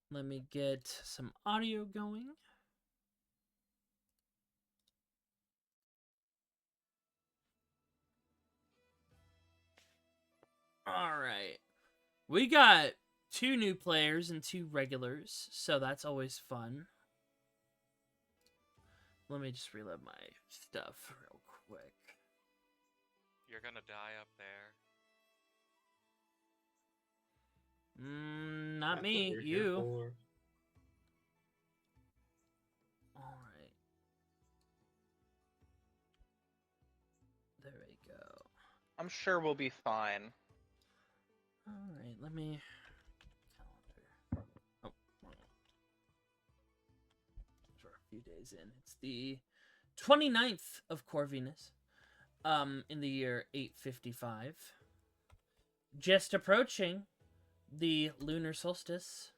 Let me get some audio going. All right. We got 2 new players and 2 regulars, so that's always fun. Let me just reload my stuff real quick. You're gonna die up there. Not me. You. All right. There we go. I'm sure we'll be fine. All right. Let me calendar. Oh, we're a few days in. It's the 29th of Corvinus. In the year 855. Just approaching the lunar solstice.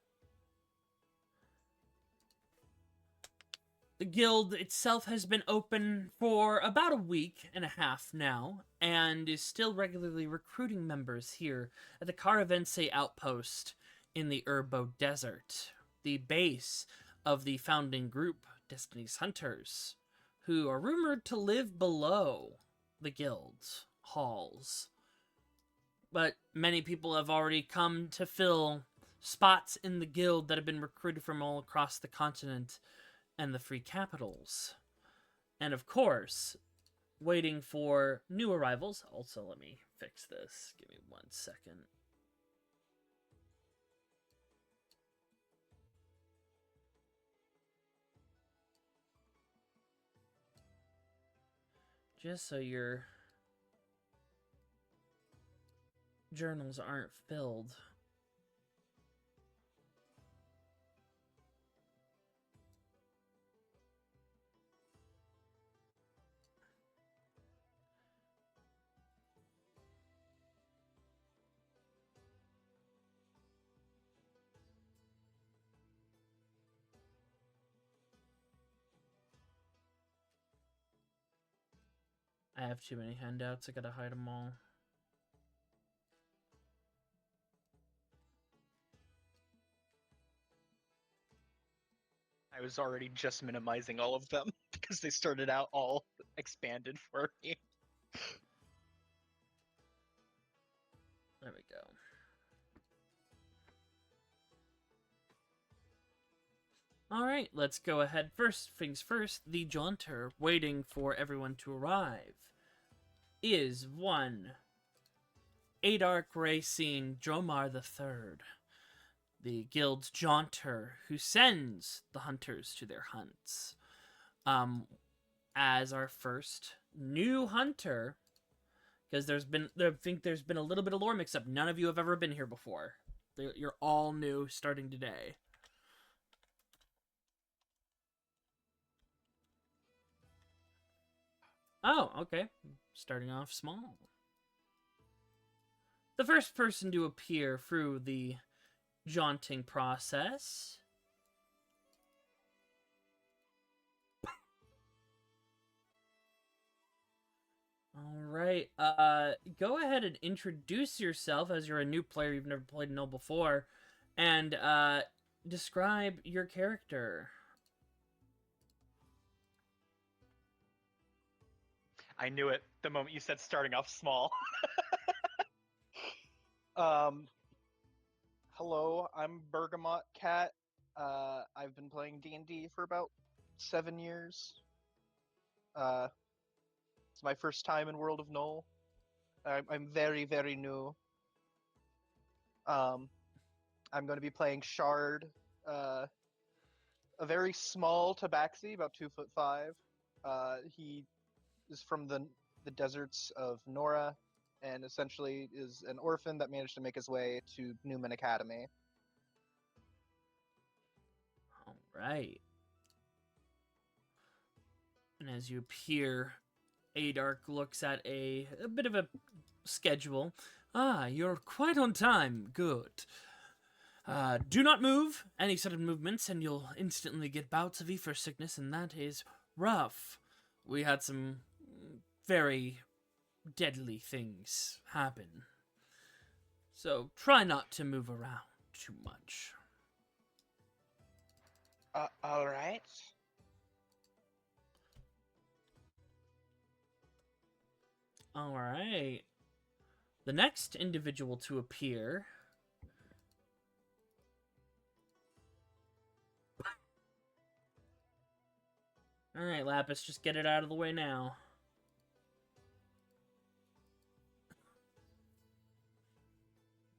The guild itself has been open for about a week and a half now, and is still regularly recruiting members here at the Caravense outpost in the Urbo Desert, the base of the founding group, Destiny's Hunters, who are rumored to live below the guild's halls. But many people have already come to fill spots in the guild that have been recruited from all across the continent and the free capitals. And of course, waiting for new arrivals. Also, let me fix this. Give me 1 second. Just so your journals aren't filled. I have too many handouts. I gotta hide them all. I was already just minimizing all of them because they started out all expanded for me. There we go. Alright, let's go ahead. First things first, the jaunter waiting for everyone to arrive is one Adark Racine Dromar III, the guild's jaunter who sends the hunters to their hunts. As our first new hunter, because I think there's been a little bit of lore mix up. None of you have ever been here before. You're all new starting today. Oh, okay. Starting off small. The first person to appear through the jaunting process. Alright, go ahead and introduce yourself as you're a new player, you've never played Null before, and, describe your character. I knew it the moment you said starting off small. Hello, I'm Bergamot Cat. I've been playing D&D for about 7 years. It's my first time in World of Null. I'm very, very new. I'm going to be playing Shard, a very small tabaxi, about 2'5". He is from the deserts of Nora, and essentially is an orphan that managed to make his way to Newman Academy. Alright. And as you appear, Adark looks at a bit of a schedule. Ah, you're quite on time. Good. Do not move any sudden movements, and you'll instantly get bouts of ether sickness, and that is rough. We had some very deadly things happen. So try not to move around too much. All right. All right. The next individual to appear. All right, Lapis, just get it out of the way now.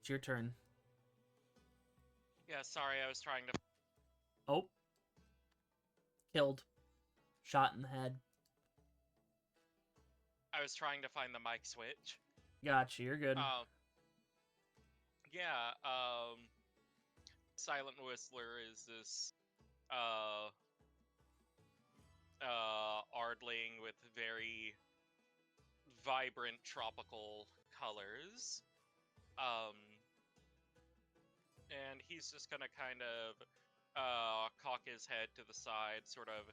It's your turn. Yeah, sorry, I was trying to. Oh. Killed. Shot in the head. I was trying to find the mic switch. Gotcha, you're good. Yeah. Silent Whistler is this Ardling with very vibrant tropical colors. And he's just gonna kind of cock his head to the side, sort of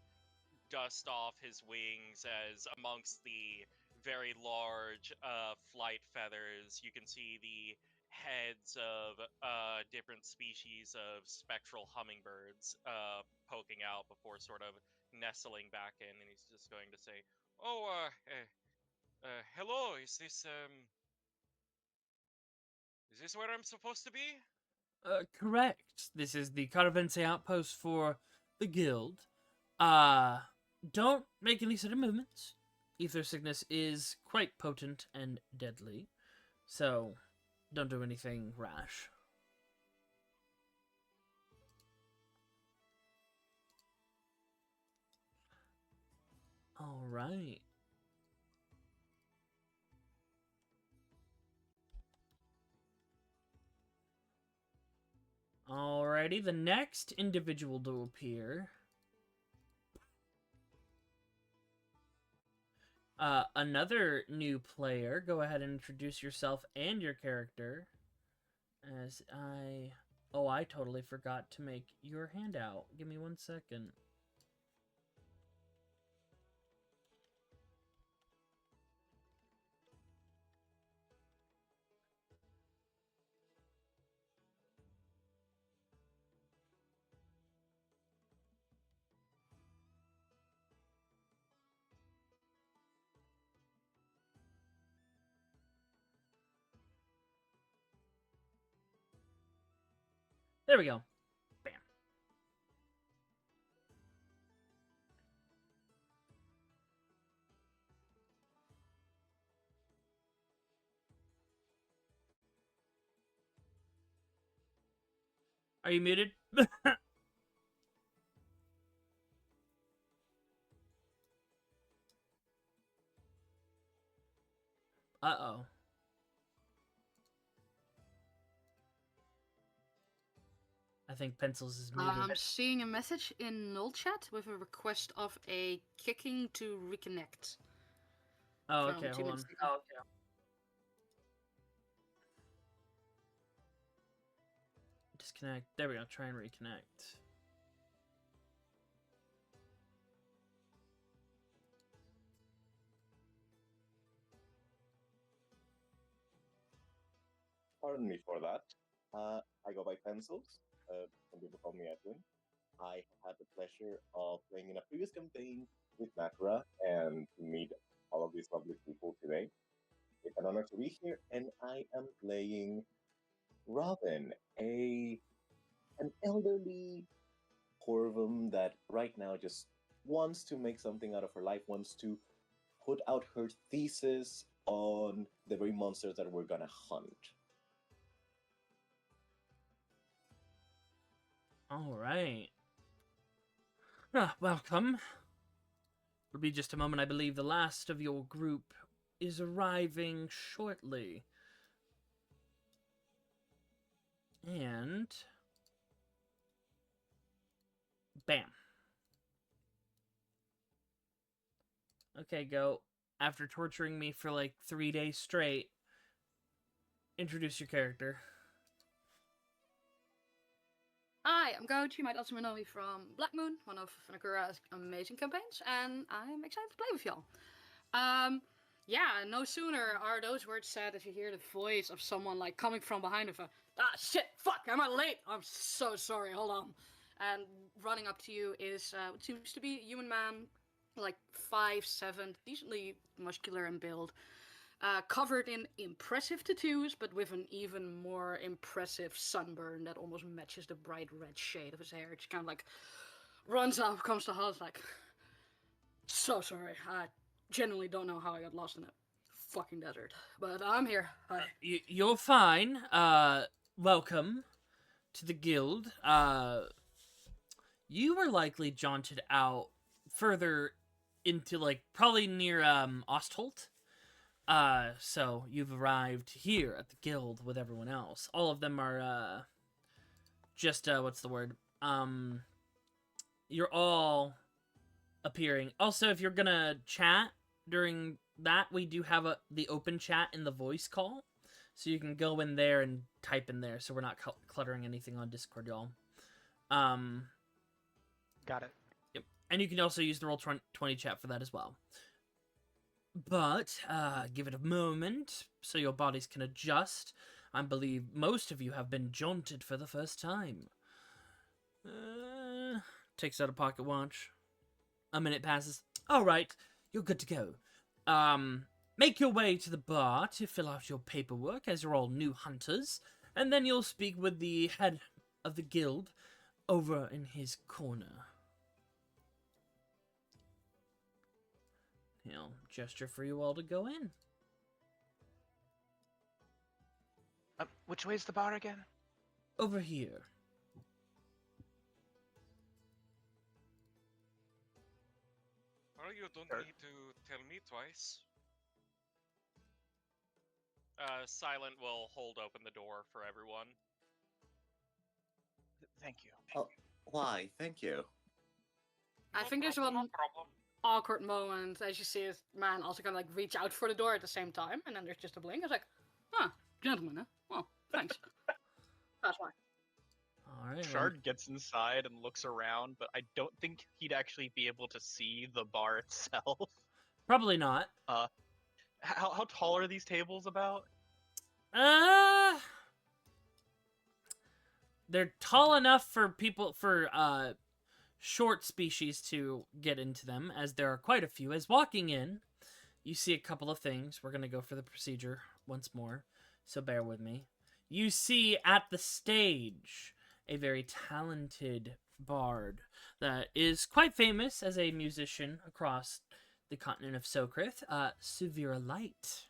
dust off his wings as amongst the very large flight feathers you can see the heads of different species of spectral hummingbirds poking out before sort of nestling back in, and he's just going to say, "Oh, hello, is this where I'm supposed to be?" Correct. This is the Caravense outpost for the guild. Don't make any sudden movements. Ether sickness is quite potent and deadly, so don't do anything rash. All right. Alrighty, the next individual to appear. Another new player. Go ahead and introduce yourself and your character. As I... Oh, I totally forgot to make your handout. Give me 1 second. There we go. Bam. Are you muted? Uh-oh. I think Pencils is muted. I'm seeing a message in null chat with a request of a kicking to reconnect. Oh, from okay, 2 hold on. minutes ago. Disconnect. There we go. Try and reconnect. Pardon me for that. I go by Pencils. Some people call me Edwin. I had the pleasure of playing in a previous campaign with Makra and to meet all of these lovely people today. It's an honor to be here, and I am playing Robin, an elderly Corvum that right now just wants to make something out of her life, wants to put out her thesis on the very monsters that we're gonna hunt. All right. Welcome. It'll be just a moment. I believe the last of your group is arriving shortly. And... Bam. Okay, go. After torturing me for like 3 days straight, introduce your character. Hi, I'm Goat. You might also know me from Black Moon, one of Vanakura's amazing campaigns, and I'm excited to play with y'all. Yeah, no sooner are those words said if you hear the voice of someone like coming from behind of a shit, fuck, am I late? I'm so sorry, hold on. and running up to you is what seems to be a human man, like 5'7", decently muscular in build, covered in impressive tattoos, but with an even more impressive sunburn that almost matches the bright red shade of his hair. It just kind of like runs up, comes to Hal, like, so sorry, I genuinely don't know how I got lost in that fucking desert, but I'm here. Hi. You're fine. Welcome to the guild. You were likely jaunted out further into, like, probably near Ostholt. So you've arrived here at the guild with everyone else. All of them are just what's the word? You're all appearing. Also, if you're gonna chat during that, we do have the open chat in the voice call, so you can go in there and type in there, so we're not cluttering anything on Discord, y'all. Got it. Yep. And you can also use the Roll20 chat for that as well. But give it a moment so your bodies can adjust. I believe most of you have been jaunted for the first time. Takes out a pocket watch. A minute passes. All right, you're good to go. Make your way to the bar to fill out your paperwork, as you're all new hunters, and then you'll speak with the head of the guild over in his corner. He'll gesture for you all to go in. Which way's the bar again? Over here. Well, you don't Sure. need to tell me twice. Silent will hold open the door for everyone. Thank you. Oh, why? Thank you. I think there's problem, one no problem. awkward moment as you see this man also kind of like reach out for the door at the same time, and then there's just a blink. It's like, huh, gentlemen, huh? Well, thanks. That's why. All right. Shard gets inside and looks around, but I don't think he'd actually be able to see the bar itself. Probably not. How tall are these tables about? They're tall enough for short species to get into them, as there are quite a few. As walking in, you see a couple of things. We're gonna go for the procedure once more, so bear with me. You see at the stage a very talented bard that is quite famous as a musician across the continent of Sokrith, Severa Light.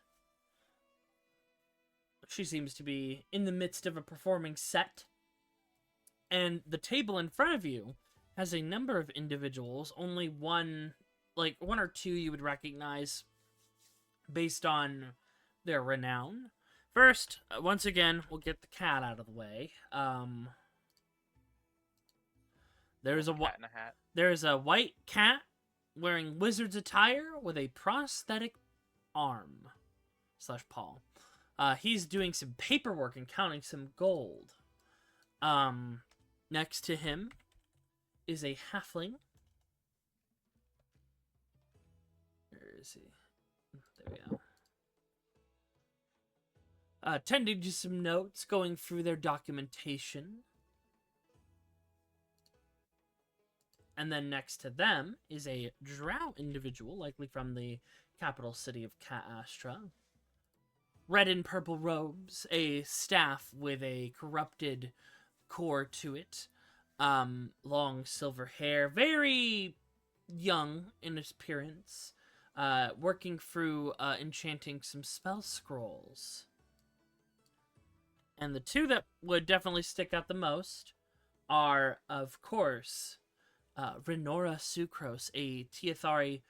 She seems to be in the midst of a performing set, and the table in front of you has a number of individuals, only one or two you would recognize based on their renown. First, once again, we'll get the cat out of the way. There's Cat in a hat. There's a white cat wearing wizard's attire with a prosthetic arm / paw. He's doing some paperwork and counting some gold. Next to him is a halfling. Where is he? There we go. Tending to some notes, going through their documentation. And then next to them is a drow individual, likely from the capital city of Ka Astra. Red and purple robes, a staff with a corrupted core to it, long silver hair, very young in appearance, working through enchanting some spell scrolls. And the two that would definitely stick out the most are, of course, Renora Sucrose, a Teothari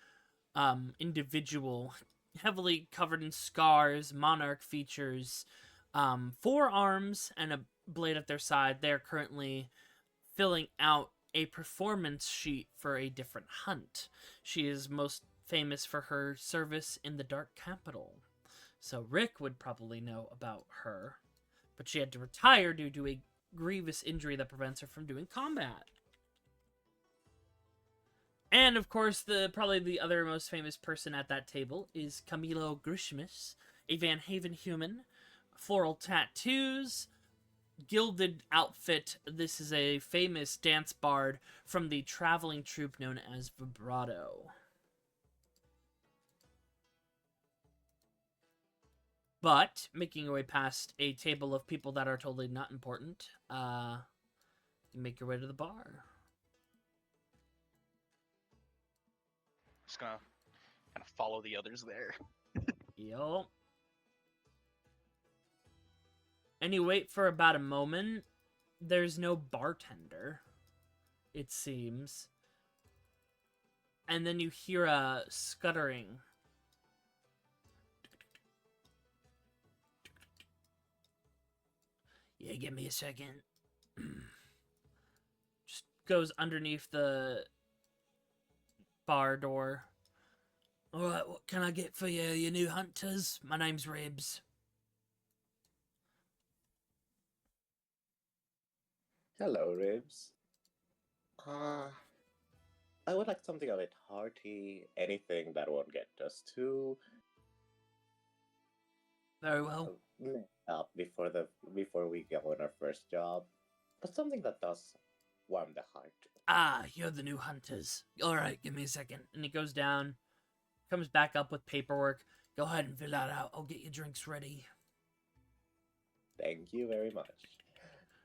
individual, heavily covered in scars, monarch features, 4 arms, and a blade at their side. They're currently filling out a performance sheet for a different hunt. She is most famous for her service in the Dark Capital, so Rick would probably know about her, but she had to retire due to a grievous injury that prevents her from doing combat. And, of course, probably the other most famous person at that table is Camilo Grishmis, a Van Haven human. Floral tattoos, gilded outfit. This is a famous dance bard from the traveling troupe known as Vibrato. But, making your way past a table of people that are totally not important, you make your way to the bar. Just gonna kind of follow the others there. Yup. And you wait for about a moment. There's no bartender, it seems. And then you hear a scuttering. Yeah, give me a second. Just goes underneath the bar door. Alright, what can I get for you, you new hunters? My name's Ribs. Hello, Ribs. I would like something a bit hearty, anything that won't get us too Very well. up before we go on our first job, but something that does warm the heart. Ah, you're the new hunters. Alright, give me a second. And he goes down, comes back up with paperwork. Go ahead and fill that out. I'll get your drinks ready. Thank you very much.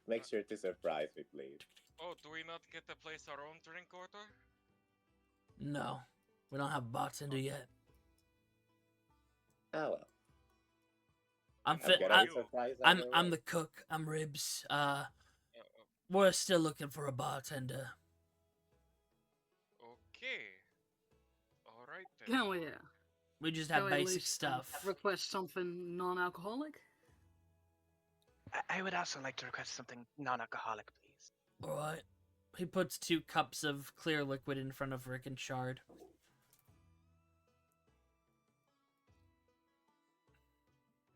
Make sure to surprise me, please. Oh, do we not get to place our own drink order? No, we don't have a bartender yet. Ah well. I'm I'm gonna be surprised either I'm way. the cook. I'm Ribs. Uh, We're still looking for a bartender. okay. Alright then. Can we, We just can have we at basic least, stuff. request something non-alcoholic? I would also like to request something non-alcoholic, please. Alright. He puts 2 cups of clear liquid in front of Rick and Shard.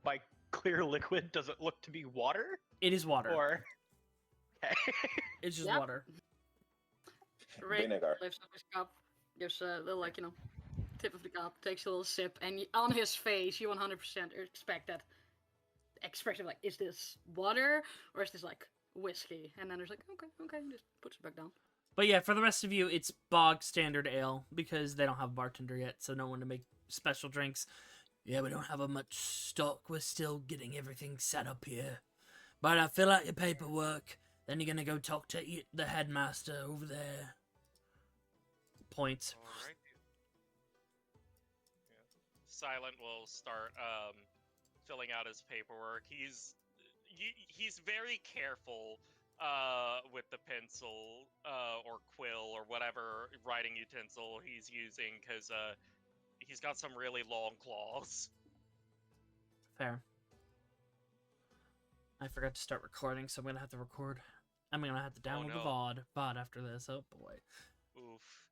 By clear liquid, does it look to be water? It is water. Or okay. It's just Yep. water. Rick Vinegar. lifts up his cup, gives a little, like, tip of the cup, takes a little sip, and on his face, you 100% expect that expression, like, is this water, or is this, like, whiskey? And then there's like, okay, just puts it back down. But yeah, for the rest of you, it's bog standard ale, because they don't have a bartender yet, so no one to make special drinks. Yeah, we don't have a much stock. We're still getting everything set up here. But fill out your paperwork, then you're gonna go talk to the headmaster over there. Points. Alright. Yeah. Silent will start filling out his paperwork. He's very careful with the pencil or quill or whatever writing utensil he's using, because he's got some really long claws. Fair. I forgot to start recording, so I'm gonna have to record. I'm gonna have to download the no. VOD after this. Oh boy. Oof.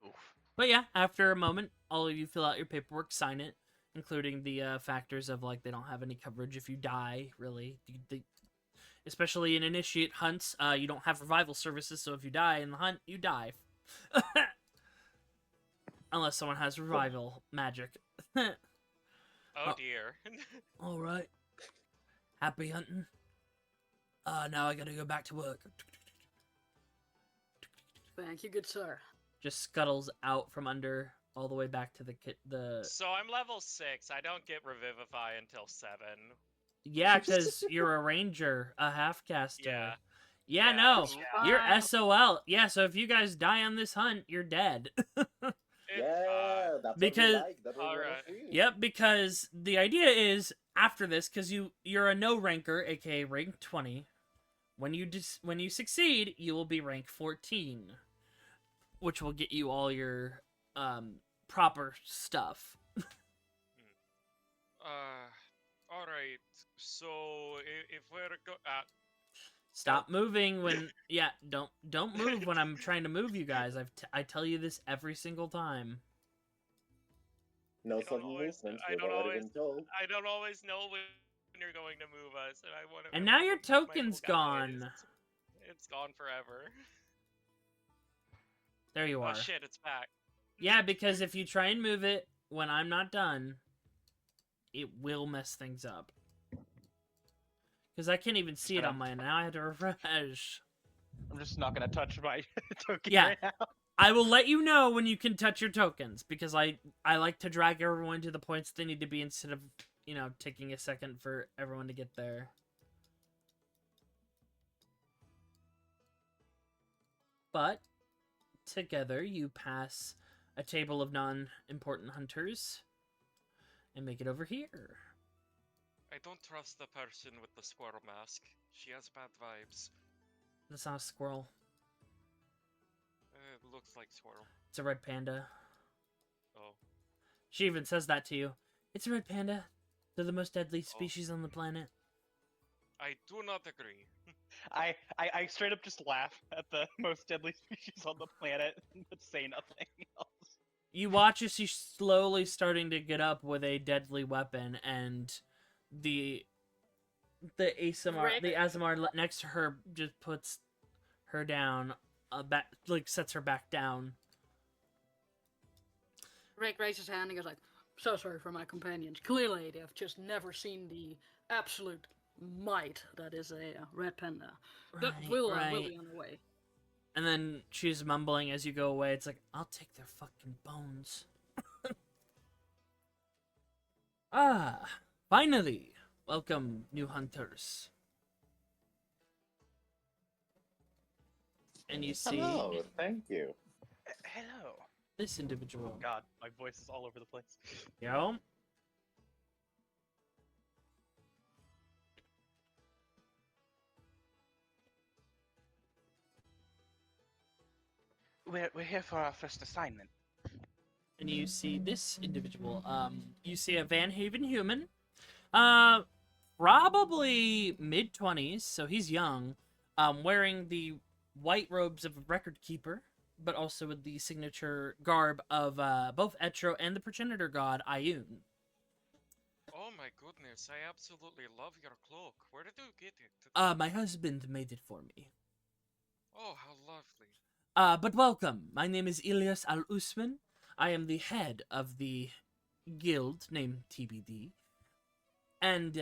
Oof. But yeah, after a moment, all of you fill out your paperwork, sign it, including the factors of, like, they don't have any coverage if you die, really. Especially in initiate hunts, you don't have revival services, so if you die in the hunt, you die. Unless someone has revival magic. Oh Oh. dear. Alright. Happy hunting. Now I gotta go back to work. Thank you, good sir. Just scuttles out from under all the way back to the So I'm level 6. I don't get Revivify until 7. Yeah, because you're a ranger, a half-caster. Yeah. Yeah, Yeah. no. You're Fine. SOL. Yeah, so if you guys die on this hunt, you're dead. It's Yeah, that's because- what we like. That's what we wanna Alright. see. Yep, because the idea is, after this, because you're a no ranker, aka rank 20, when you succeed, you will be rank 14, which will get you all your proper stuff. Alright. So if we're Stop moving when don't move when I'm trying to move you guys. I tell you this every single time. No I don't sudden always- movements. I We've don't already always- been told. I don't always know when you're going to move us, and I want to. And now your token's gone. It's gone forever. There you Oh are. shit! It's back. Yeah, because if you try and move it when I'm not done, it will mess things up. Because I can't even see it gonna- on mine. Now I had to refresh. I'm just not gonna touch my token Yeah. right now. I will let you know when you can touch your tokens, because I like to drag everyone to the points they need to be instead of, taking a second for everyone to get there. But together you pass a table of non-important hunters and make it over here. I don't trust the person with the squirrel mask. She has bad vibes. That's not a squirrel. It looks like squirrel. It's a red panda. Oh. She even says that to you. It's a red panda. They're the most deadly species on the planet. I do not agree. I straight up just laugh at the most deadly species on the planet, but say nothing else. You watch as she's slowly starting to get up with a deadly weapon, and the Azamar next to her just puts her down, sets her back down. Rick raises his hand and goes like, "So sorry for my companions. Clearly, they've just never seen the absolute might that is a red panda. That will be on the way." And then she's mumbling as you go away. It's like, I'll take their fucking bones. Finally. Welcome, new hunters. And you see Hello, thank you. Hello. this individual. God, my voice is all over the place. Yo. We're here for our first assignment. And you see this individual. You see a Van Haven human. Probably mid-20s, so he's young. Wearing the white robes of a record keeper, but also with the signature garb of both Etro and the progenitor god Ayun. Oh my goodness, I absolutely love your cloak. Where did you get it? My husband made it for me. Oh, how lovely. But welcome. My name is Ilyas Al-Usman. I am the head of the guild named TBD. And,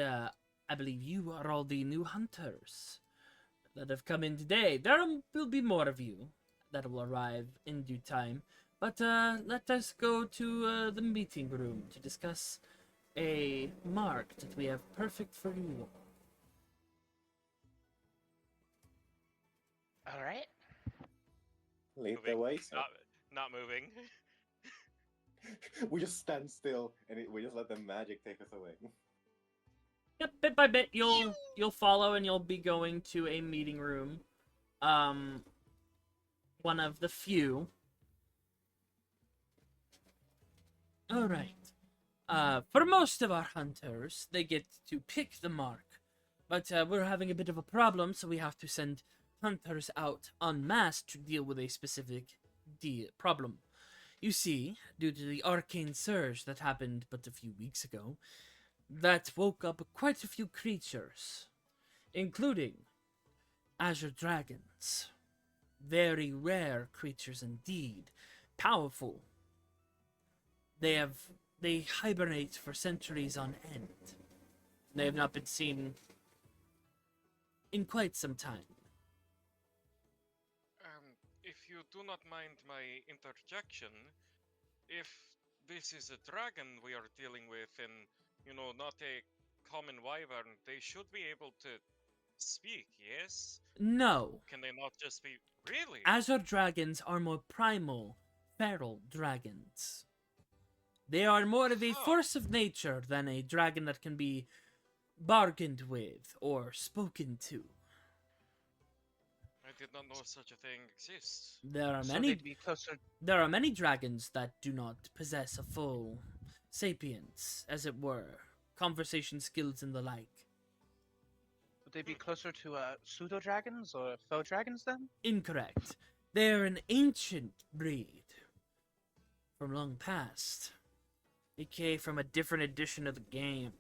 I believe you are all the new hunters that have come in today. There will be more of you that will arrive in due time. But, let us go to, the meeting room to discuss a mark that we have perfect for you. All right. Lead the Moving. way, sir. Not moving. We just stand still and we just let the magic take us away. Yep, bit by bit, you'll follow, and you'll be going to a meeting room. One of the few. Alright. For most of our hunters, they get to pick the mark. But we're having a bit of a problem, so we have to send hunters out en masse to deal with a specific problem. You see, due to the arcane surge that happened but a few weeks ago, that woke up quite a few creatures, including Azure Dragons. Very rare creatures indeed. Powerful. They hibernate for centuries on end. They have not been seen in quite some time. If you do not mind my interjection, if this is a dragon we are dealing with and, not a common wyvern, they should be able to speak, yes? No. Can they not just be... Really? Azure Dragons are more primal, feral dragons. They are more of a Huh. force of nature than a dragon that can be bargained with or spoken to. I did not know such a thing exists. There are So many they'd be closer. There are many dragons that do not possess a full sapience, as it were, conversation skills and the like. Would they be closer to pseudo dragons or faux dragons then? Incorrect. They are an ancient breed from long past, aka from a different edition of the game.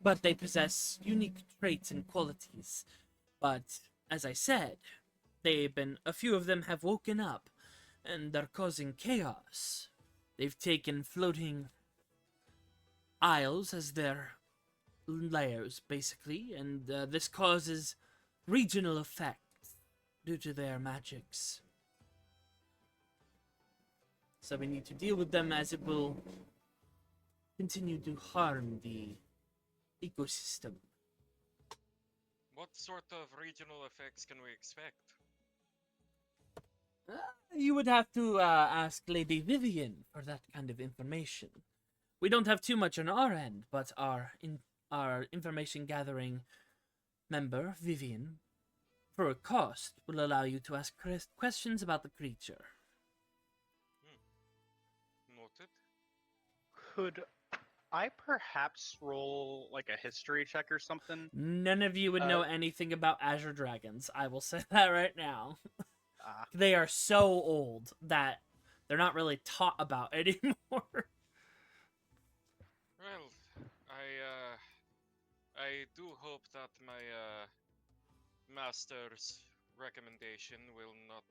But they possess unique traits and qualities. But, as I said, a few of them have woken up, and they're causing chaos. They've taken floating isles as their layers, basically, and this causes regional effects due to their magics. So we need to deal with them as it will continue to harm the ecosystem. What sort of regional effects can we expect? You would have to ask Lady Vivian for that kind of information. We don't have too much on our end, but our information gathering member, Vivian, for a cost, will allow you to ask questions about the creature. Noted. Could I perhaps roll like a history check or something? None of you would know anything about Azure Dragons. I will say that right now. They are so old that they're not really taught about anymore. Well, I do hope that my master's recommendation will not.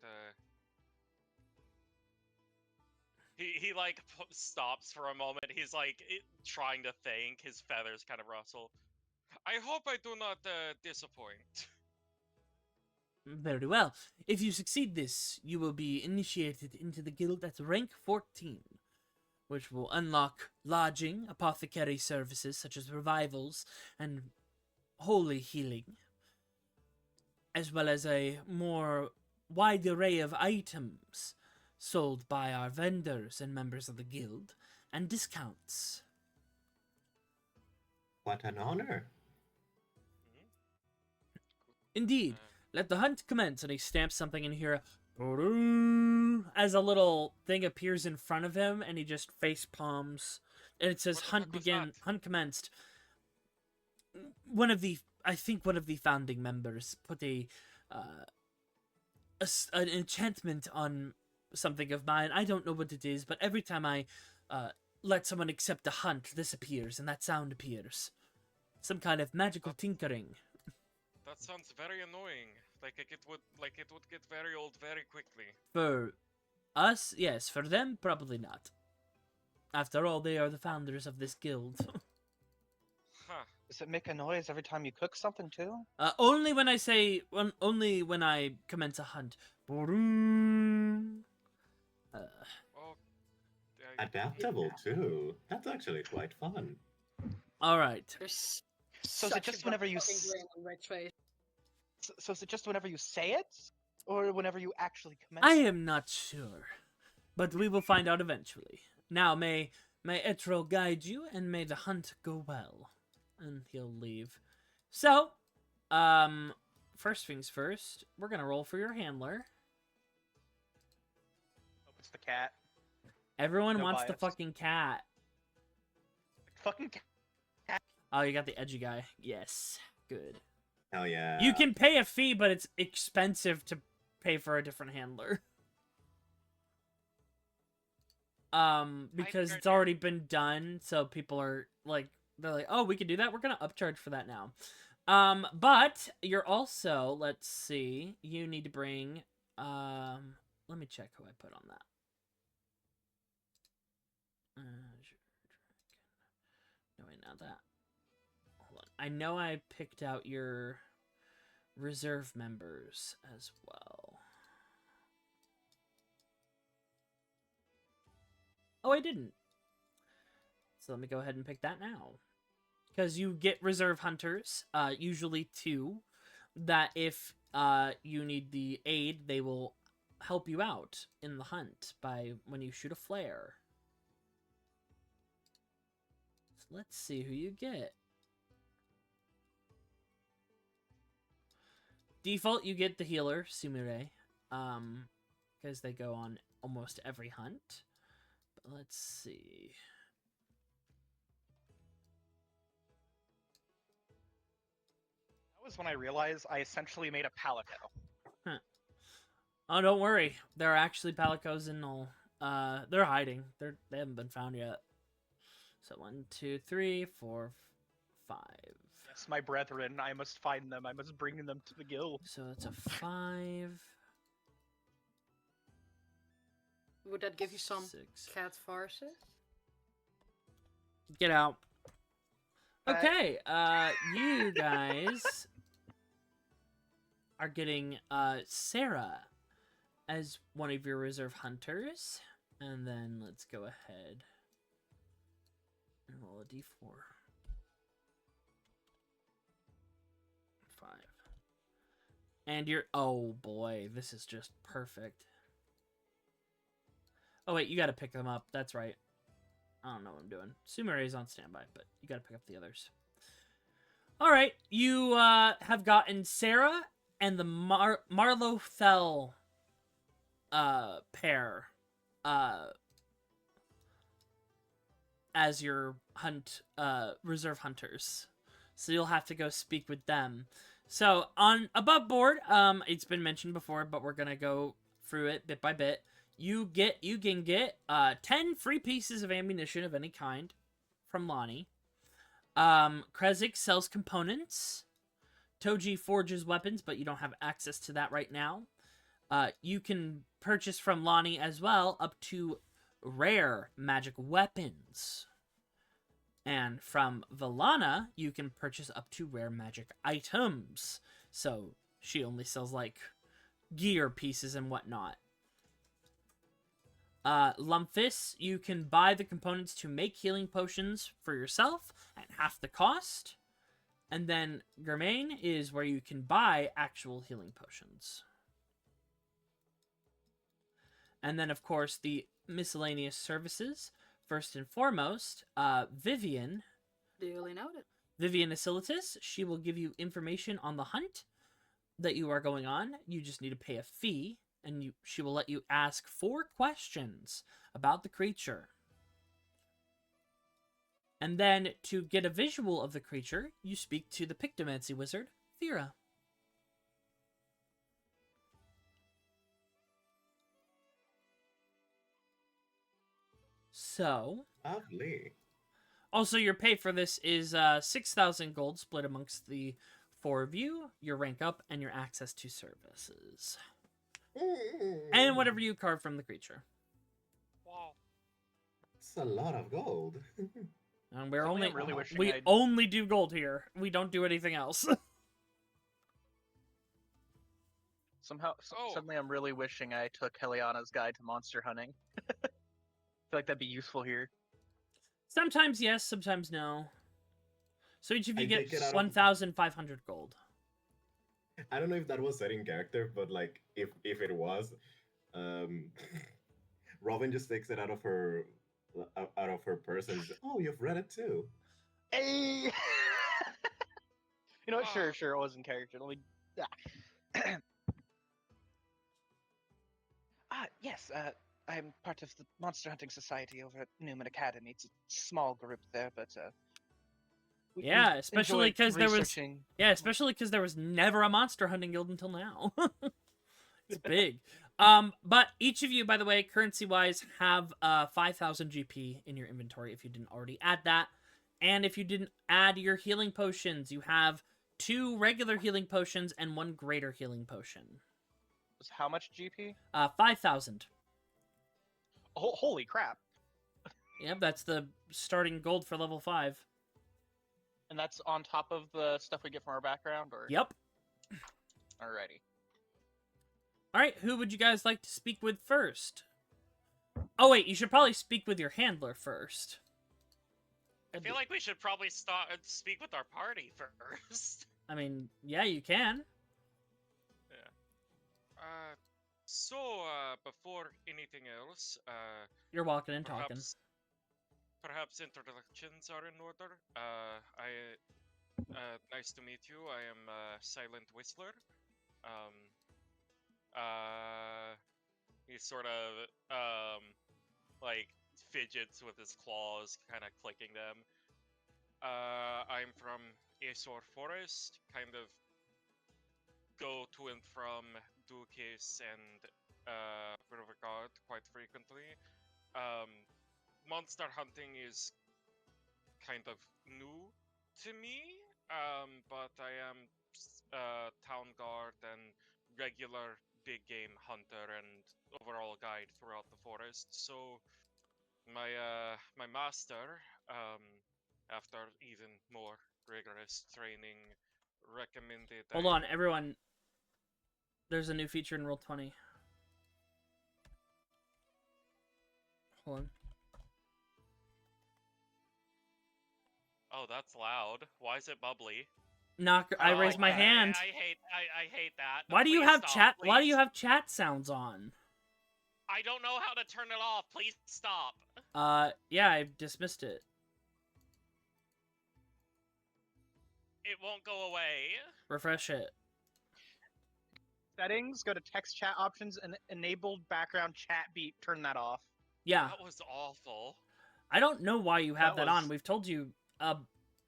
He like stops for a moment. He's like trying to think. His feathers kind of rustle. I hope I do not disappoint. Very well. If you succeed this, you will be initiated into the guild at rank 14, which will unlock lodging, apothecary services such as revivals and holy healing, as well as a more wide array of items sold by our vendors and members of the guild, and discounts. What an honor. Indeed. Let the hunt commence, and he stamps something in here. As a little thing appears in front of him, and he just face palms. And it says, "Hunt begin. Hunt commenced." I think one of the founding members put an enchantment on something of mine. I don't know what it is, but every time I let someone accept a hunt, this appears, and that sound appears. Some kind of magical tinkering. That sounds very annoying. Like it would get very old very quickly. For us, yes. For them, probably not. After all, they are the founders of this guild. Huh. Does it make a noise every time you cook something too? Only when I commence a hunt. Oh, Adaptable too. That's actually quite fun. All right. There's So is it such a just whenever you fucking s- grin on Red's face. So is it just whenever you say it, or whenever you actually commence? I am not sure, but we will find out eventually. Now, may Etro guide you, and may the hunt go well. And he'll leave. So, first things first, we're gonna roll for your handler. Hope it's the cat. Everyone No wants the bias. fucking cat. Fucking cat. Oh, you got the edgy guy. Yes, good. Hell yeah. You can pay a fee, but it's expensive to pay for a different handler. Because it's already been done, so people are like, they're like, oh, we can do that? We're gonna upcharge for that now. But you're also, let's see, you need to bring, let me check who I put on that. Azure Dragon. No, wait, not that. Hold on. I know I picked out your reserve members as well. Oh, I didn't. So let me go ahead and pick that now. Because you get reserve hunters, usually 2, that if you need the aid, they will help you out in the hunt by when you shoot a flare. So let's see who you get. Default, you get the healer, Sumire, because they go on almost every hunt. But let's see. That was when I realized I essentially made a palico. Huh. Oh, don't worry. There are actually palicos in all. They're hiding. They haven't been found yet. So 1, 2, 3, 4, 5. Yes, my brethren, I must find them. I must bring them to the guild. So that's a 5. Would that give you some 6. cat farces? Get out. Okay, you guys are getting Sarah as one of your reserve hunters. And then let's go ahead and roll a d4. 5. And you're... Oh, boy. This is just perfect. Oh, wait. You gotta pick them up. That's right. I don't know what I'm doing. Sumire is on standby, but you gotta pick up the others. Alright. You have gotten Sarah and the Marlow Fell pair as your reserve hunters. So you'll have to go speak with them. So on above board, it's been mentioned before, but we're gonna go through it bit by bit. You can get 10 free pieces of ammunition of any kind from Lonnie. Krezik sells components. Toji forges weapons, but you don't have access to that right now. You can purchase from Lonnie as well up to rare magic weapons. And from Valana, you can purchase up to rare magic items. So she only sells like gear pieces and whatnot. Lumpfis, you can buy the components to make healing potions for yourself at half the cost. And then Germain is where you can buy actual healing potions. And then, of course, the miscellaneous services. First and foremost, Vivian. Duly noted. Vivian Asilitis. She will give you information on the hunt that you are going on. You just need to pay a fee, and she will let you ask 4 questions about the creature. And then, to get a visual of the creature, you speak to the Pictomancy wizard, Thera. So, Lovely. also your pay for this is 6,000 gold split amongst the 4 of you, your rank up, and your access to services. And whatever you carve from the creature. Wow. It's a lot of gold. And we're Suddenly only I'm really wishing we I'd- only do gold here. We don't do anything else. Suddenly I'm really wishing I took Heliana's guide to monster hunting. I feel like that'd be useful here. Sometimes yes, sometimes no. So each of you I get take it out of- 1,500 gold. I don't know if that was set in character, but like if it was, Robin just takes it out of her purse and says, "Oh, you've read it too." Hey! You know what? Ah. Sure, it was in character. Let me. Yes. I'm part of the Monster Hunting Society over at Newman Academy. It's a small group there, but we Yeah, especially enjoy because there was researching- there was never a monster hunting guild until now. It's big. But each of you, by the way, currency wise, have 5,000 GP in your inventory if you didn't already add that. And if you didn't add your healing potions, you have 2 regular healing potions and 1 greater healing potion. Was how much GP? 5,000. Holy crap! Yep, that's the starting gold for level 5. And that's on top of the stuff we get from our background, or? Yep. Alrighty. Alright, who would you guys like to speak with first? Oh wait, you should probably speak with your handler first. I feel like we should probably speak with our party first. I mean, yeah, you can. Before anything else, You're walking and talking. Perhaps introductions are in order. Nice to meet you. I am Silent Whistler. He sort of like fidgets with his claws, kind of clicking them. I'm from Azure Forest, kind of go to and from Dukes and Riverguard quite frequently. Monster hunting is kind of new to me, but I am town guard and regular big game hunter and overall guide throughout the forest. So my master after even more rigorous training, recommended. Hold on, everyone. There's a new feature in Roll20. Hold on. Oh, that's loud. Why is it bubbly? I Oh, raised my hand. I hate that. Why do you Please have stop, chat? Why do please. you have chat sounds on? I don't know how to turn it off. Please stop. Yeah, I dismissed it. It won't go away. Refresh it. Settings, go to text chat options and enabled background chat beep. Turn that off. Yeah. That was awful. I don't know why you have that on. was- We've told you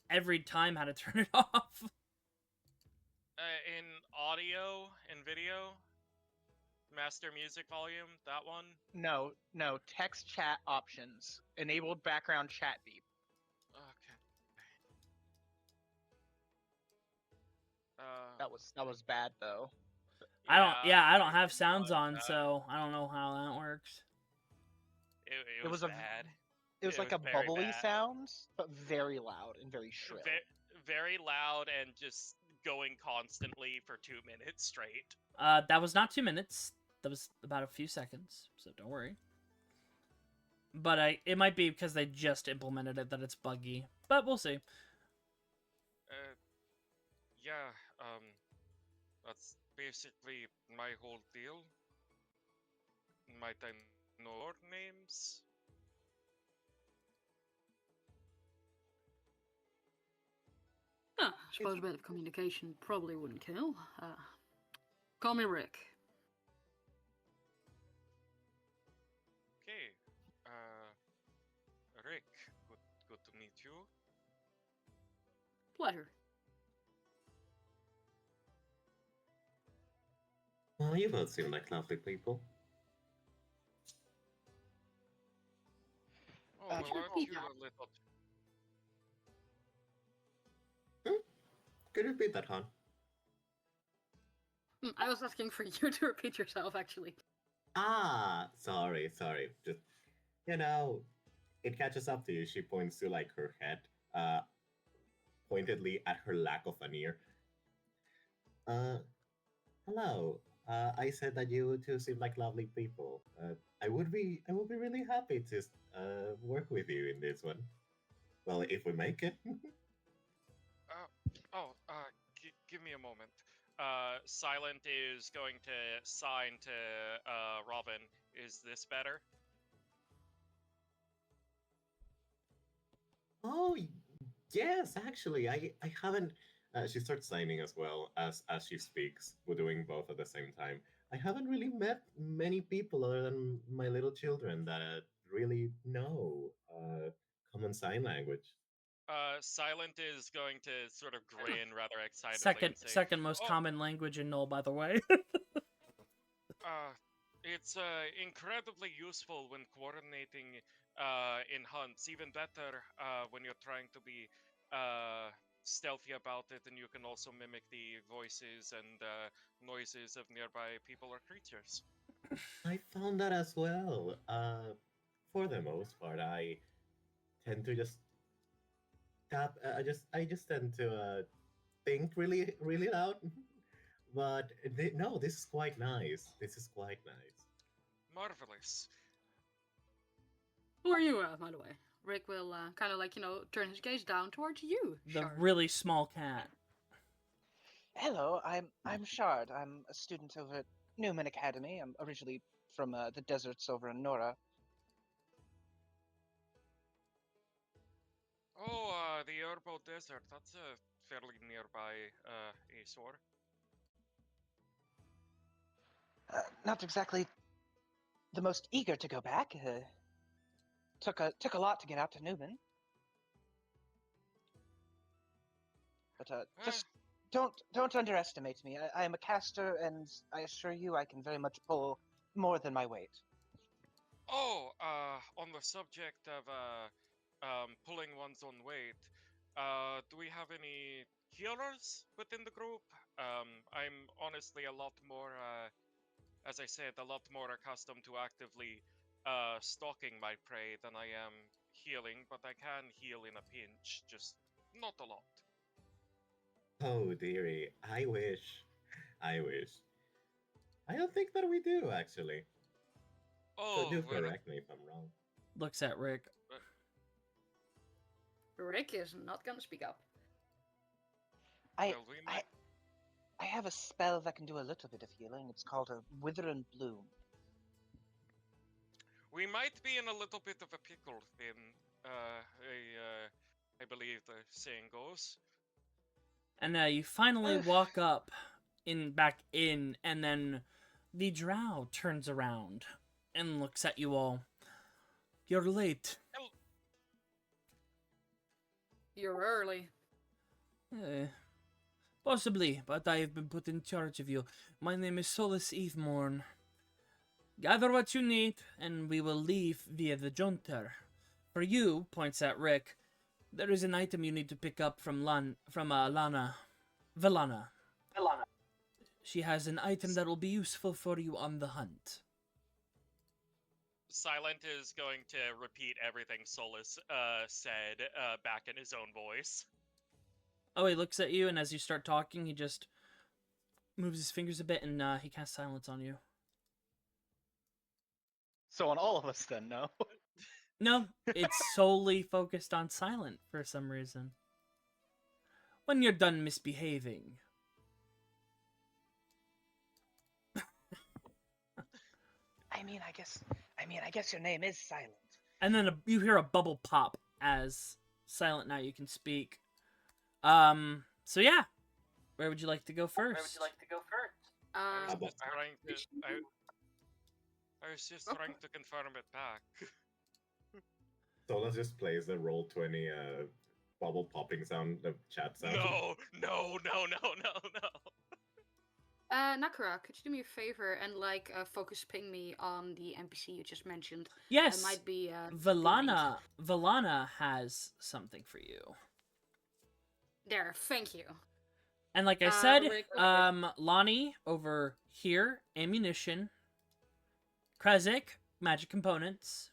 every time how to turn it off. In audio and video, master music volume, that one. No, text chat options. Enabled background chat beep. Okay. That was bad though. I don't have can sounds realize on, that. so I don't know how that works. It was bad. It was like was a very bubbly bad. sound, but very loud and very shrill. Very loud and just going constantly for 2 minutes straight. That was not 2 minutes. That was about a few seconds, so don't worry. But it might be because they just implemented it that it's buggy. But we'll see. Yeah, that's basically my whole deal. Might I know your names? I suppose a bit of communication probably wouldn't kill. Call me Rick. Okay, Rick, good to meet you. Pleasure. Well, you both seem like lovely people. Oh, well, Sure, aren't you Peter. a little... Could you repeat that, hon? I was asking for you to repeat yourself, actually. Ah, sorry. Just, it catches up to you. She points to, like, her head, pointedly at her lack of an ear. Hello. I said that you two seem like lovely people. I would be really happy to work with you in this one. Well, if we make it. Give me a moment. Silent is going to sign to Robin. Is this better? Oh, yes, actually, I haven't. She starts signing as well as she speaks. We're doing both at the same time. I haven't really met many people other than my little children that really know common sign language. Silent is going to sort of grin rather excitedly and say, Second most "Oh, common language in Null, by the way. it's incredibly useful when coordinating in hunts. Even better when you're trying to be stealthy about it, and you can also mimic the voices and noises of nearby people or creatures." I found that as well. For the most part, I tend to just tap. I just tend to think really loud. But no, this is quite nice. This is quite nice. Marvelous. Who are you, by the way? Rick will kind of like, turn his gaze down towards you, The Shard. really small cat. Hello, I'm Shard. I'm a student over at Newman Academy. I'm originally from the deserts over in Nora. Oh, the Urbo Desert. That's fairly nearby Azure. Not exactly the most eager to go back. Took a lot to get out to Newman. But just don't underestimate me. I am a caster, and I assure you, I can very much pull more than my weight. Oh, on the subject of pulling one's own weight, do we have any healers within the group? I'm honestly a lot more, as I said, a lot more accustomed to actively stalking my prey than I am healing, but I can heal in a pinch, just not a lot. Oh dearie, I wish. I wish. I don't think that we do actually. So Oh, do well, correct me if I'm wrong. Looks at Rick. Rick is not gonna speak up. I, well, we might. I have a spell that can do a little bit of healing. It's called a Wither and Bloom. We might be in a little bit of a pickle, Finn. I believe the saying goes. And you finally walk up back in, and then the drow turns around and looks at you all. You're late. You're early. Possibly, but I have been put in charge of you. My name is Solus Evemorn. Gather what you need, and we will leave via the Junter. For you, points at Rick, there is an item you need to pick up from Velana. She has an item that will be useful for you on the hunt. Silent is going to repeat everything Solus said back in his own voice. Oh, he looks at you, and as you start talking, he just moves his fingers a bit, and he casts silence on you. So on all of us then, no? No, it's solely focused on Silent for some reason. When you're done misbehaving. I guess your name is Silent. And then you hear a bubble pop as Silent now you can speak. So yeah. Where would you like to go first? I Um, was just trying to. I was just trying to confirm it back. Solas just plays the Roll20 bubble popping sound, the chat sound. No. Nakura, could you do me a favor and focus ping me on the NPC you just mentioned? Yes. It might be Velana has something for you. There, thank you. And like I said, Rick- Lonnie over here, ammunition. Krezek, magic components.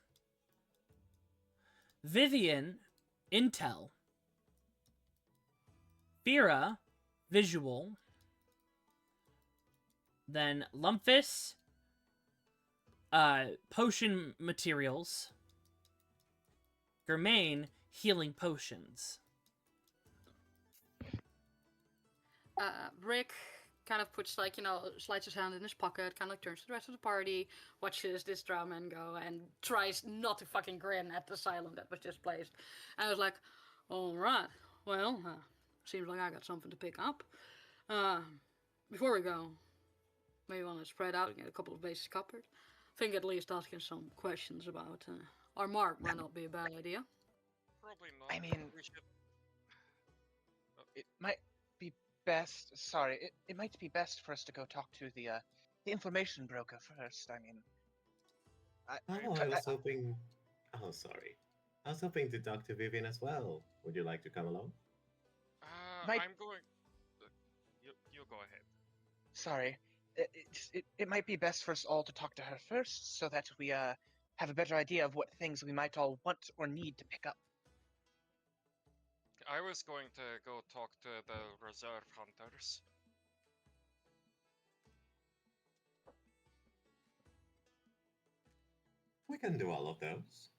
Vivian, intel. Fira, visual. Then Lumpus, potion materials. Germain, healing potions. Rick kind of puts slides his hand in his pocket, kind of turns to the rest of the party, watches this drumman go, and tries not to fucking grin at the silent that was just placed. And I was like, alright, well, seems like I got something to pick up. Before we go, maybe want to spread out and get a couple of bases covered. I think at least asking some questions about our mark might not be a bad idea. Probably not. I mean- we should. It might be best. Sorry, it might be best for us to go talk to the information broker first. I mean, I was hoping. Oh, sorry. I was hoping to talk to Vivian as well. Would you like to come along? Might- I'm going. You go ahead. Sorry, it might be best for us all to talk to her first, so that we have a better idea of what things we might all want or need to pick up. I was going to go talk to the reserve hunters. We can do all of those.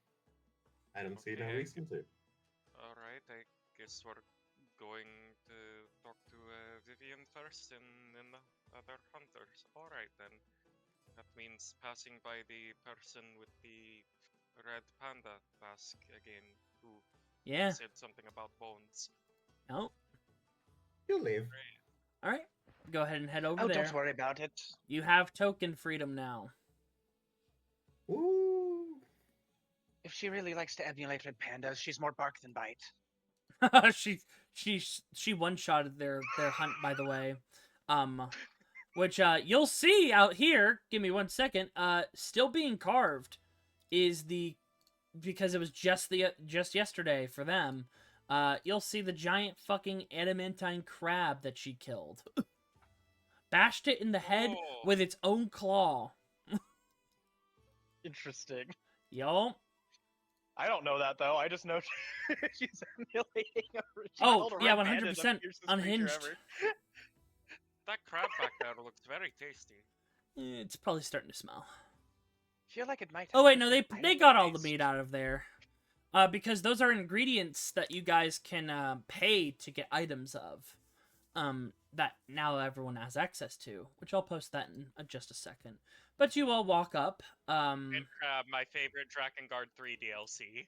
I don't see no Okay. reason to. Alright, I guess we're going to talk to Vivian first and then the other hunters. Alright then. That means passing by the person with the red panda mask again, who Yeah. said something about bones. No. You leave. All right. Go ahead and head over Oh, there. don't worry about it. You have token freedom now. Woo! If she really likes to emulate red pandas, she's more bark than bite. she one-shotted their hunt, by the way. Which you'll see out here. Give me 1 second. Still being carved is because it was just yesterday for them. You'll see the giant fucking adamantine crab that she killed. Bashed it in the head Oh. with its own claw. Interesting. Yo. I don't know that though. I just know she's emulating a Oh, child yeah, red panda, the 100% fiercest creature unhinged. ever. That crab back there looks very tasty. It's probably starting to smell. Feel like it might. Oh have wait, a no, different they item got all the taste. meat out of there. Because those are ingredients that you guys can pay to get items of. That now everyone has access to, which I'll post that in just a second. But you all walk up. And crab, my favorite Drakengard 3 DLC.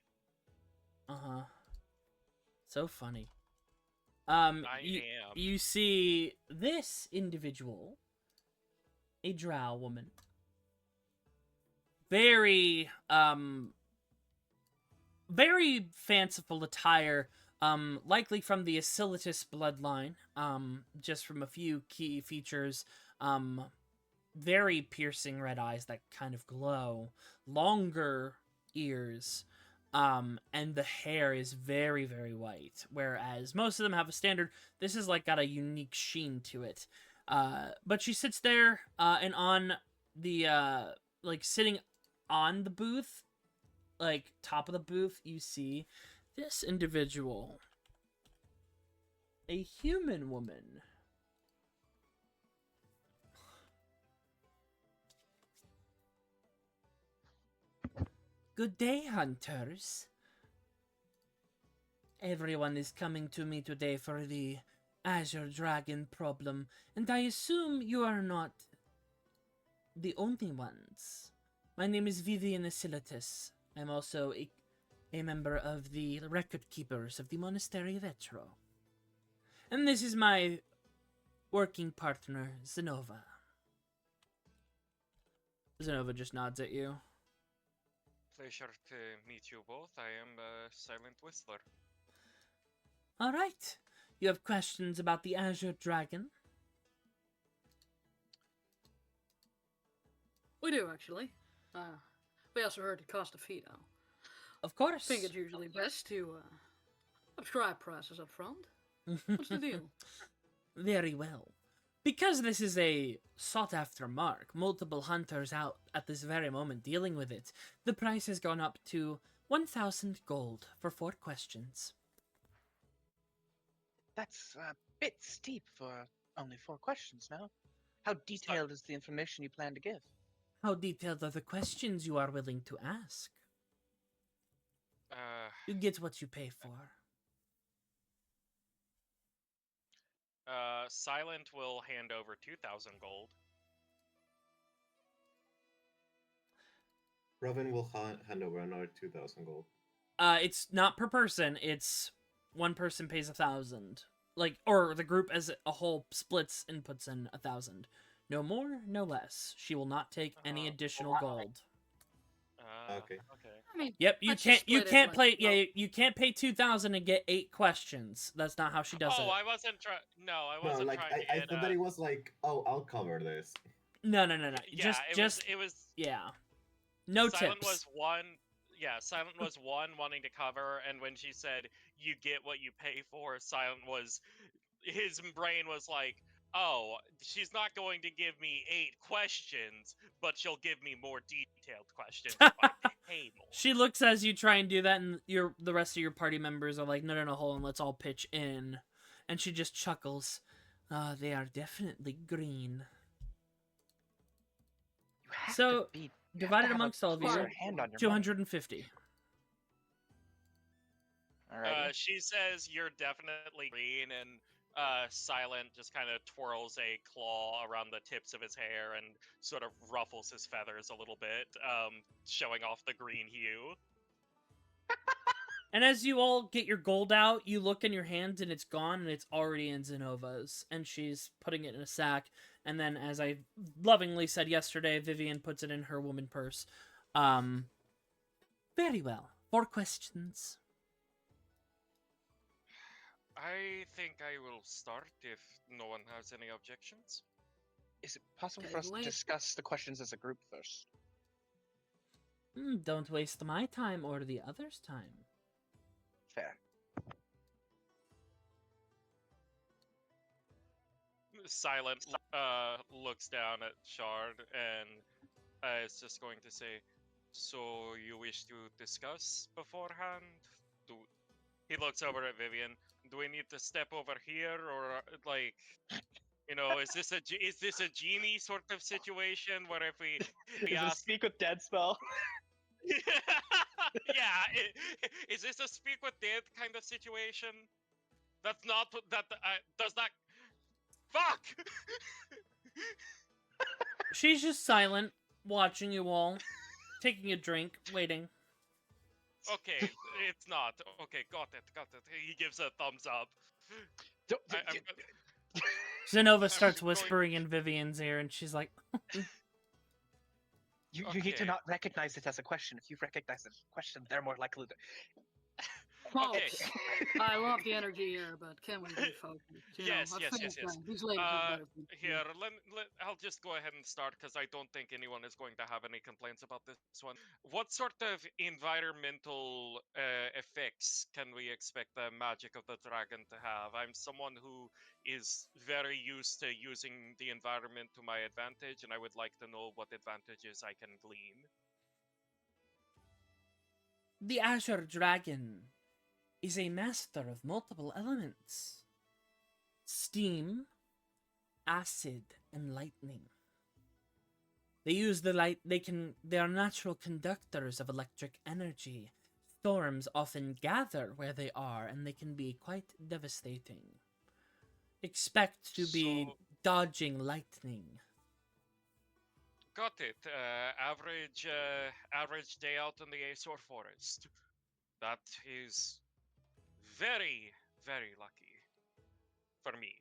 Uh-huh. So funny. I you, am. you see this individual, a drow woman. Very very fanciful attire, likely from the Asilitus bloodline, just from a few key features, very piercing red eyes that kind of glow, longer ears, and the hair is very, very white, whereas most of them have a standard, this is like got a unique sheen to it. But she sits there, and on the, like sitting on the booth, like top of the booth, you see this individual, a human woman. Good day, hunters. Everyone is coming to me today for the Azure Dragon problem, and I assume you are not the only ones. My name is Vivian Asilitus. I'm also a member of the record keepers of the Monastery of Etro. And this is my working partner, Zenova. Zenova just nods at you. Pleasure to meet you both. I am a Silent Whistler. All right. You have questions about the Azure Dragon? We do, actually. We also heard it cost a fee, though. Of course. I think it's usually best to subscribe prices up front. What's the deal? Very well. Because this is a sought-after mark, multiple hunters out at this very moment dealing with it, the price has gone up to 1,000 gold for 4 questions. That's a bit steep for only 4 questions now. How detailed is the information you plan to give? How detailed are the questions you are willing to ask? You get what you pay for. Silent will hand over 2,000 gold. Robin will hand over another 2,000 gold. It's not per person. It's one person pays 1,000. Like, or the group as a whole splits and puts in 1,000. No more, no less. She will not take any additional gold. Okay. I mean, Yep, you let's just can't split it, can't like, play well, you can't pay 2,000 and get 8 questions. That's not how she does it. I wasn't trying. No, I No, wasn't like trying to I get. thought that it was like, oh, I'll cover this. No. Yeah, Just it was. yeah. No Silent tips. was one. Yeah, Silent was one wanting to cover, and when she said you get what you pay for, Silent was. His brain was like, oh, she's not going to give me 8 questions, but she'll give me more detailed questions if I pay more. She looks as you try and do that, and the rest of your party members are like, no, hold on, let's all pitch in. And she just chuckles. They are definitely green. You have So, to be, you have divided to have a amongst all of you, closer hand on your 250. All right. She says you're definitely green, and Silent just kind of twirls a claw around the tips of his hair and sort of ruffles his feathers a little bit, showing off the green hue. And as you all get your gold out, you look in your hands and it's gone and it's already in Zenova's. And she's putting it in a sack. And then, as I lovingly said yesterday, Vivian puts it in her woman purse. Very well. 4 questions. I think I will start if no one has any objections. Is it possible Okay, for us to wait. discuss the questions as a group first? Don't waste my time or the others' time. Fair. Silent looks down at Shard and is just going to say, So you wish to discuss beforehand? Do He looks over at Vivian. Do we need to step over here, or like, is this a genie sort of situation where if we Is it a ask? speak with dead spell? Yeah, is this a speak with dead kind of situation? That's not that. Does that? Fuck. She's just silent, watching you all, taking a drink, waiting. Okay, it's not. Okay, got it. He gives a thumbs up. I'm Zenova starts going- whispering in Vivian's ear, and she's like, You need to Okay. not recognize it as a question. If you recognize it as a question, they're more likely to. Well, Okay. I love the energy here, but can we be focused? Yes. These ladies are better. Here, I'll just go ahead and start because I don't think anyone is going to have any complaints about this one. What sort of environmental effects can we expect the magic of the dragon to have? I'm someone who is very used to using the environment to my advantage, and I would like to know what advantages I can glean. the Azure Dragon is a master of multiple elements: steam, acid, and lightning. They use the light, they are natural conductors of electric energy. Storms often gather where they are, and they can be quite devastating. Expect to be So- dodging lightning. Got it. Average day out in the Azure forest. That is very, very lucky for me.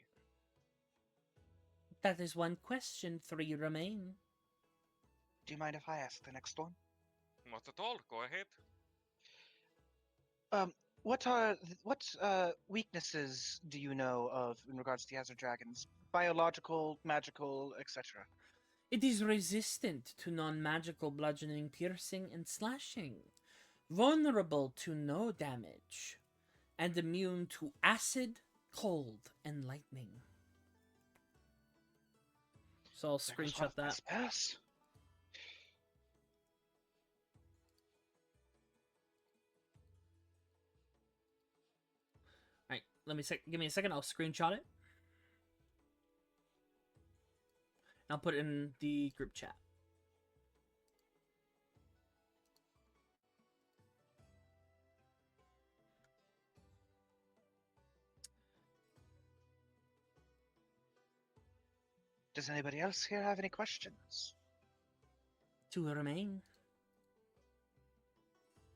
That is one question, 3 remain. Do you mind if I ask the next one? Not at all. Go ahead. What weaknesses do you know of in regards to the Azure Dragons? Biological, magical, etc. It is resistant to non-magical bludgeoning, piercing, and slashing, vulnerable to no damage, and immune to acid, cold, and lightning. So I'll There goes one screenshot of my that. spells. Alright, give me a second, I'll screenshot it. And I'll put it in the group chat. Does anybody else here have any questions? 2 remain.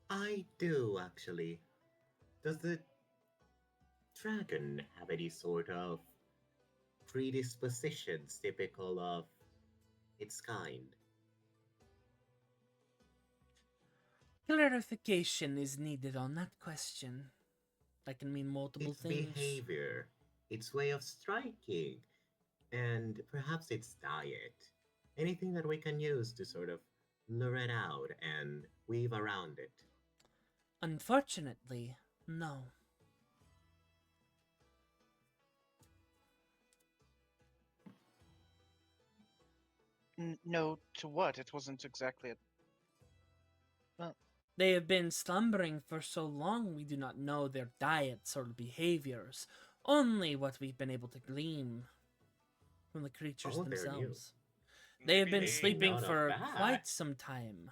I do, actually. Does the dragon have any sort of predispositions typical of its kind? Clarification is needed on that question. That can mean multiple Its things. behavior, its way of striking, and perhaps its diet. Anything that we can use to sort of lure it out and weave around it. Unfortunately, no. No, to what? It wasn't exactly a. They have been slumbering for so long we do not know their diets or behaviors, only what we've been able to glean from the creatures Oh, they're new. themselves. They have been Maybe sleeping Not for bad. quite some time.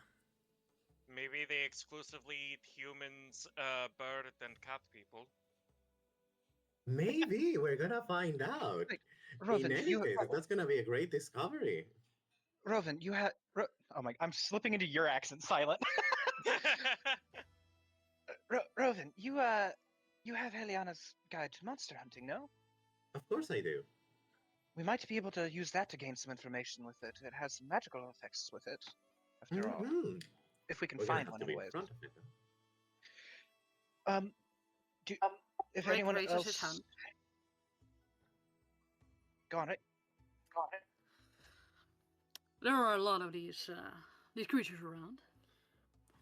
Maybe they exclusively eat humans, bird, and cat people. Maybe we're gonna find out. Wait, In Rovan, any case, that's gonna be a great discovery. Rovan, you had. Oh my! I'm slipping into your accent, silent. Rovan, you have Heliana's Guide to Monster Hunting, no? Of course I do. We might be able to use that to gain some information with it. It has some magical effects with it, after all. Mhm. If we can We're gonna find have one, to be in anyways. front of it. Though. If Rick anyone raises else. his hand. Go on, Rick. There are a lot of these creatures around.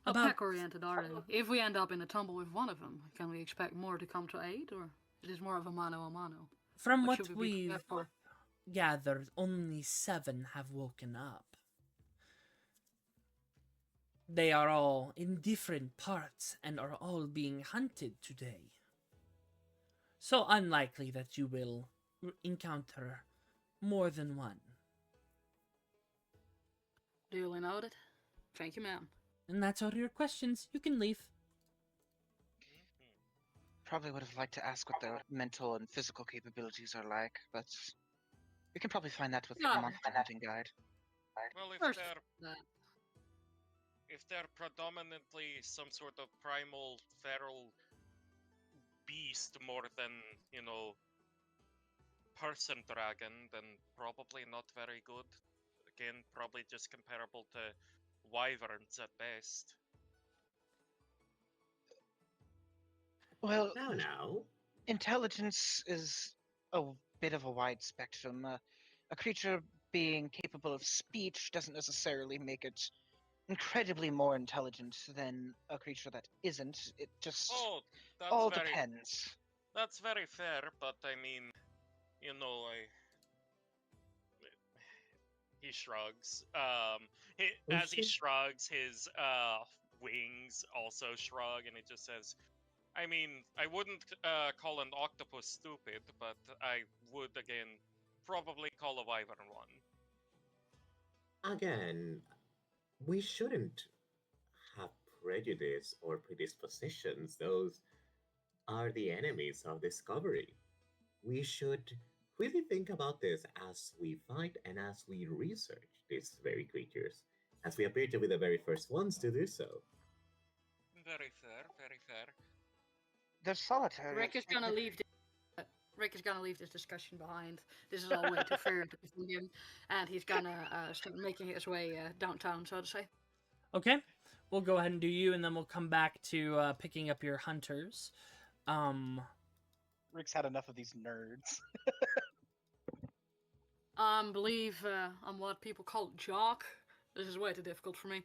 How About- pack-oriented are they? If we end up in a tumble with one of them, can we expect more to come to aid, or it is more of a mano-a-mano? From What what should we be we've prepared for? gathered, only 7 have woken up. They are all in different parts and are all being hunted today. So unlikely that you will encounter more than one. Duly noted. Thank you, ma'am. And that's all your questions. You can leave. Probably would have liked to ask what their mental and physical capabilities are like, but we can probably find that with the Yeah. monster hunting guide. Well, First, that. if they're predominantly some sort of primal feral beast more than, person dragon, then probably not very good. Again, probably just comparable to wyverns at best. Well, Now. intelligence is a bit of a wide spectrum. A creature being capable of speech doesn't necessarily make it incredibly more intelligent than a creature that isn't. It just Oh, that's all very depends. that's very fair, but I mean, he shrugs. As he shrugs, his wings also shrug, and he just says, I mean, I wouldn't call an octopus stupid, but I would, again, probably call a wyvern one. Again, we shouldn't have prejudice or predispositions. Those are the enemies of discovery. We should really think about this as we fight and as we research these very creatures, as we appear to be the very first ones to do so. Very fair, very fair. They're solitary. Rick is gonna leave. Rick is gonna leave this discussion behind. This is all way too fair to him, and he's gonna start making his way downtown, so to say. Okay, we'll go ahead and do you, and then we'll come back to picking up your hunters. Rick's had enough of these nerds. Believe I'm what people call jock. This is way too difficult for me.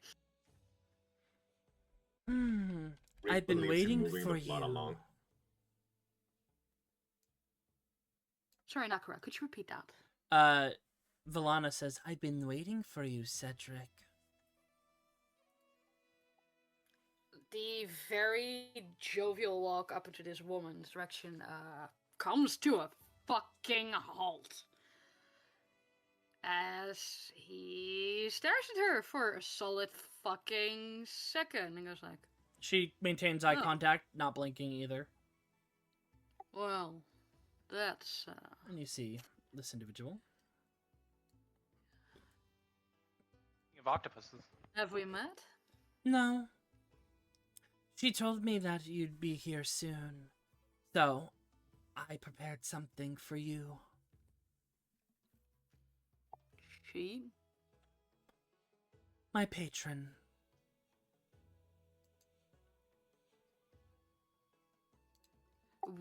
Rick I've been believes in waiting moving for the plot you. along. Sorry, Nakura, could you repeat that? Valana says, I've been waiting for you, Cedric. The very jovial walk up into this woman's direction comes to a fucking halt. As he stares at her for a solid fucking second and goes like, She maintains eye Oh. contact, not blinking either. well, that's, And you see this individual. Of octopuses. have we met? No. She told me that you'd be here soon. So, I prepared something for you. She? My patron.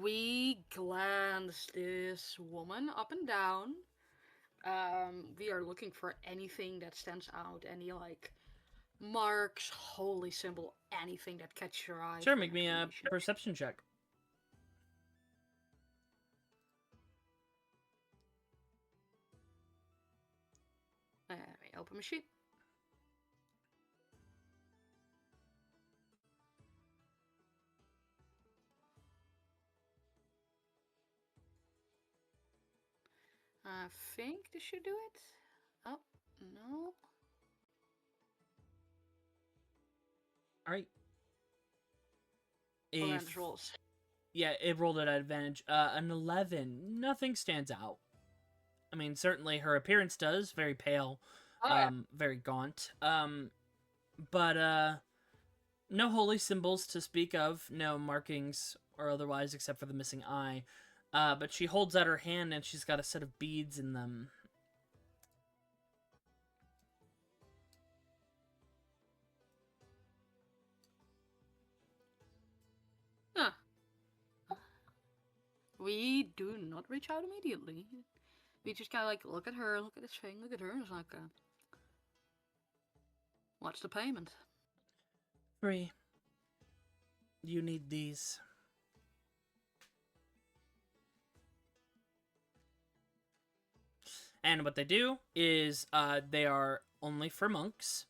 We glance this woman up and down. We are looking for anything that stands out, any like marks, holy symbol, anything that catches your eye. Sure, for make me a information. perception check. Let me open my sheet. I think this should do it. Oh, no. Alright. Horrendous rolls. Yeah, it rolled at advantage. An 11. Nothing stands out. I mean, certainly her appearance does. Very pale. Oh, yeah. Very gaunt. But no holy symbols to speak of. No markings or otherwise except for the missing eye. But she holds out her hand and she's got a set of beads in them. Huh. We do not reach out immediately. We just kind of like look at her, look at this thing, look at her, and it's like, what's the payment? 3. You need these. And what they do is they are only for monks.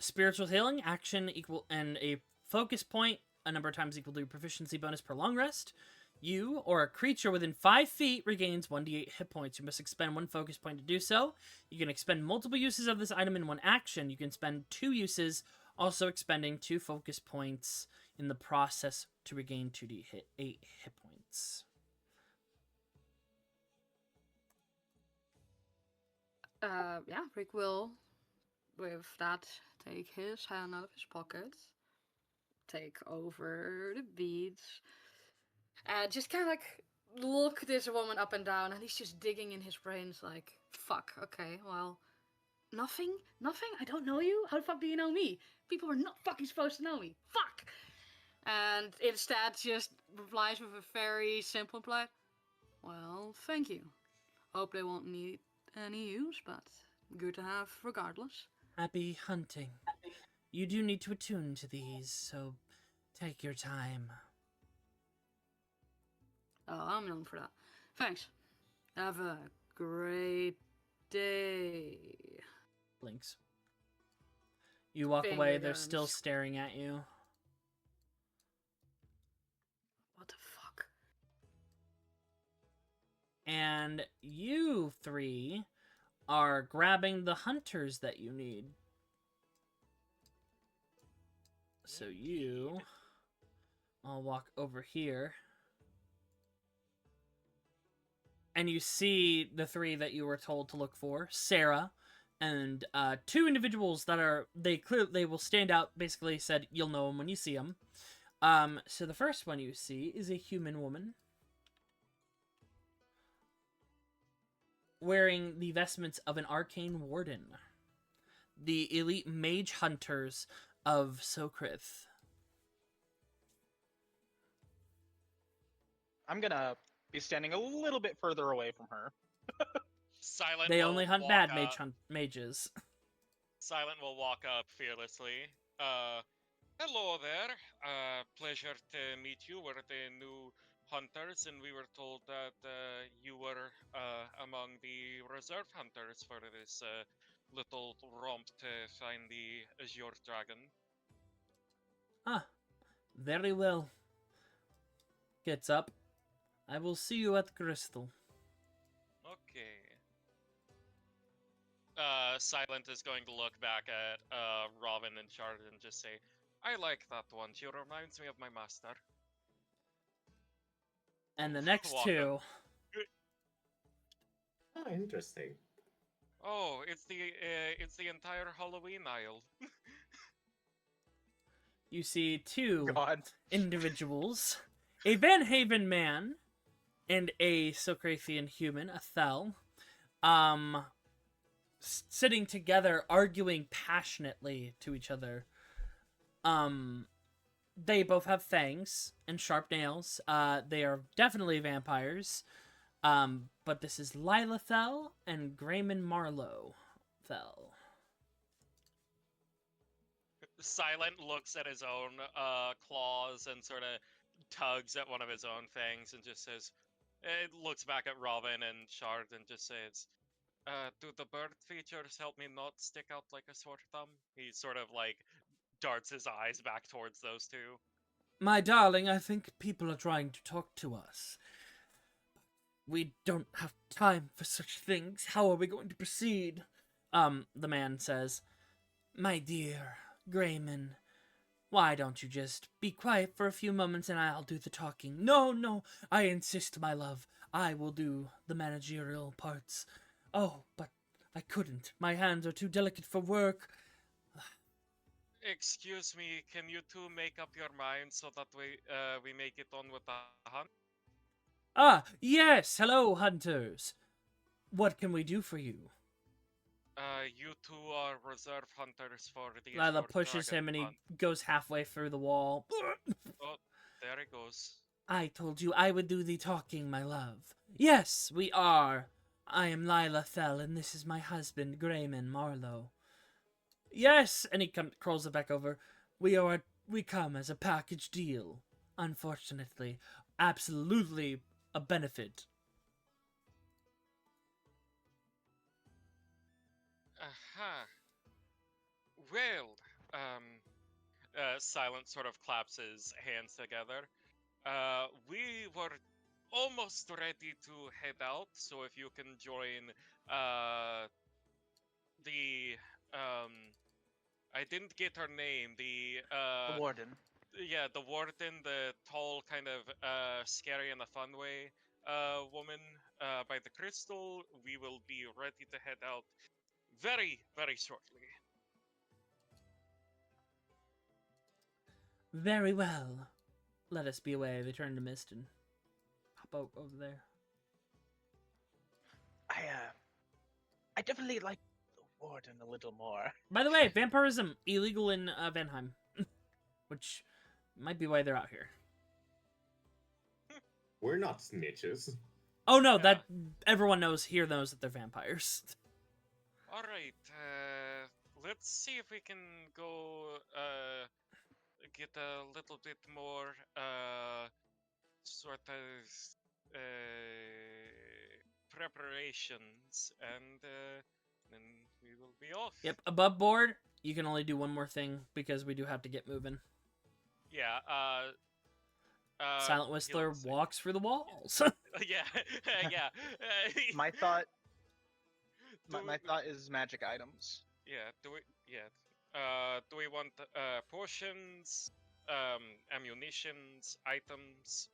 spiritual healing, action equal, and a focus point, a number of times equal to proficiency bonus per long rest. You or a creature within 5 feet regains 1d8 hit points. You must expend 1 focus point to do so. You can expend multiple uses of this item in 1 action. You can spend 2 uses, also expending 2 focus points in the process to regain 2d8 hit points. Yeah, Rick will, with that, take his hand out of his pocket, take over the beads, and just kind of like look this woman up and down, and he's just digging in his brains like, fuck, okay, well, nothing? I don't know you? How the fuck do you know me? People are not fucking supposed to know me. Fuck! And instead just replies with a very simple reply, well, thank you. Hope they won't need any use, but good to have regardless. Happy hunting. You do need to attune to these, so take your time. Oh, I'm known for that. Thanks. Have a great day. Blinks. You walk Finger away, they're still guns. staring at you. What the fuck? And you 3 are grabbing the hunters that you need. So you... I'll walk over here. And you see the 3 that you were told to look for. Sarah and 2 individuals that are... They will stand out, basically said you'll know them when you see them. So the first one you see is a human woman. Wearing the vestments of an arcane warden. The elite mage hunters of Sokrith. I'm gonna be standing a little bit further away from her. Silent They will only hunt walk bad up- mages. Silent will walk up fearlessly. Hello there. Pleasure to meet you. We're the new hunters, and we were told that you were among the reserve hunters for this little romp to find the Azure Dragon. Ah, very well. Gets up. I will see you at Crystal. Okay. Silent is going to look back at Robin and Shard and just say, I like that one. She reminds me of my master. And the next Walk 2... Oh, interesting. Oh, it's the entire Halloween aisle. You see 2 God. individuals. A Van Haven man and a Socrathian human, a Thel. Sitting together, arguing passionately to each other. They both have fangs and sharp nails. They are definitely vampires. But this is Lila Thel and Grayman Marlowe Thel. Silent looks at his own claws and sort of tugs at one of his own fangs and just says, it looks back at Robin and Shard and just says, do the bird features help me not stick out like a sore thumb? He sort of like darts his eyes back towards those 2. My darling, I think people are trying to talk to us. We don't have time for such things. How are we going to proceed? The man says, My dear Grayman, why don't you just be quiet for a few moments and I'll do the talking? No, I insist, my love. I will do the managerial parts. Oh, but I couldn't. My hands are too delicate for work. Excuse me, can you 2 make up your minds so that we make it on with the hunt? Ah, yes, hello, hunters. What can we do for you? You 2 are reserve hunters for the Lila Azure pushes Dragon him and he hunt. goes halfway through the wall. Oh, there he goes. I told you I would do the talking, my love. Yes, we are. I am Lila Thel, and this is my husband, Grayman Marlowe. Yes, and he crawls it back over. We come as a package deal. Unfortunately, absolutely a benefit. Aha. Well, Silent sort of claps his hands together. We were almost ready to head out, so if you can join the I didn't get her name. The warden. Yeah, the warden, the tall, kind of scary in a fun way woman by the crystal. We will be ready to head out very, very shortly. Very well. Let us be away. They turn to mist and hop out over there. I definitely like the warden a little more. By the way, vampirism illegal in Vanheim, which might be why they're out here. We're not snitches. Oh no, Yeah. that everyone here knows that they're vampires. All right, let's see if we can go get a little bit more sort of preparations, and then we will be off. Yep, above board, you can only do one more thing because we do have to get moving. Yeah. Silent hold Whistler on a second. walks through the walls. Yeah, yeah. My thought. Do My we- thought is magic items. Yeah. Do we? Yeah. Do we want potions, ammunitions, items?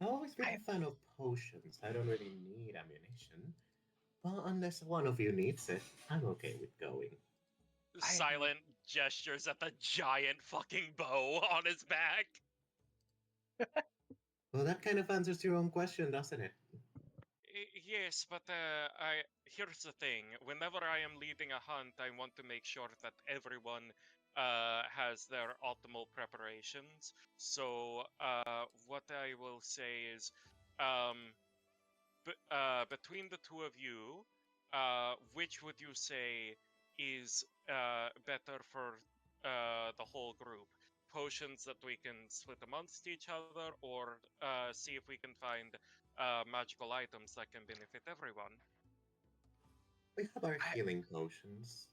I've always been a fan of potions. I don't really need ammunition. Well, unless one of you needs it, I'm okay with going. Silent gestures at the giant fucking bow on his back. Well, that kind of answers your own question, doesn't it? Yes, but here's the thing. Whenever I am leading a hunt, I want to make sure that everyone has their optimal preparations. So what I will say is, between the two of you, which would you say is better for the whole group? Potions that we can split amongst each other, or see if we can find magical items that can benefit everyone. We have our healing potions.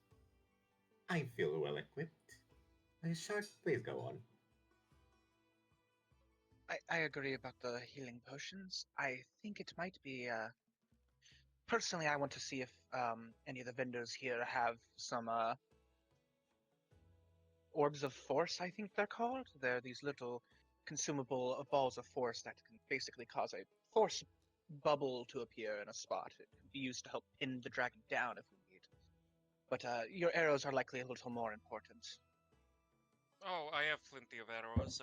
I feel well equipped. Shark, please go on. I agree about the healing potions. I think it might be. Personally, I want to see if any of the vendors here have some orbs of force. I think they're called. They're these little consumable balls of force that can basically cause a force bubble to appear in a spot. It can be used to help pin the dragon down if we need. But your arrows are likely a little more important. Oh, I have plenty of arrows.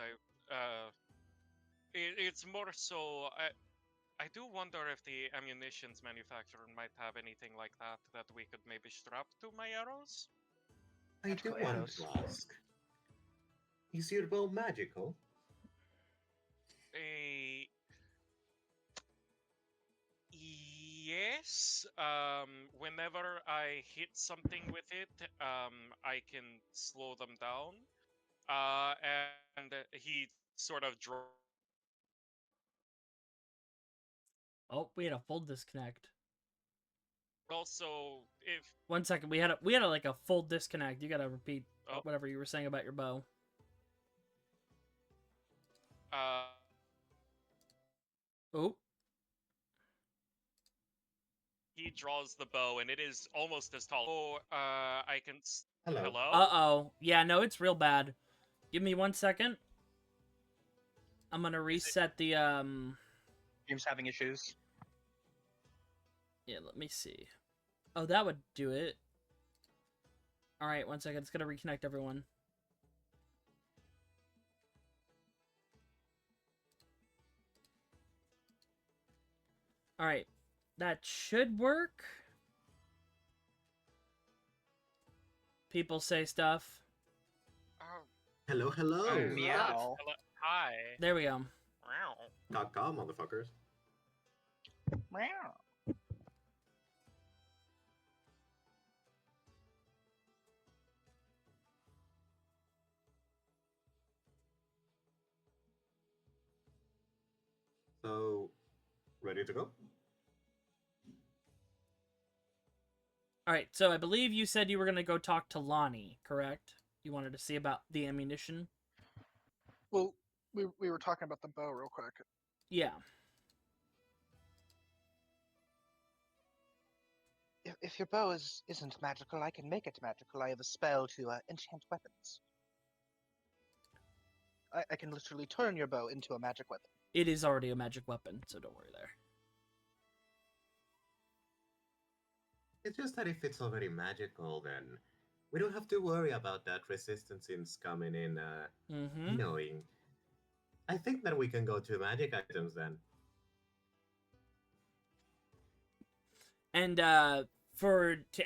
It's more so. I do wonder if the ammunitions manufacturer might have anything like that we could maybe strap to my arrows. I do Magical want arrows. to ask. Is your bow magical? Yes. Whenever I hit something with it, I can slow them down. And he sort of Oh, we had a full disconnect. also if 1 second, we had a like a full disconnect. You gotta repeat Oh. whatever you were saying about your bow. uh Oh, he draws the bow and it is almost as tall. Oh, I can. Hello. uh-oh. Yeah, no, it's real bad. Give me 1 second. I'm gonna reset the Stream's having issues. Yeah, let me see. Oh, that would do it. Alright, 1 second. It's gonna reconnect everyone. Alright. That should work. People say stuff. Oh, Hello, hello. Meow. hello, hi. There we go. Meow. .com, motherfuckers. Meow. So, ready to go? All right, so I believe you said you were going to go talk to Lonnie, correct? You wanted to see about the ammunition? Well, we were talking about the bow real quick. Yeah. If your bow isn't magical, I can make it magical. I have a spell to enchant weapons. I can literally turn your bow into a magic weapon. It is already a magic weapon, so don't worry there. It's just that if it's already magical, then we don't have to worry about that resistance coming in Mm-hmm. knowing. I think that we can go to magic items then. And to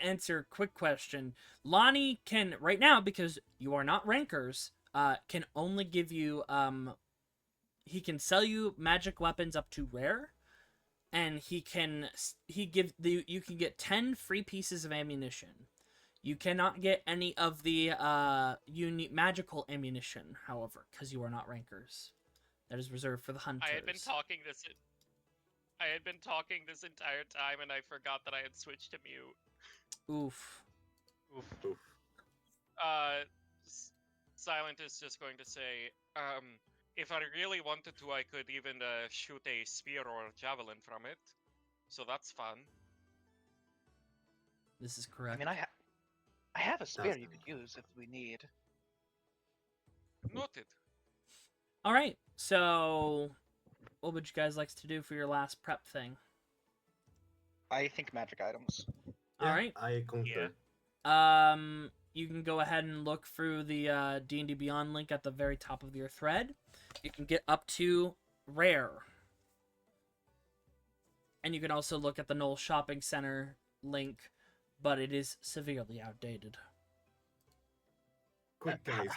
answer a quick question, Lonnie can right now, because you are not rankers, can only give you he can sell you magic weapons up to rare, and you can get 10 free pieces of ammunition. You cannot get any of the unique magical ammunition, however, because you are not rankers. That is reserved for the hunters. I had been talking this entire time, and I forgot that I had switched to mute. Oof. Oof. Silent is just going to say, if I really wanted to, I could even shoot a spear or a javelin from it. So that's fun. This is correct. I mean, I have a spear you Awesome. could use if we need. Noted. All right. So, what would you guys like to do for your last prep thing? I think magic items. All right. I concur. You can go ahead and look through the D&D Beyond link at the very top of your thread. You can get up to rare. And you can also look at the Knoll Shopping Center link, but it is severely outdated. Quick, guys.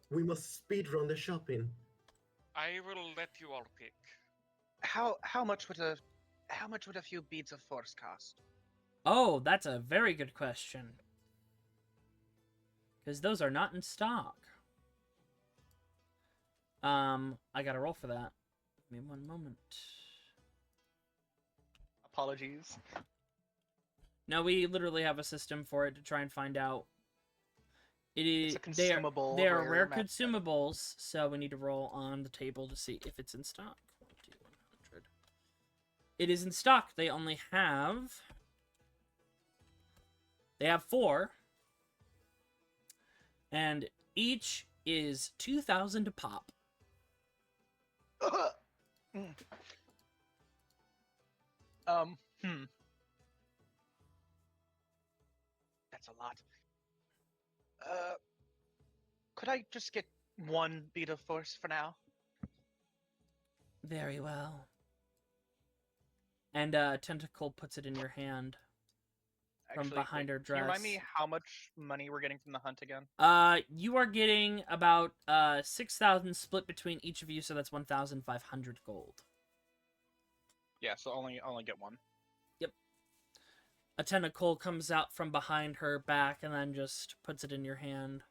We must speedrun the shopping. I will let you all pick. How much would a few beads of force cost? Oh, that's a very good question. Because those are not in stock. I gotta roll for that. Give me one moment. Apologies. No, we literally have a system for it to try and find out. It is It's a consumable. they are rare magic item. consumables, so we need to roll on the table to see if it's in stock. 100. It is in stock. They only have. They have 4. And each is 2,000 to pop. That's a lot. Could I just get one bead of force for now? Very well. And Tentacle puts it in your hand from behind her dress. Can you remind me how much money we're getting from the hunt again? You are getting about 6,000 split between each of you, so that's 1,500 gold. Yeah, so only get one. A tentacle comes out from behind her back and then just puts it in your hand.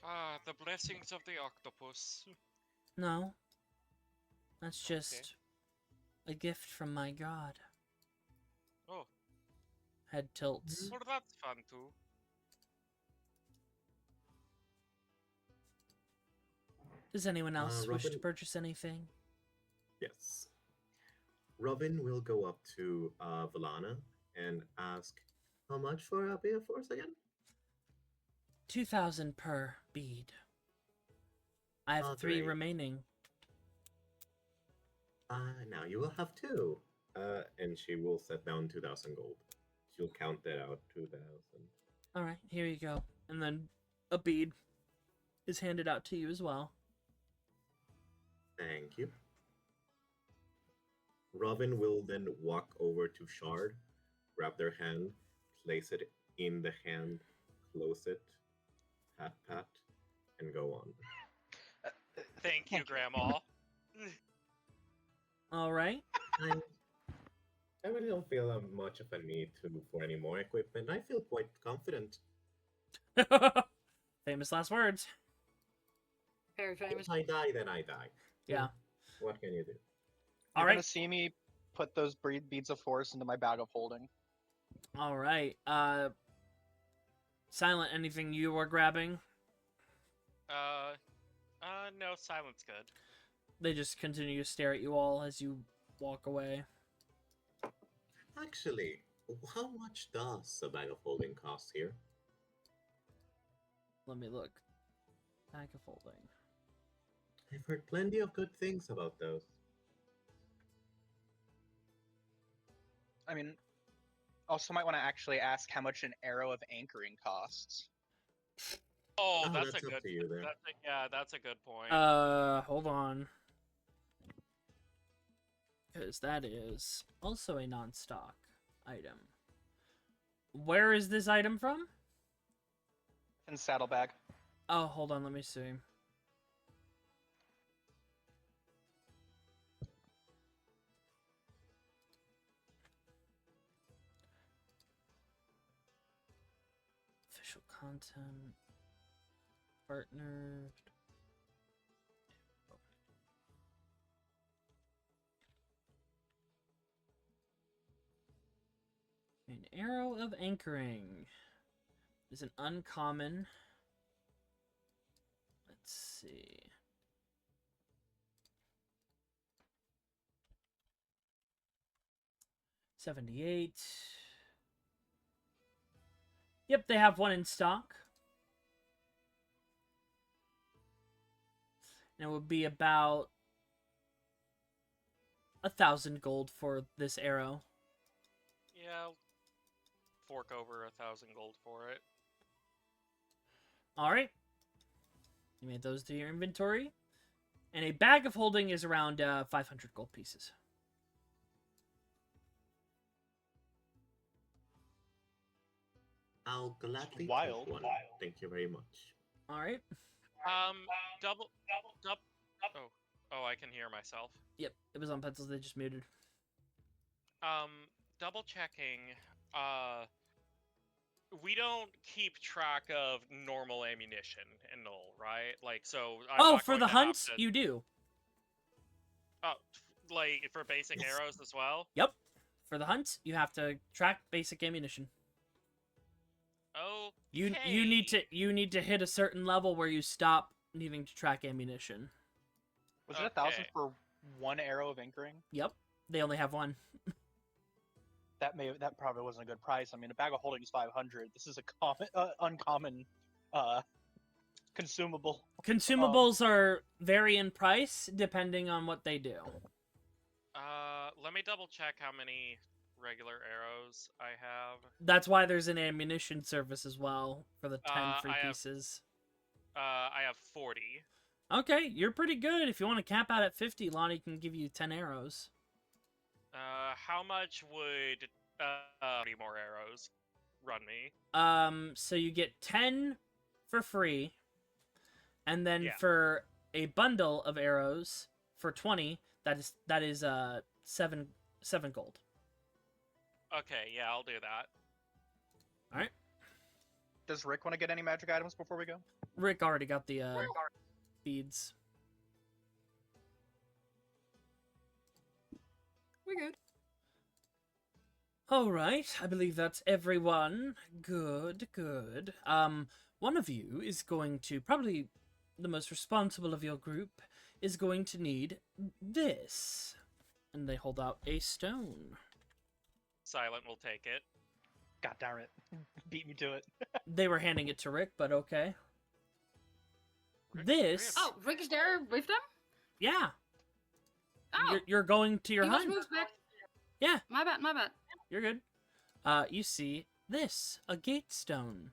Ah, the blessings of the octopus. No. That's just a gift from my god. Oh. Head tilts. Well, that's fun too. Does anyone else wish to Robin? purchase anything? Yes. Robin will go up to Valana and ask, how much for a beer force again? 2,000 per bead. I have 3 great. remaining. Now you will have 2. And she will set down 2,000 gold. She'll count that out, 2,000. Alright, here you go. And then a bead is handed out to you as well. Thank you. Robin will then walk over to Shard, grab their hand, place it in the hand, close it, pat, and go on. Thank you, Grandma. Alright. I really don't feel much of a need for any more equipment. I feel quite confident. Famous last words. Very famous. If I die, then I die. Yeah. What can you do? You're Alright. gonna see me put those beads of force into my bag of holding. All right. Silent, anything you are grabbing? No, silence good. They just continue to stare at you all as you walk away. Actually, how much does a bag of holding cost here? Let me look. Bag of holding. I've heard plenty of good things about those. I mean, also might want to actually ask how much an arrow of anchoring costs. Oh, Oh, that's that's a up good. to you there. That's a good point. Hold on. Because that is also a non-stock item. Where is this item from? In saddlebag. Oh, hold on, let me see. Official content. Partnered. An arrow of anchoring is an uncommon. Let's see. $78. Yep, they have one in stock. And it would be about 1,000 gold for this arrow. Yeah, I'll fork over 1,000 gold for it. All right. You made those to your inventory. And a bag of holding is around 500 gold pieces. I'll gladly Wild. take one. Thank you very much. All right. Double. Oh, I can hear myself. Yep, it was on pencils. They just muted. Double checking. We don't keep track of normal ammunition in Null, right? Like, so. I'm not For going the to have hunt, to- you do. Oh, like for basic Yes. arrows as well. Yep. For the hunt, you have to track basic ammunition. Oh. You need to hit a certain level where you stop needing to track ammunition. Was it 1,000 Okay. for one arrow of anchoring? Yep. They only have one. That probably wasn't a good price. I mean, a bag of holding is 500. This is a uncommon consumable. Consumables are vary in price depending on what they do. Let me double check how many regular arrows I have. That's why there's an ammunition service as well for the 10 free I have- pieces. I have 40. Okay, you're pretty good. If you want to cap out at 50, Lonnie can give you 10 arrows. How much would 40 more arrows run me? So you get 10 for free, and then Yeah. for a bundle of arrows for 20, that is 7 gold. Okay, yeah, I'll do that. All right. Does Rick want to get any magic items before we go? Rick already got the beads. We're good. All right, I believe that's everyone. Good, good. One of you is going to, probably the most responsible of your group, is going to need this. And they hold out a stone. Silent will take it. God darn it. Beat me to it. They were handing it to Rick, but okay. Rick- This, Oh, Rick is there with them? yeah, Oh, you're going to your he was hunt. moved back. Yeah. My bad, my bad. You're good. You see this, a gate stone.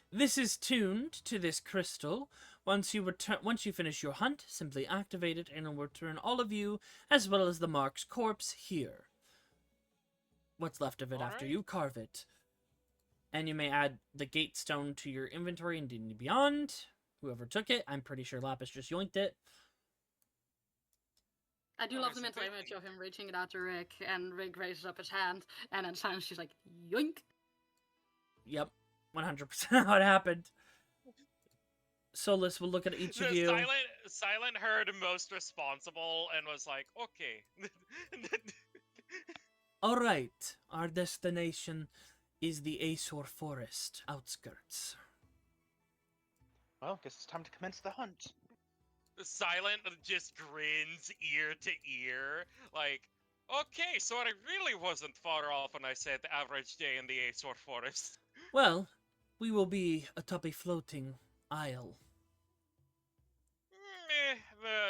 This is tuned to this crystal. Once you finish your hunt, simply activate it and it will return all of you, as well as the Mark's corpse here. What's left of it after Alright. you carve it. And you may add the gate stone to your inventory in D&D Beyond. Whoever took it, I'm pretty sure Lapis just yoinked it. I do Oh, love it's the a mental good image thing. of him reaching it out to Rick, and Rick raises up his hand, and then silence she's like, yoink. Yep, 100% how it happened. Solus will look at each of you. Silent heard most responsible and was like, okay. Alright, our destination is the Azure Forest outskirts. Well, guess it's time to commence the hunt. Silent just grins ear to ear, like, okay, so I really wasn't far off when I said the average day in the Azure Forest. Well, we will be atop a floating isle.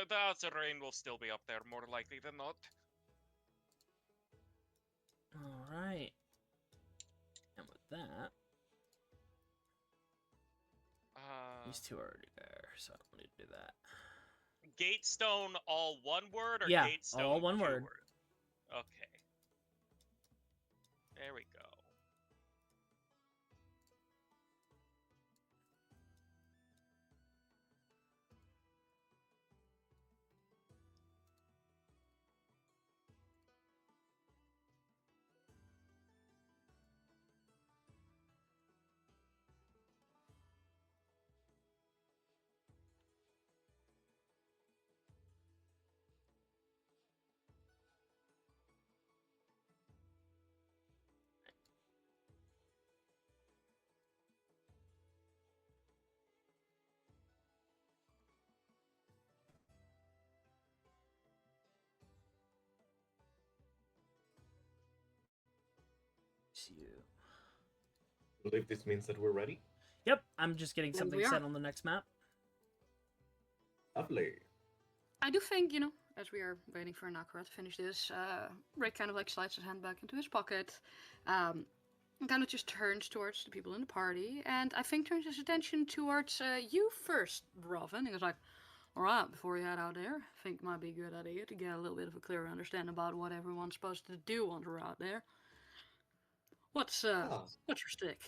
The Azure Rain will still be up there, more likely than not. Alright. And with that, these two are already there, so I don't need to do that. Gatestone, all one word, or Yeah, Gatestone, all one two word. Okay. There we go. See you. I believe this means that we're ready. Yep, I'm just getting And something we are. set on the next map. Lovely. I do think, as we are waiting for Nakura to finish this, Rick kind of like slides his hand back into his pocket, and kind of just turns towards the people in the party, and I think turns his attention towards you first, Robin. He goes like, alright, before you head out there, I think it might be a good idea to get a little bit of a clearer understanding about what everyone's supposed to do once we're out there. What's your stick?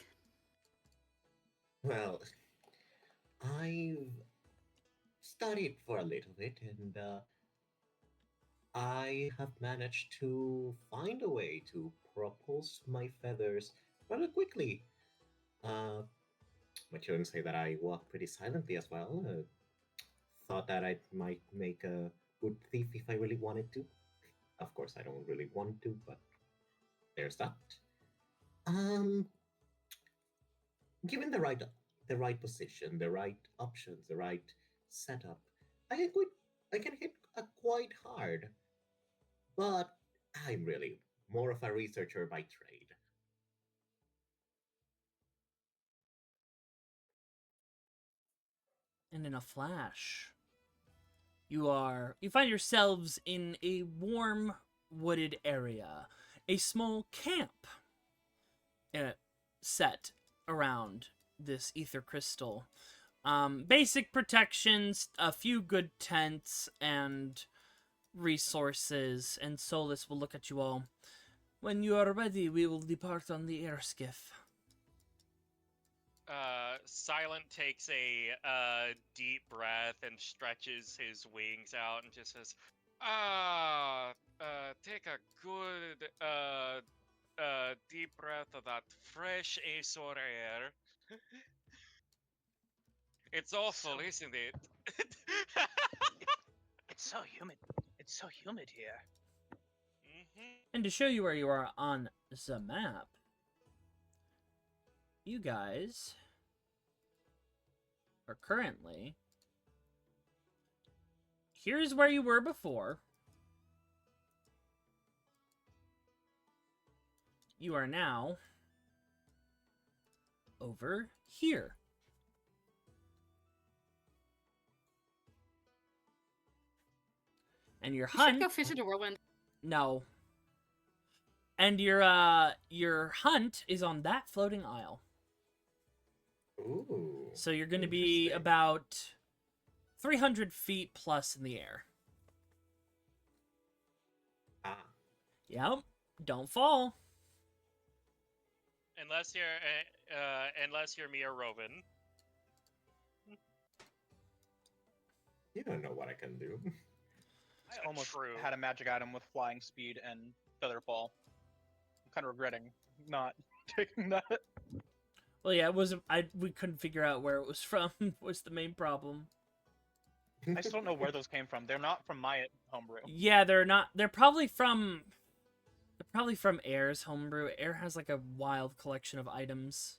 Well, I've studied for a little bit, and I have managed to find a way to propulse my feathers rather quickly. My children say that I walk pretty silently as well. Thought that I might make a good thief if I really wanted to. Of course, I don't really want to, but there's that. Um, Given the right position, the right options, the right setup, I can hit quite hard. But I'm really more of a researcher by trade. And in a flash, you find yourselves in a warm wooded area, a small camp set around this ether crystal. Basic protections, a few good tents, and resources, and Solus will look at you all. When you are ready, we will depart on the air skiff. Silent takes a deep breath and stretches his wings out and just says, take a good deep breath of that fresh Azure air. It's awful, isn't it? It's so humid. It's so humid here. And to show you where you are on the map, you guys are currently... Here's where you were before. You are now over here. And your You should hunt... go visit the whirlwind. No. And your hunt is on that floating isle. Ooh. So you're going to be Interesting. about 300 feet plus in the air. Ah. Yep. Don't fall. Unless you're me or Robin. You don't know what I can do. I almost True. had a magic item with flying speed and feather fall. I'm kind of regretting not taking that. Well, yeah, we couldn't figure out where it was from. Was the main problem. I still don't know where those came from. They're not from my homebrew. Yeah, they're not. They're probably from Probably from Air's homebrew. Air has like a wild collection of items.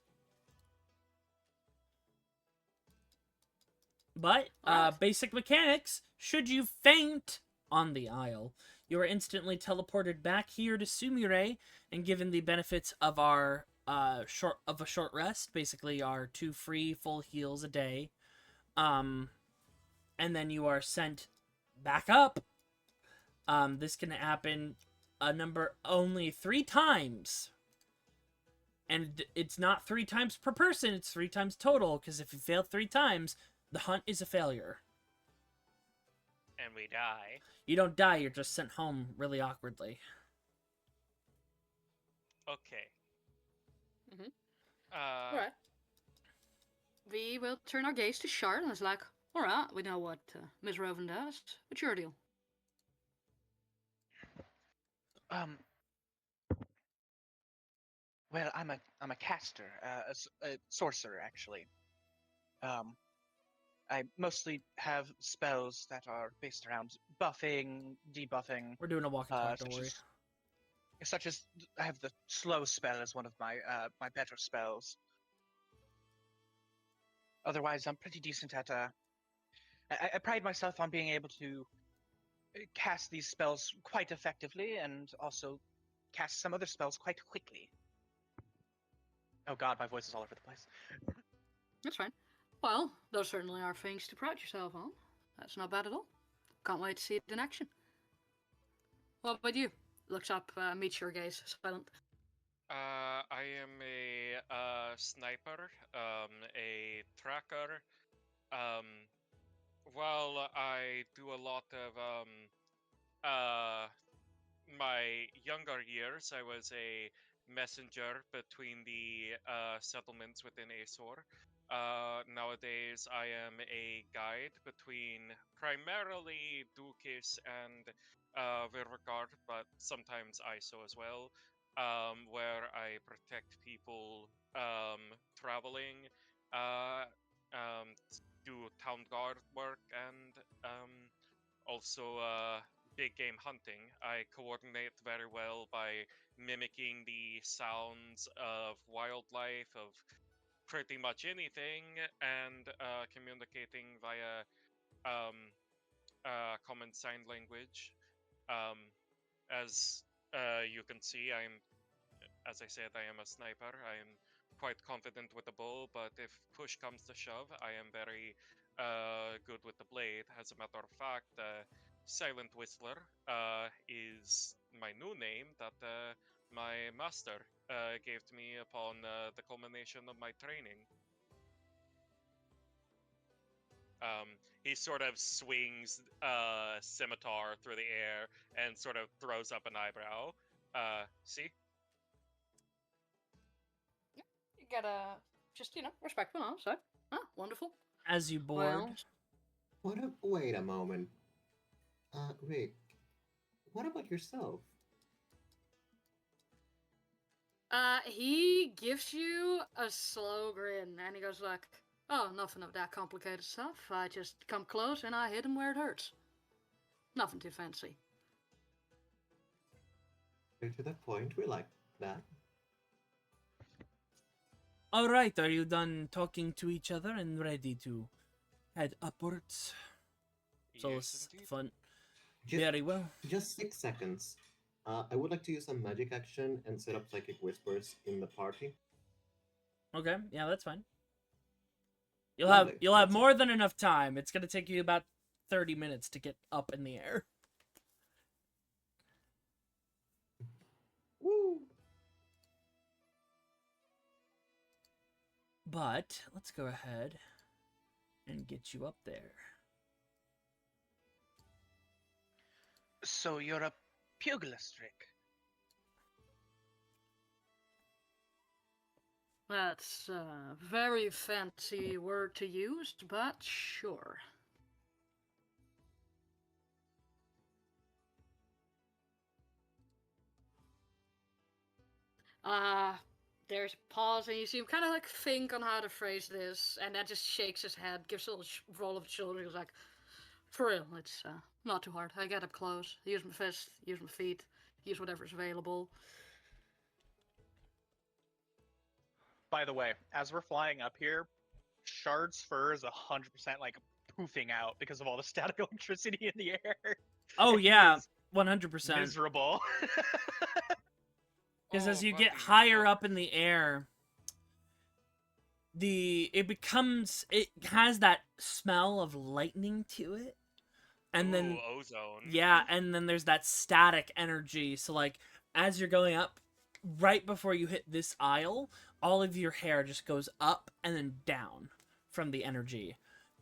But, Alright. basic mechanics. Should you faint on the isle, you are instantly teleported back here to Sumire and given the benefits of our a short rest, basically our 2 free full heals a day. And then you are sent back up. This can happen only 3 times. And it's not 3 times per person, it's 3 times total, because if you fail 3 times, the hunt is a failure. And we die. You don't die, you're just sent home really awkwardly. Okay. Mhm. Uh, Alright. We will turn our gaze to Shard and it's like, alright, we know what Ms. Roven does. What's your deal? Well, I'm a caster, a sorcerer actually. I mostly have spells that are based around buffing, debuffing, We're doing a walk and talk, don't such worry. such as I have the slow spell as one of my my better spells. Otherwise, I'm pretty decent at. I pride myself on being able to cast these spells quite effectively, and also cast some other spells quite quickly. Oh God, my voice is all over the place. That's fine. Well, those certainly are things to pride yourself on. That's not bad at all. Can't wait to see it in action. What about you? Looks up, meets your gaze, silent. I am a sniper, a tracker. Um, well, I do a lot of my younger years, I was a messenger between the settlements within Azure. Nowadays, I am a guide between primarily Dukis and Virvagard, but sometimes ISO as well, where I protect people traveling, uh, do town guard work, and also big game hunting. I coordinate very well by mimicking the sounds of wildlife, of pretty much anything, and communicating via common sign language. Um, as you can see, as I said, I am a sniper. I am quite confident with the bow, but if push comes to shove, I am very good with the blade. As a matter of fact, Silent Whistler is my new name that my master gave to me upon the culmination of my training. He sort of swings scimitar through the air and sort of throws up an eyebrow. See? You gotta just, respectful answer. Ah, wonderful. As you board, Well, Wait a moment. Rick, what about yourself? he gives you a slow grin and he goes like, oh, nothing of that complicated stuff. I just come close and I hit him where it hurts. Nothing too fancy. Straight to the point, we like that. alright, are you done talking to each other and ready to head upwards? So Yes, it's indeed. fun. Ju- Very well. Just 6 seconds. I would like to use a magic action and set up psychic whispers in the party. Okay, yeah, that's fine. You'll Lovely, have that's it. more than enough time. It's gonna take you about 30 minutes to get up in the air. Woo! But let's go ahead and get you up there. So you're a pugilist, Rick. That's a very fancy word to use, but sure. There's a pause, and you see him kind of like think on how to phrase this, and then just shakes his head, gives a little roll of his shoulders, like, for real, it's not too hard. I get up close, use my fist, use my feet, use whatever's available. By the way, as we're flying up here, Shard's fur is 100% like poofing out because of all the static electricity in the air. Oh And he yeah, is 100%. miserable. Because as Oh, you get buddy, higher up in the air, it has that smell of lightning to it, and then ozone. yeah, and then there's that static energy. So like as you're going up, right before you hit this aisle, all of your hair just goes up and then down from the energy,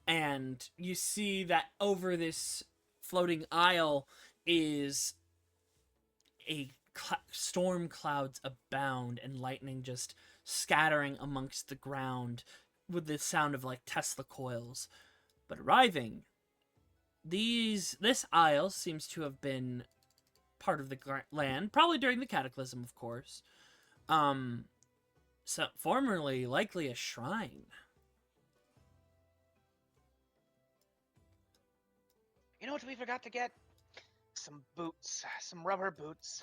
and you see that over this floating aisle is storm clouds abound and lightning just scattering amongst the ground with the sound of like Tesla coils. But arriving, this isle seems to have been part of the land, probably during the Cataclysm, of course. So formerly likely a shrine. You know what we forgot to get? Some boots, some rubber boots.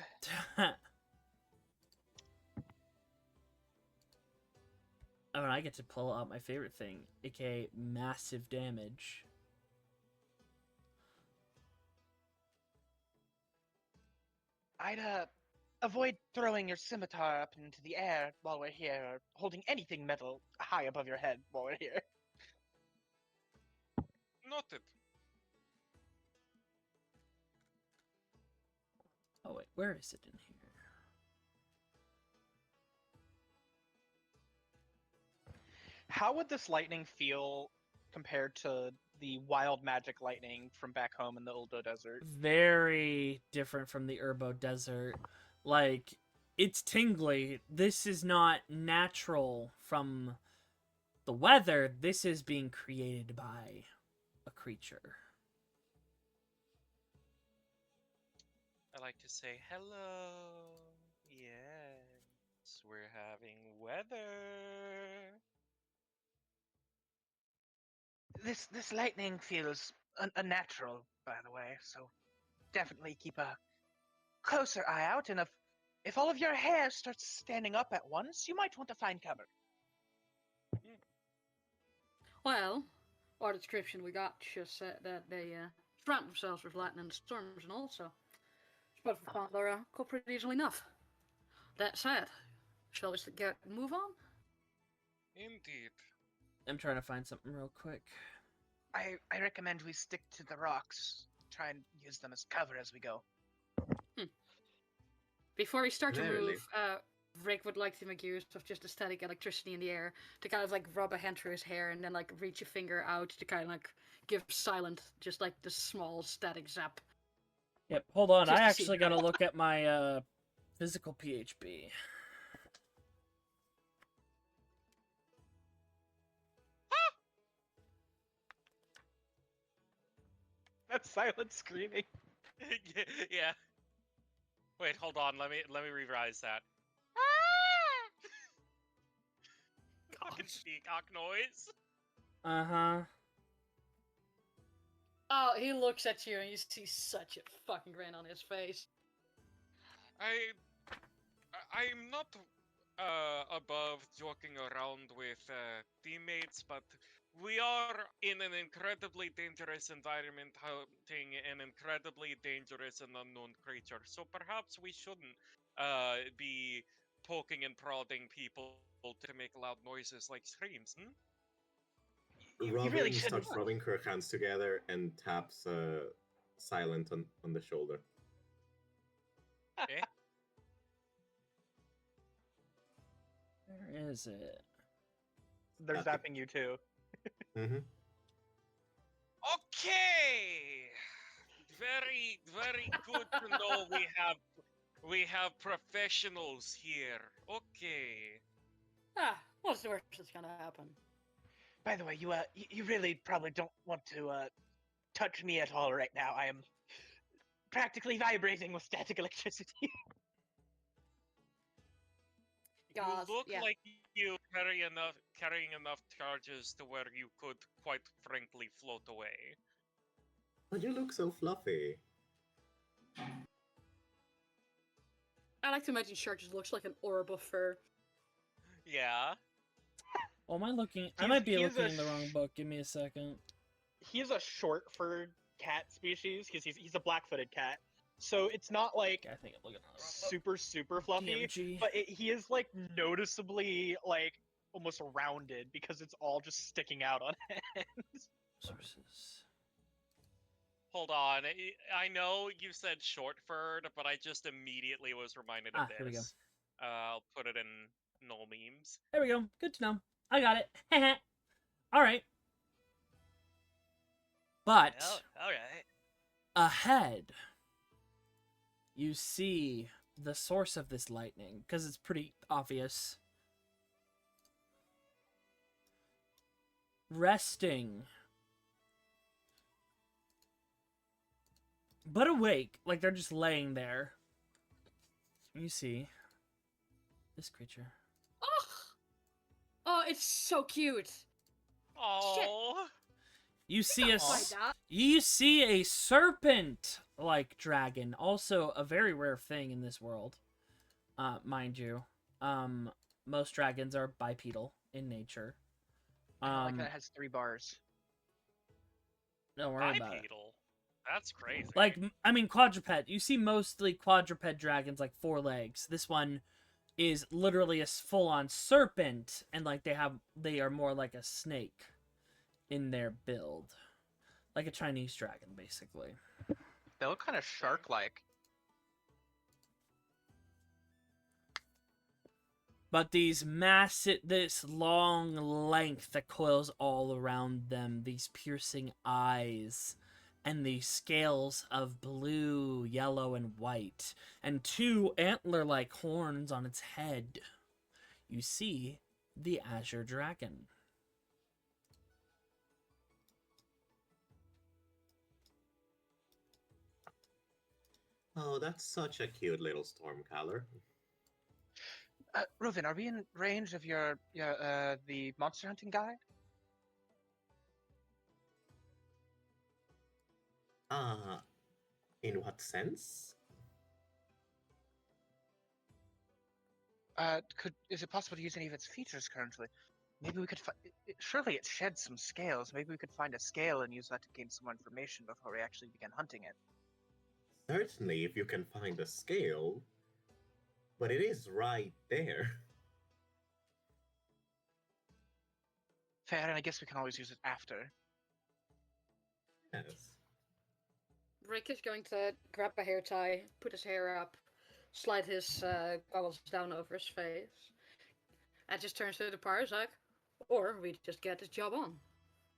Oh, and I get to pull out my favorite thing, aka massive damage. I'd avoid throwing your scimitar up into the air while we're here, or holding anything metal high above your head while we're here. Noted. Oh wait, where is it in here? How would this lightning feel compared to the wild magic lightning from back home in the Uldo Desert? Very different from the Urbo Desert. Like, it's tingly. This is not natural from the weather. This is being created by a creature. I like to say hello. Yes, we're having weather. This lightning feels unnatural, by the way, so definitely keep a closer eye out, and if all of your hair starts standing up at once, you might want to find cover. Well, our description we got just said that they surround themselves with lightning and storms and all, so suppose we found their culprit easily enough. That said, shall we move on? Indeed. I'm trying to find something real quick. I recommend we stick to the rocks, try and use them as cover as we go. Before we start to Verily. move, Rick would like to make use of just the static electricity in the air to kind of like rub a hand through his hair and then like reach a finger out to kind of like give silent, just like the small static zap. Yep, hold on. Just I to see. actually gotta look at my physical PHB. That's silent screaming. Yeah. Wait, hold on. Let me revise that. Fucking peacock noise. Uh-huh. Oh, he looks at you and you see such a fucking grin on his face. I'm not above joking around with teammates, but we are in an incredibly dangerous environment hunting an incredibly dangerous and unknown creature. So perhaps we shouldn't be poking and prodding people to make loud noises like screams. You Robin really shouldn't. starts rubbing her hands together and taps Silent on the shoulder. Eh? Where is it? They're Okay. zapping you too. Mm-hmm. Okay. Very, very good to know we have professionals here. Okay. Ah, what's the worst that's gonna happen? By the way, you really probably don't want to touch me at all right now. I am practically vibrating with static electricity. Guys, You look yeah. like you carrying enough charges to where you could quite frankly float away. But you look so fluffy. I like to imagine Shark just looks like an orb of fur. Yeah. Oh, am I looking? I He's- might be he's looking a in the wrong book. Give me a second. He's a short-furred cat species because he's a black-footed cat. So it's not like Okay, I think I'm looking at the wrong book. super fluffy, DMG. but he is like noticeably like almost rounded because it's all just sticking out on ends. Sources. Hold on. I know you said short-furred, but I just immediately was reminded of Here we go. this. I'll put it in null memes. There we go. Good to know. I got it. All right. But all right. ahead, you see the source of this lightning because it's pretty obvious. Resting, but awake, like they're just laying there. You see this creature. Oh, it's so cute. Oh. You see a Like that. you see a serpent-like dragon, also a very rare thing in this world, mind you. Most dragons are bipedal in nature. I like that it has 3 bars. Don't worry about it. Bipedal. That's crazy. Like, I mean, quadruped. You see mostly quadruped dragons, like 4 legs. This one is literally a full-on serpent, and like they are more like a snake in their build, like a Chinese dragon, basically. They look kind of shark-like. But this long length that coils all around them, these piercing eyes, and the scales of blue, yellow, and white, and 2 antler-like horns on its head. You see the Azure Dragon. Oh, that's such a cute little Stormcaller. Reuven, are we in range of the monster hunting guide? In what sense? Is it possible to use any of its features currently? Maybe we could surely it sheds some scales. Maybe we could find a scale and use that to gain some more information before we actually begin hunting it. Certainly, if you can find a scale, but it is right there. Fair, and I guess we can always use it after. Yes. Rick is going to grab a hair tie, put his hair up, slide his goggles down over his face, and just turns to the Parzak. Or we just get this job on.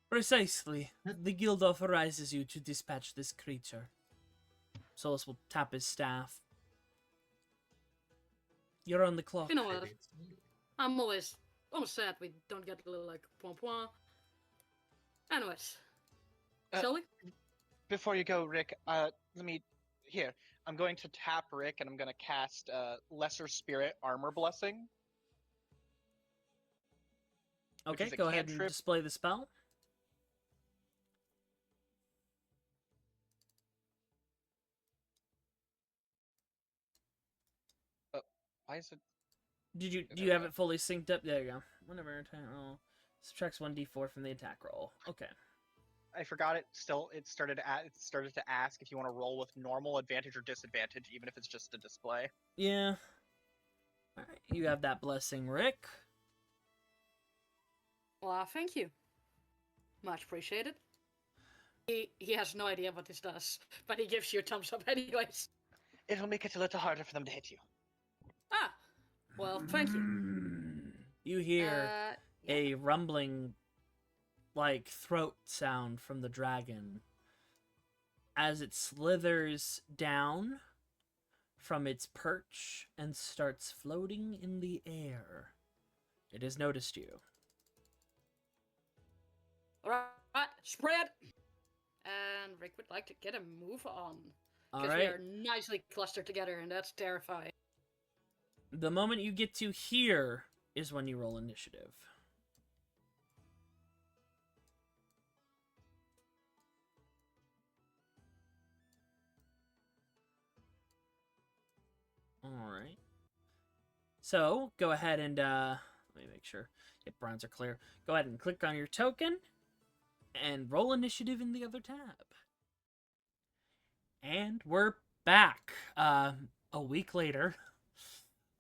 Precisely. The guild authorizes you to dispatch this creature. Solus will tap his staff. You're on the clock. You know what? I'm always sad we don't get a little like point. Anyways, shall we? Before you go, Rick, let me... Here, I'm going to tap Rick, and I'm going to cast Lesser Spirit Armor Blessing. Okay, is a go ahead and cantrip. display the spell. Why is it... Do you have it fully synced up? There you go. Whenever attack roll subtracts 1d4 from the attack roll. Okay. I forgot it. Still, it started to ask if you want to roll with normal, advantage, or disadvantage, even if it's just a display. Yeah. Alright, you have that blessing, Rick. Well, thank you. Much appreciated. He has no idea what this does, but he gives you a thumbs up anyways. It'll make it a little harder for them to hit you. Ah, well, thank you. You hear Yeah. a rumbling, like, throat sound from the dragon as it slithers down from its perch and starts floating in the air. It has noticed you. Alright, spread! And Rick would like to get a move on. Because we Alright. are nicely clustered together, and that's terrifying. The moment you get to here is when you roll initiative. Alright. So go ahead and let me make sure. Yep, bronze are clear. Go ahead and click on your token and roll initiative in the other tab. And we're back. A week later.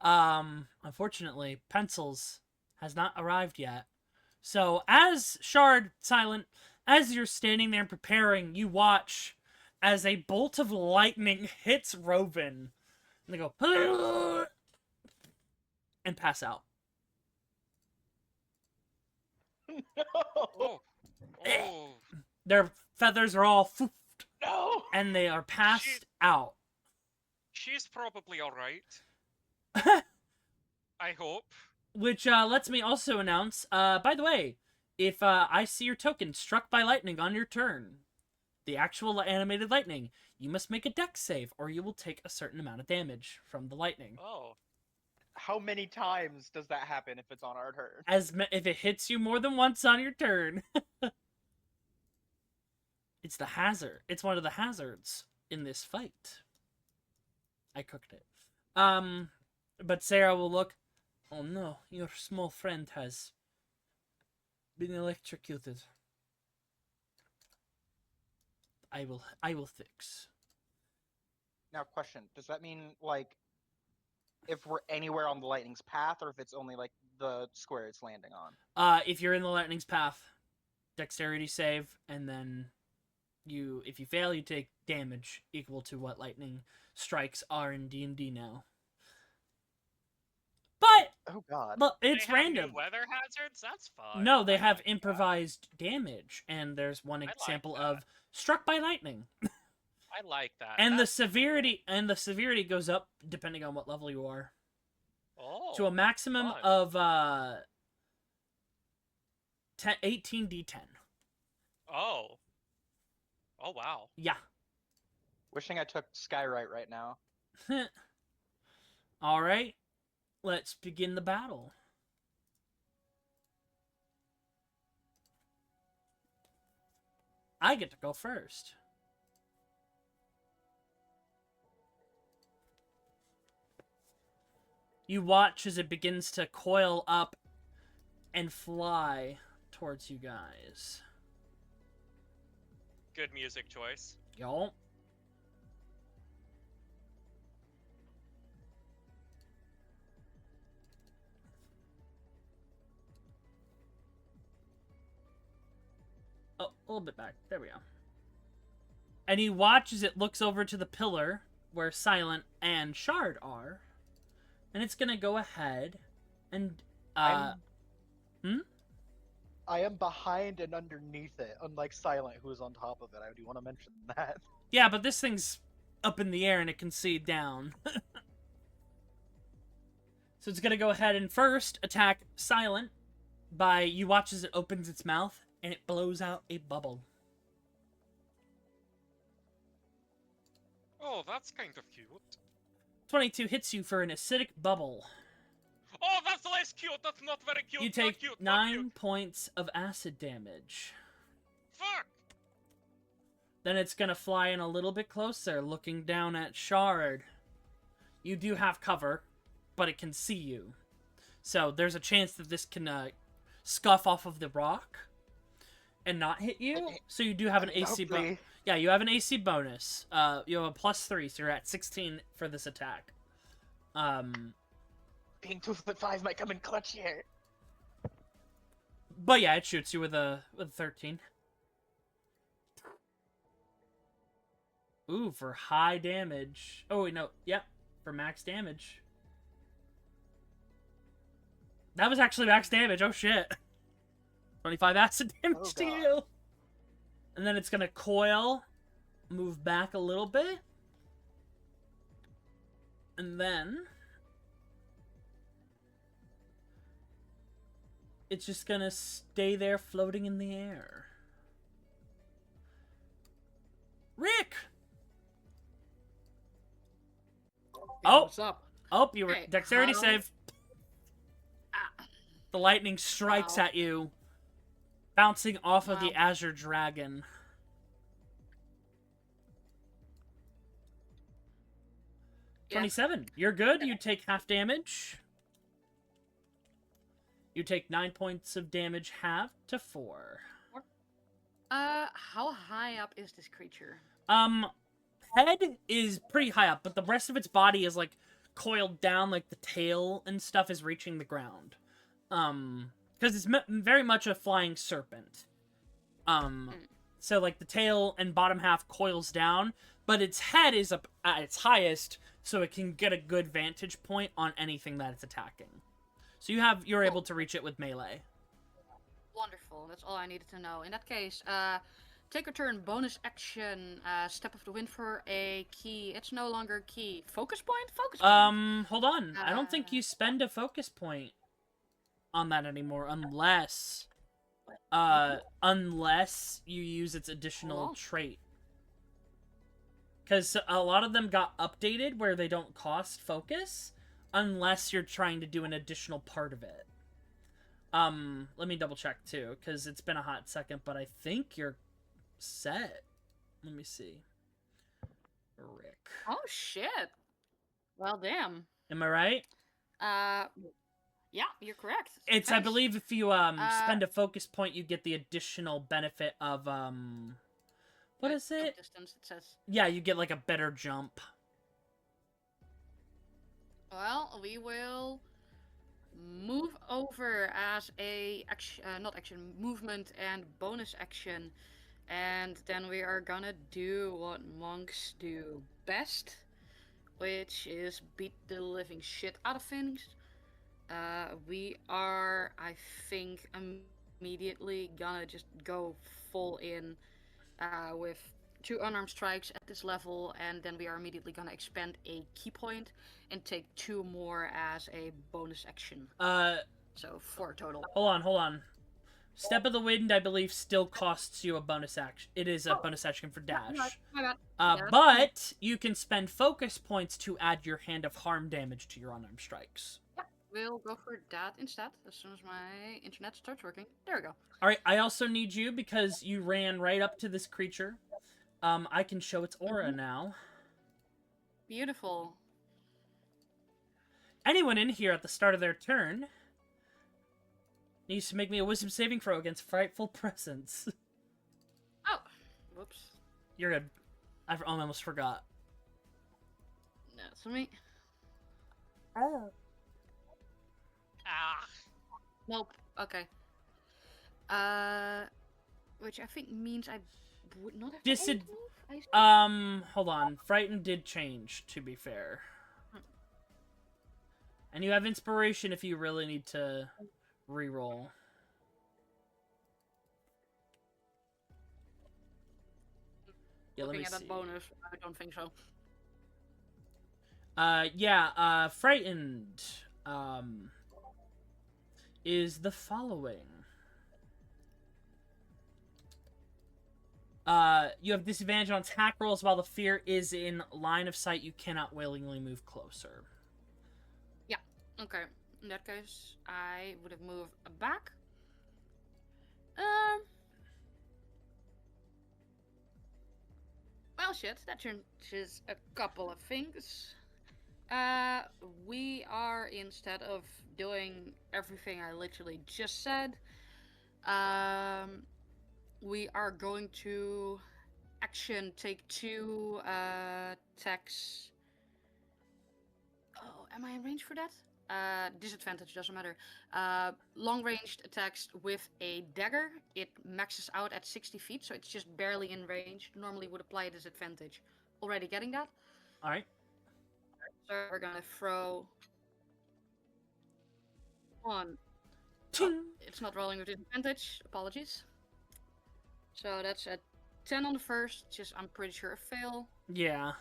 Unfortunately, Pencils has not arrived yet. So as Shard, Silent, as you're standing there preparing, you watch as a bolt of lightning hits Roven. And they go and pass out. No. Oh. Oh. Their feathers are all foofed, No. and they are passed out. She's probably alright. I hope. Which lets me also announce, by the way, if I see your token struck by lightning on your turn, the actual animated lightning, you must make a dex save, or you will take a certain amount of damage from the lightning. Oh. How many times does that happen if it's on our turn? If it hits you more than once on your turn. It's the hazard. It's one of the hazards in this fight. I cooked it. But Sarah will look. Oh no, your small friend has been electrocuted. I will fix. Now, question: does that mean like if we're anywhere on the lightning's path, or if it's only like the square it's landing on? If you're in the lightning's path, dexterity save, and then if you fail, you take damage equal to what lightning strikes are in D&D now. But Oh God! it's They have random. new weather hazards? That's fine. No, they I have like that. improvised damage, and there's one like example that. of struck by lightning. I like that. And That's the severity goes up depending on what level you are. Oh. To a maximum fun. of 18d10. Oh. Oh wow. Yeah. Wishing I took Skyrite right now. All right. Let's begin the battle. I get to go first. You watch as it begins to coil up and fly towards you guys. Good music choice. Y'all. Oh, a little bit back. There we go. And you watch as it looks over to the pillar where Silent and Shard are. And it's gonna go ahead and I am behind and underneath it, unlike Silent, who is on top of it. I do want to mention that. yeah, but this thing's up in the air and it can see down. So it's gonna go ahead and first attack Silent by you watch as it opens its mouth and it blows out a bubble. Oh, that's kind of cute. 22 hits you for an acidic bubble. Oh, that's less cute. That's not very cute. You Not take cute, not 9 cute. points of acid damage. Fuck. Then it's gonna fly in a little bit closer, looking down at Shard. You do have cover, but it can see you. So there's a chance that this can scuff off of the rock and not hit you. So you do have an AC bonus. Hopefully. Yeah, you have an AC bonus. You have a +3, so you're at 16 for this attack. Being 2'5" might come in clutch here. But yeah, it shoots you with a 13. Ooh, for high damage. Oh wait, no. Yep, for max damage. That was actually max damage. Oh shit. 25 acid damage Oh, to God. you. And then it's gonna coil, move back a little bit, and then it's just gonna stay there floating in the air. Rick! Oh! What's up? Oh, you were Hey, dexterity how- save. Ah. The lightning strikes Ow. at you, bouncing off of the Wow. Azure Dragon. Yeah. 27. You're good. You take half damage. You take 9 points of damage, halved to 4. How high up is this creature? Head is pretty high up, but the rest of its body is like coiled down, like the tail and stuff is reaching the ground. Because it's very much a flying serpent. So like the tail and bottom half coils down, but its head is up at its highest, so it can get a good vantage point on anything that it's attacking. So you're able to reach it with melee. Wonderful. That's all I needed to know. In that case, take a turn, bonus action, step of the wind for a key. It's no longer key. Focus point? Focus point. Hold on. I don't think you spend a focus point on that anymore, unless you use its additional trait. Because a lot of them got updated where they don't cost focus, unless you're trying to do an additional part of it. Let me double check too, because it's been a hot second, but I think you're set. Let me see. Rick. Oh shit. Well, damn. Am I right? Yeah, you're correct. It's, Thanks. I believe if you, spend a focus point, you get the additional benefit of, what is Jump it? Distance, it says. Yeah, you get, like, a better jump. Well, we will move over as a movement and bonus action, and then we are gonna do what monks do best, which is beat the living shit out of things. We are, I think, immediately gonna just go full in with 2 unarmed strikes at this level, and then we are immediately gonna expend a key point and take 2 more as a bonus action. So 4 total. Hold on. Step of the Wind, I believe, still costs you a bonus action. It is a bonus action for dash. My bad. But you can spend focus points to add your Hand of Harm damage to your unarmed strikes. We'll go for that instead, as soon as my internet starts working. There we go. Alright, I also need you, because you ran right up to this creature. I can show its aura now. Beautiful. Anyone in here at the start of their turn needs to make me a wisdom saving throw against frightful presence. Oh, whoops. You're good. I almost forgot. That's me. Oh. Ah. Nope. Okay. Which I think means I would not have to move. Hold on. Frightened did change, to be fair. And you have inspiration if you really need to reroll. Yeah, let me Looking at see. that bonus, I don't think so. Frightened, is the following. You have disadvantage on attack rolls while the fear is in line of sight. You cannot willingly move closer. Yeah, okay. In that case, I would have moved back. Well, shit, that changes a couple of things. We are, instead of doing everything I literally just said, we are going to action take 2 attacks. Oh, am I in range for that? Disadvantage, doesn't matter. Long-ranged attacks with a dagger. It maxes out at 60 feet, so it's just barely in range. Normally would apply a disadvantage. Already getting that? Alright. So we're gonna throw 1. Ting! It's not rolling with disadvantage. Apologies. So that's a 10 on the first, just I'm pretty sure a fail. Yeah.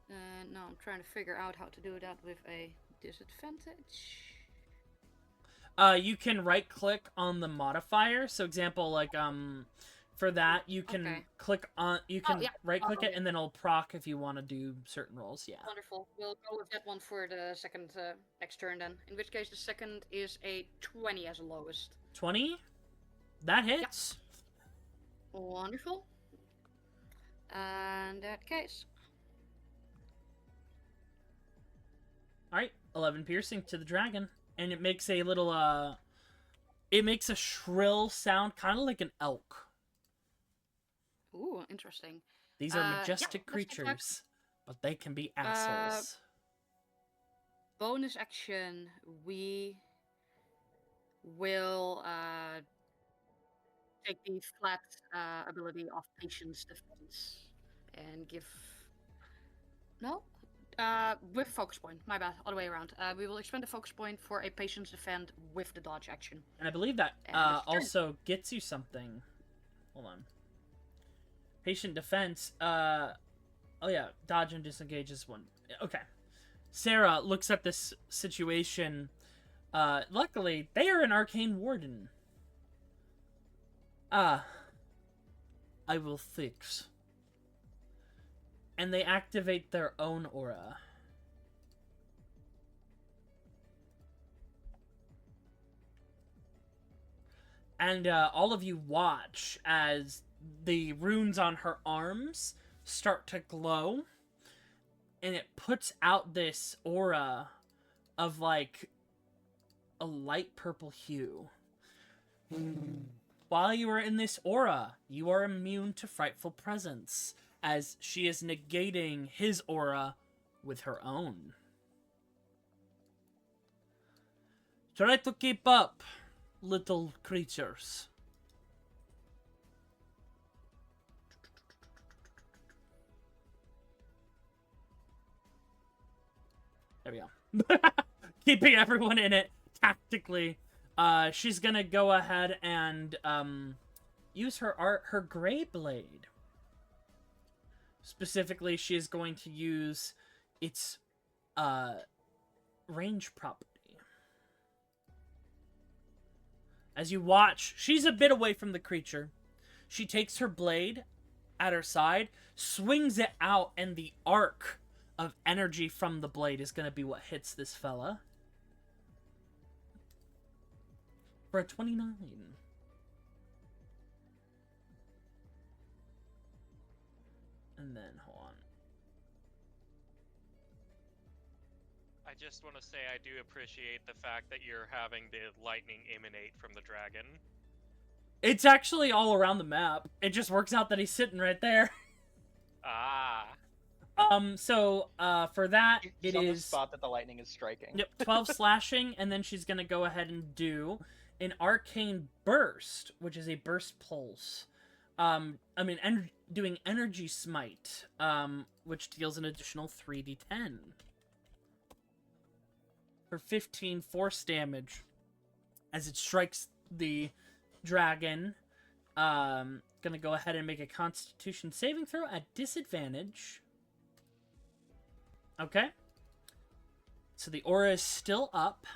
And now I'm trying to figure out how to do that with a disadvantage. You can right-click on the modifier. So, example, like, for that, you can click on, you can right-click it, and then it'll proc if you want to do certain rolls, yeah. Wonderful. We'll go with that one for the second, next turn then. In which case the second is a 20 as the lowest. 20? That hits. Wonderful. In that case. Alright, 11 piercing to the dragon. and it makes a little it makes a shrill sound, kind of like an elk. Ooh, interesting. These are Yeah, majestic let's attack. creatures, but they can be assholes. Bonus action, we will take the flat ability of Patience Defense and give... No? With focus point. My bad. Other way around. We will expend the focus point for a Patience Defend with the dodge action. And I believe that And it's your turn. also gets you something. Hold on. Patient defense. Oh yeah, dodge and disengage is one. Okay. Sarah looks at this situation. Luckily, they are an arcane warden. I will fix. And they activate their own aura. And all of you watch as the runes on her arms start to glow. And it puts out this aura of, like, a light purple hue. While you are in this aura, you are immune to frightful presence, as she is negating his aura with her own. Try to keep up, little creatures. There we go. Keeping everyone in it tactically. She's gonna go ahead and use her gray blade. Specifically, she is going to use its range property. As you watch, she's a bit away from the creature. She takes her blade at her side, swings it out, and the arc of energy from the blade is going to be what hits this fella. For a 29. And then, hold on. I just want to say I do appreciate the fact that you're having the lightning emanate from the dragon. It's actually all around the map. It just works out that he's sitting right there. Ah. So, for that, He's it on the is... spot that the lightning is striking. Yep, 12 slashing, and then she's gonna go ahead and do an arcane burst, which is a burst pulse. Doing energy smite, which deals an additional 3d10 for 15 force damage as it strikes the dragon. Gonna go ahead and make a Constitution saving throw at disadvantage. Okay. So the aura is still up.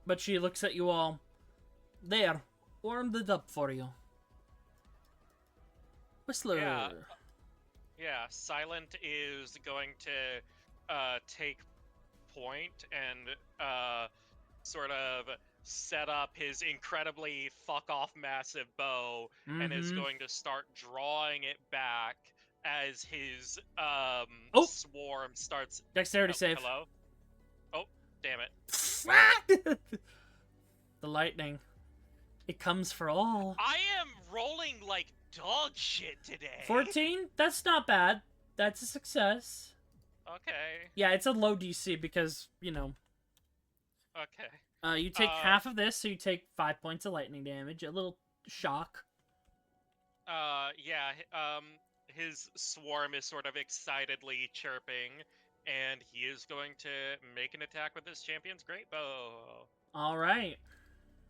But she looks at you all. There. Warmed it up for you. Whistler. Yeah, Silent is going to take point and sort of set up his incredibly fuck-off massive bow and is going to start drawing it back as his swarm starts... Dexterity save. Hello? Oh, damn it. The lightning. It comes for all. I am rolling like dog shit today. 14? That's not bad. That's a success. Okay. Yeah, it's a low DC because, you know. Okay. You take half of this, so you take 5 points of lightning damage. A little shock. His swarm is sort of excitedly chirping, and he is going to make an attack with his champion's great bow. All right.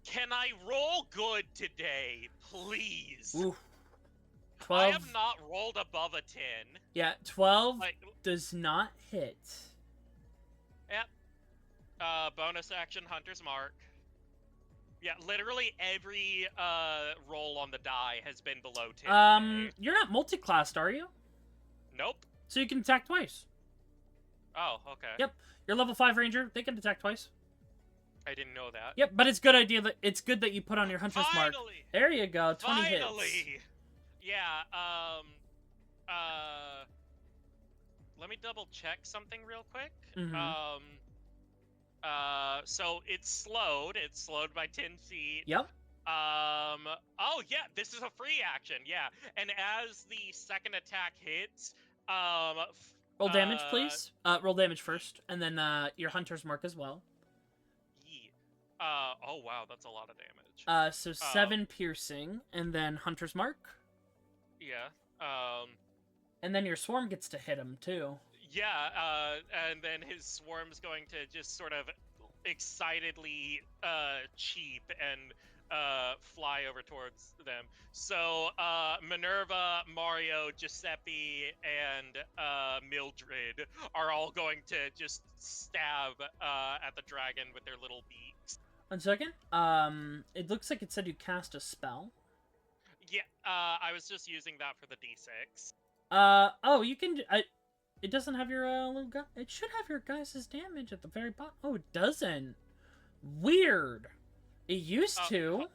Can I roll good today, please? Ooh. 12. I have not rolled above a 10. Yeah, 12 does not hit. Yep. Bonus action, Hunter's Mark. Yeah, literally every roll on the die has been below 10. You're not multi-classed, are you? Nope. So you can attack twice. Oh, okay. Yep. You're level 5 ranger. They can attack twice. I didn't know that. Yep, but it's it's good that you put on your hunter's mark. There you go. 20 hits. Yeah, let me double check something real quick. Mm-hmm. So it's slowed. It's slowed by 10 feet. Yep. Oh yeah, this is a free action. Yeah, and as the second attack hits, Roll damage, please. Roll damage first, and then your hunter's mark as well. Oh wow, that's a lot of damage. So 7 piercing, and then hunter's mark. Yeah. And then your swarm gets to hit him too. Yeah. And then his swarm's going to just sort of excitedly cheep and fly over towards them. So Minerva, Mario, Giuseppe, and Mildred are all going to just stab at the dragon with their little beaks. 1 second. It looks like it said you cast a spell. Yeah, I was just using that for the d6. Oh, you can. It doesn't have your little guy. It should have your guys' damage at the very bottom. Oh, it doesn't. Weird. It used to.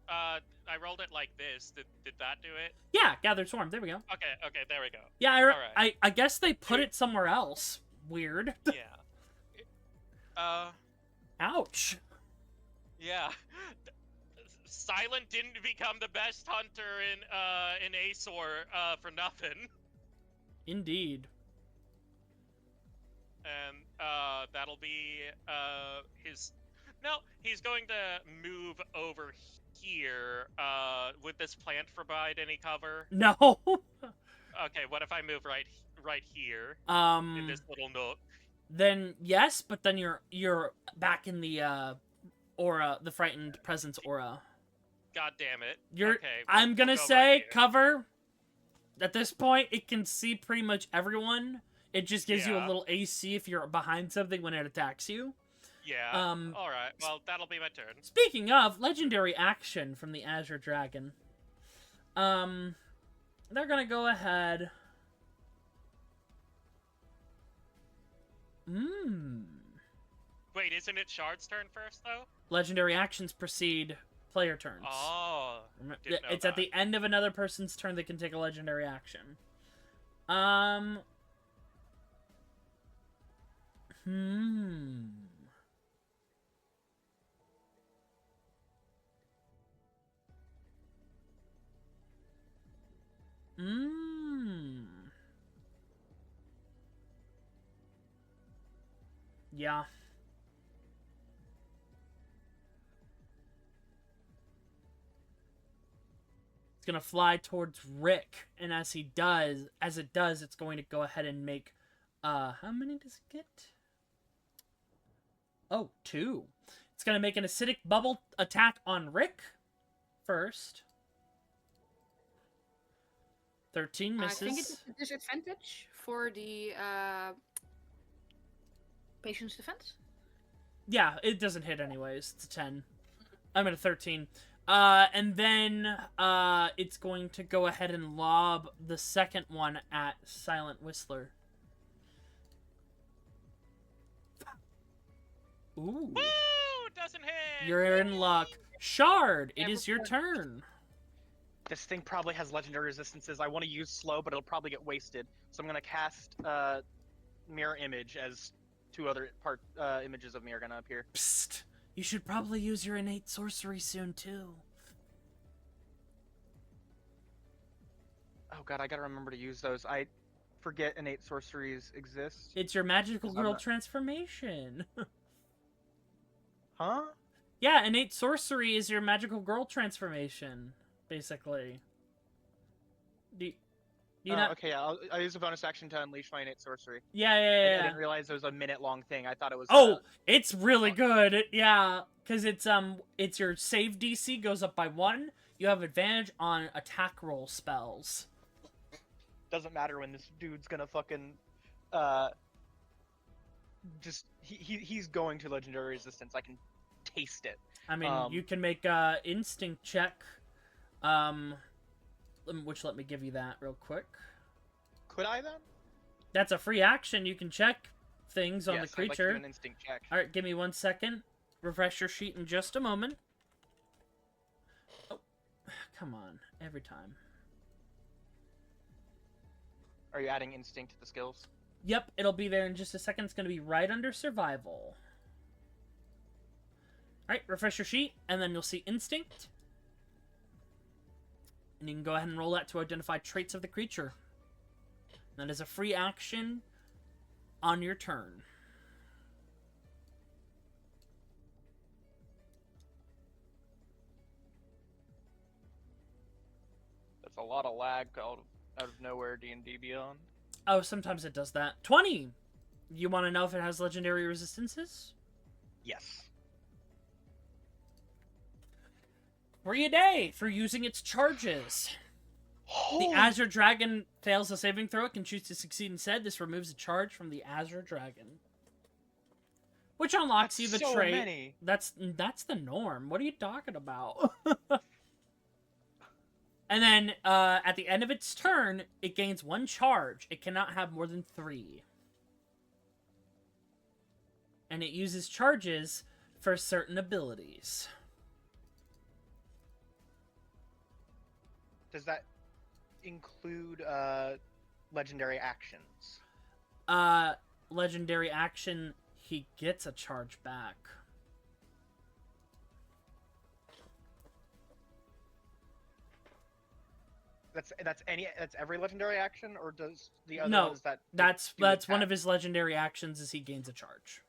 I rolled it like this. Did that do it? Yeah, gathered swarm. There we go. Okay, there we go. Yeah, Alright. I guess they put it somewhere else. Weird. Yeah. Ouch. Yeah. Silent didn't become the best hunter in Azure for nothing. Indeed. And that'll be his. No, he's going to move over here. Would this plant provide any cover? No. Okay, what if I move right here in this little nook? Then yes, but then you're back in the aura, the frightened presence aura. God damn it. You're. Okay, I'm gonna we'll go say right here. cover. At this point, it can see pretty much everyone. It just gives you a Yeah. little AC if you're behind something when it attacks you. Yeah. All right. Well, that'll be my turn. Speaking of legendary action from the Azure Dragon, they're gonna go ahead. Wait, isn't it Shard's turn first though? Legendary actions precede player turns. Oh. Didn't know It's at that. the end of another person's turn they can take a legendary action. Yeah. It's gonna fly towards Rick, and as it does, it's going to go ahead and make, how many does it get? Oh, 2. It's gonna make an acidic bubble attack on Rick first. 13 misses. I think it's a disadvantage for the patient's defense. Yeah, it doesn't hit anyways. It's a 10. I'm at a 13. And then it's going to go ahead and lob the second one at Silent Whistler. Ooh. Woo! Doesn't hit! You're in luck. Shard, it is your turn. This thing probably has legendary resistances. I want to use slow, but it'll probably get wasted. So I'm going to cast Mirror Image as 2 other images of me are going to appear. Psst. You should probably use your innate sorcery soon, too. Oh god, I gotta remember to use those. I forget innate sorceries exist. It's your magical I'm girl not- transformation. Huh? Yeah, innate sorcery is your magical girl transformation, basically. Do you not? Okay, yeah, I'll use a bonus action to unleash my innate sorcery. Yeah, I didn't realize it was a minute-long thing. I thought it was... Oh, it's really good. Yeah, because it's your save DC goes up by 1. You have advantage on attack roll spells. Doesn't matter when this dude's gonna fucking... just... He's going to legendary resistance. I can taste it. I mean, you can make instinct check. Which let me give you that real quick. Could I then? That's a free action. You can check things on the Yes, I'd like to creature. do an instinct check. All right, give me 1 second. Refresh your sheet in just a moment. Oh, come on, every time. Are you adding instinct to the skills? Yep, it'll be there in just a second. It's going to be right under survival. Alright, refresh your sheet, and then you'll see Instinct. And you can go ahead and roll that to identify traits of the creature. That is a free action on your turn. That's a lot of lag out of nowhere, D&D Beyond. Oh, sometimes it does that. 20! You want to know if it has legendary resistances? Yes. 3 a day for using its charges. The Azure Dragon fails a saving throw. It can choose to succeed instead. This removes a charge from the Azure Dragon. Which unlocks That's you the so trait. many. That's the norm. What are you talking about? And then, at the end of its turn, it gains 1 charge. It cannot have more than 3. And it uses charges for certain abilities. Does that include legendary actions? Legendary action, he gets a charge back. That's every legendary action, or does the other No, ones that That's do one attack? of his legendary actions is he gains a charge.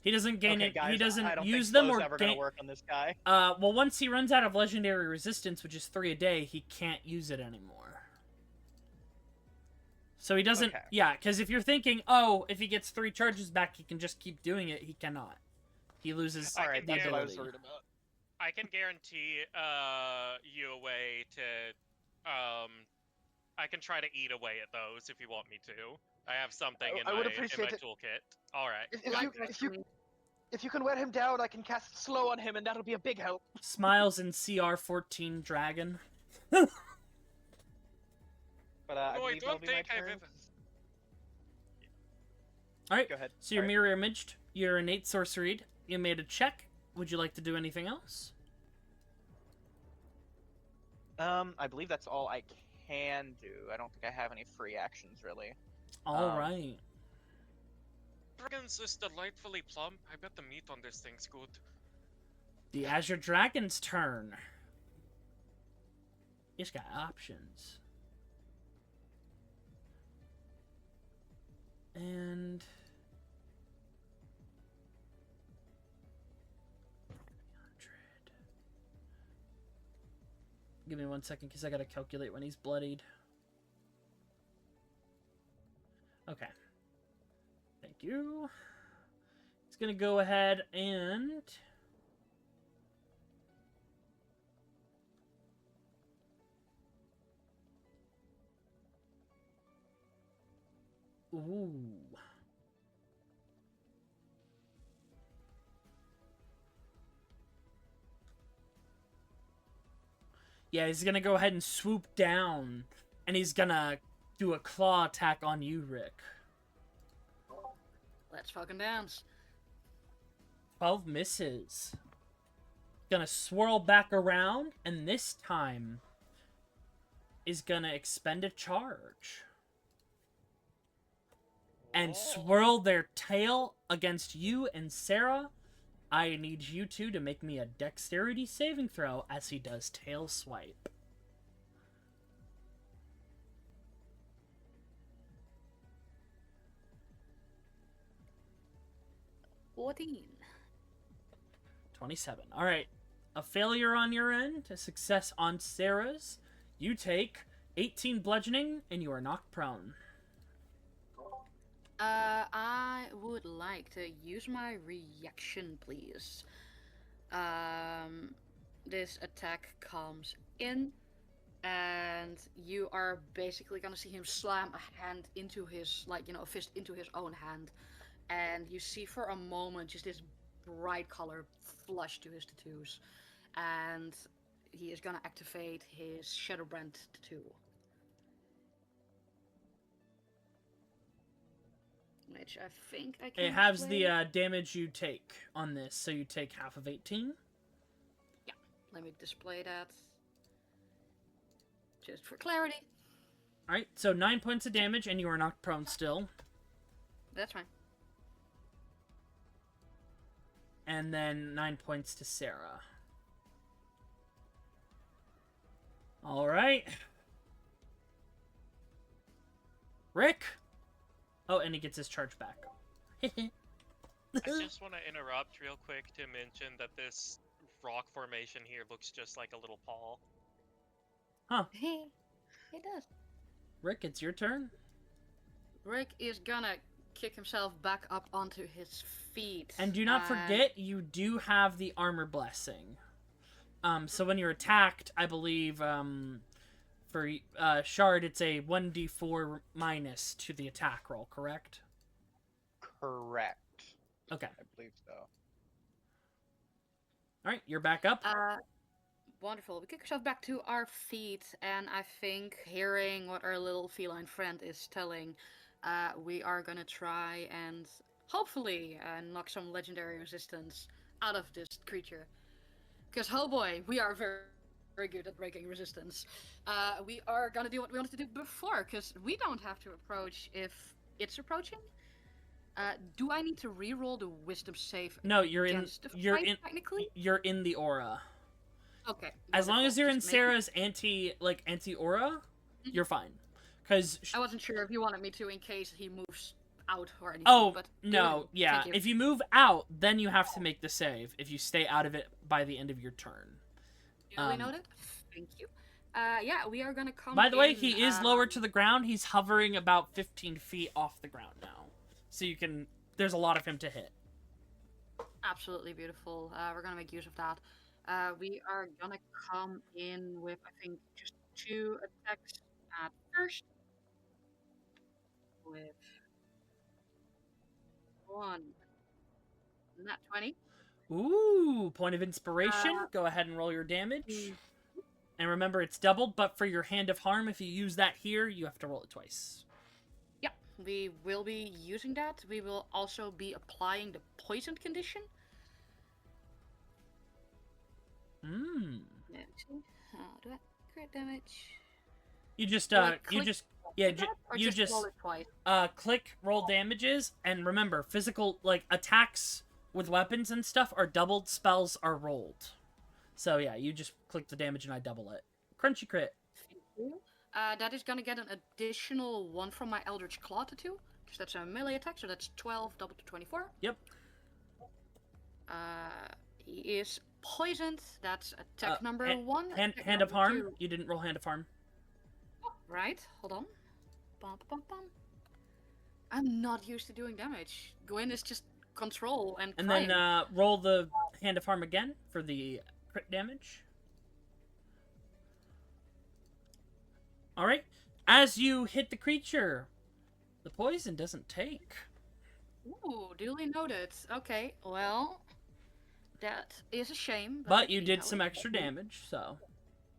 He doesn't gain Okay, it. guys, he doesn't I don't use think them slow's or ever gain. gonna work on this guy. Well, once he runs out of legendary resistance, which is 3 a day, he can't use it anymore. So he doesn't. Okay. Yeah, because if you're thinking, oh, if he gets 3 charges back, he can just keep doing it. He cannot. He loses I All right, can that's what I was ability. worried about. I can guarantee you a way to I can try to eat away at those if you want me to. I have something I would in appreciate my it. toolkit. All right. If you can wear him down, I can cast slow on him, and that'll be a big help. Smiles in CR14 Dragon. But No, I I believe that'll don't be my think I've turn. ever. Alright, Go ahead. so you're Sorry. mirror imaged. You're innate sorcery. You made a check. Would you like to do anything else? I believe that's all I can do. I don't think I have any free actions really. Alright. Dragons is delightfully plump. I bet the meat on this thing's good. The Azure Dragon's turn. It's got options. And... Give me 1 second, because I gotta calculate when he's bloodied. Okay. Thank you. He's gonna go ahead and... Ooh. Yeah, he's gonna go ahead and swoop down, and he's gonna do a claw attack on you, Rick. Let's fucking dance. 12 misses. Gonna swirl back around, and this time is gonna expend a charge. And swirl their tail against you and Sarah. I need you two to make me a dexterity saving throw as he does tail swipe. $14. 27. Alright. A failure on your end, a success on Sarah's. You take 18 bludgeoning, and you are knocked prone. I would like to use my reaction, please. This attack comes in, and you are basically gonna see him slam a hand into his, a fist into his own hand, and you see for a moment just this bright color flush to his tattoos, and he is gonna activate his Shadowbrand tattoo. Which I think I can. It has display. the damage you take on this, so you take half of 18. Yeah, let me display that. Just for clarity. Alright, so 9 points of damage, and you are knocked prone still. That's fine. and then 9 points to Sarah. All right. Rick? Oh, and he gets his charge back. I just want to interrupt real quick to mention that this rock formation here looks just like a little paw. Huh. It does. Rick, it's your turn. Rick is gonna kick himself back up onto his feet. And do not forget, you do have the armor blessing. So when you're attacked, I believe, for Shard, it's a 1d4 minus to the attack roll, correct? Correct. Okay. I believe so. Alright, you're back up. Wonderful. We kick ourselves back to our feet, and I think hearing what our little feline friend is telling, we are gonna try and hopefully knock some legendary resistance out of this creature. Because, oh boy, we are very, very good at breaking resistance. We are gonna do what we wanted to do before, because we don't have to approach if it's approaching. Do I need to re-roll the wisdom save? No, you're in. Technically. You're in the aura. Okay. As long as you're in Just make- Sarah's anti-aura, you're fine. Because I wasn't sure if you wanted me to in case he moves out or anything. oh but no, yeah. Thank you. If you move out, then you have to make the save. If you stay out of it by the end of your turn. Duly noted. Thank you. Yeah, we are gonna come. By the way, in, he is lower to the ground. He's hovering about 15 feet off the ground now, so you can. There's a lot of him to hit. Absolutely beautiful. We're gonna make use of that. We are gonna come in with, I think, just 2 attacks at first. With 1. Not 20. Ooh, point of inspiration. Go ahead and roll your damage. And remember, it's doubled, but for your Hand of Harm, if you use that here, you have to roll it twice. Yep, we will be using that. We will also be applying the poison condition. Mmm. Let's see. How do I crit damage? You just, Will I you click just, yeah, that, or you just, roll it twice? click roll damages, and remember, physical, like, attacks with weapons and stuff are doubled, spells are rolled. So, yeah, you just click the damage and I double it. Crunchy crit. Thank you. That is gonna get an additional 1 from my Eldritch Claw to 2, because that's a melee attack, so that's 12 doubled to 24. Yep. He is poisoned. That's attack number 1. Hand attack of number Harm. 2. You didn't roll Hand of Harm. Right, hold on. Bum, bum, bum. I'm not used to doing damage. Gwyn is just control and crying. then roll the Hand of Harm again for the crit damage. Alright. As you hit the creature, the poison doesn't take. Ooh, duly noted. Okay, well, that is a shame. But you see did how some it extra goes. damage, so.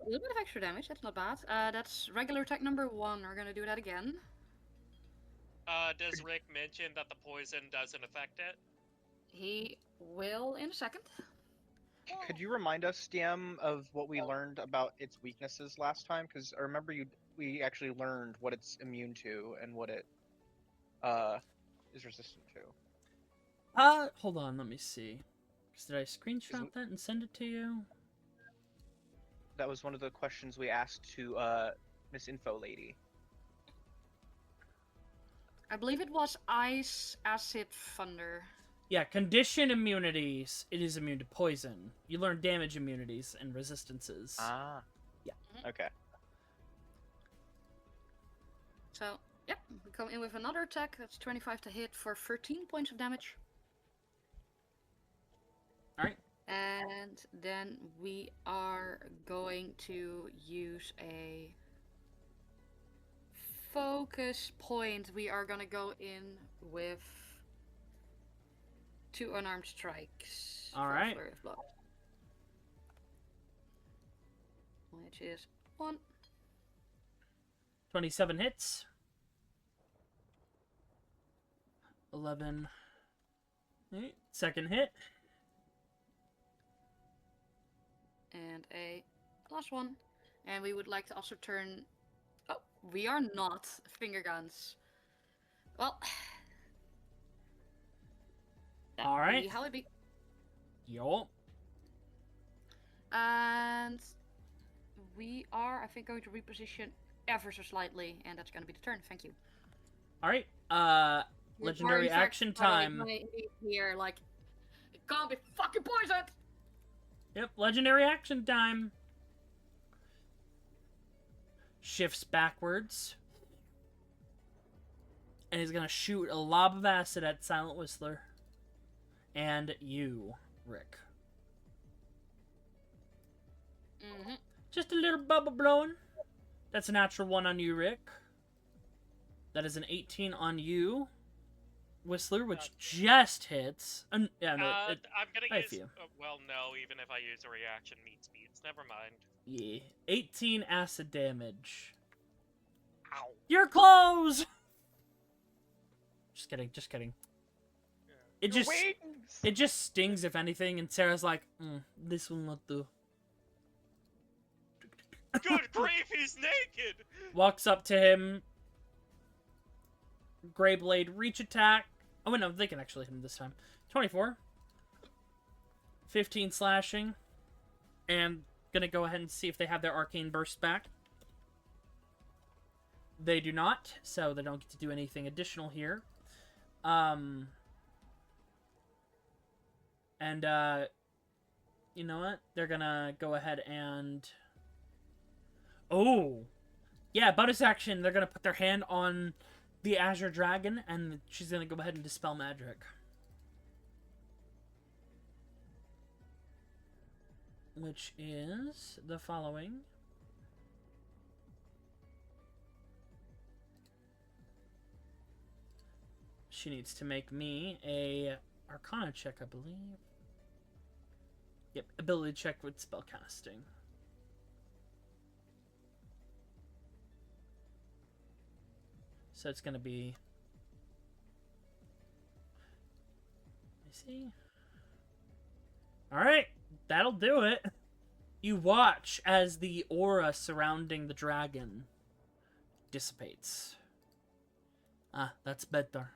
A little bit of extra damage, that's not bad. That's regular attack number 1. We're gonna do that again. Does Rick mention that the poison doesn't affect it? He will in a second. Could you remind us, DM, of what we learned about its weaknesses last time? Because I remember we actually learned what it's immune to and what it is resistant to. Hold on, let me see. Did I screenshot that and send it to you? That was one of the questions we asked to Miss Info Lady. I believe it was Ice, Acid, Thunder. Yeah, condition immunities. It is immune to poison. You learn damage immunities and resistances. Ah. Yeah. Okay. So, yep, we come in with another attack. That's 25 to hit for 13 points of damage. Alright. And then we are going to use a focus point. We are gonna go in with 2 unarmed strikes. All for a right. flurry of blows. Which is 1. 27 hits. 11. Alright, second hit. And a last one. And we would like to also turn... Oh, we are not finger guns. Well... that All right. be how it be. Yo. And we are, I think, going to reposition ever so slightly, and that's going to be the turn. Thank you. All right. We Legendary are, in fact, action time. Here, like, it can't be fucking poisoned. Yep, legendary action time. Shifts backwards. And he's gonna shoot a lob of acid at Silent Whistler. And you, Rick. Mm-hmm. Just a little bubble blowing. That's a natural 1 on you, Rick. That is an 18 on you, Whistler, which just hits. Yeah, no, I'm gonna use. you. Well, no. Even if I use a reaction, meets beats. Never mind. Yeah, 18 acid damage. Ow. You're close. Just kidding. Just kidding. It Your just wings! it just stings if anything, and Sarah's like, this will not do. Good grief, he's naked! Walks up to him. Greyblade reach attack. Oh wait, no, they can actually hit him this time. 24. 15 slashing. And gonna go ahead and see if they have their arcane burst back. They do not, so they don't get to do anything additional here. And you know what? They're gonna go ahead and... Oh! Yeah, bonus action, they're gonna put their hand on the Azure Dragon, and she's gonna go ahead and dispel magic. Which is the following. She needs to make me a Arcana check, I believe. Yep, ability check with spellcasting. So it's gonna be... Let me see. Alright, that'll do it. You watch as the aura surrounding the dragon dissipates. Ah, that's better.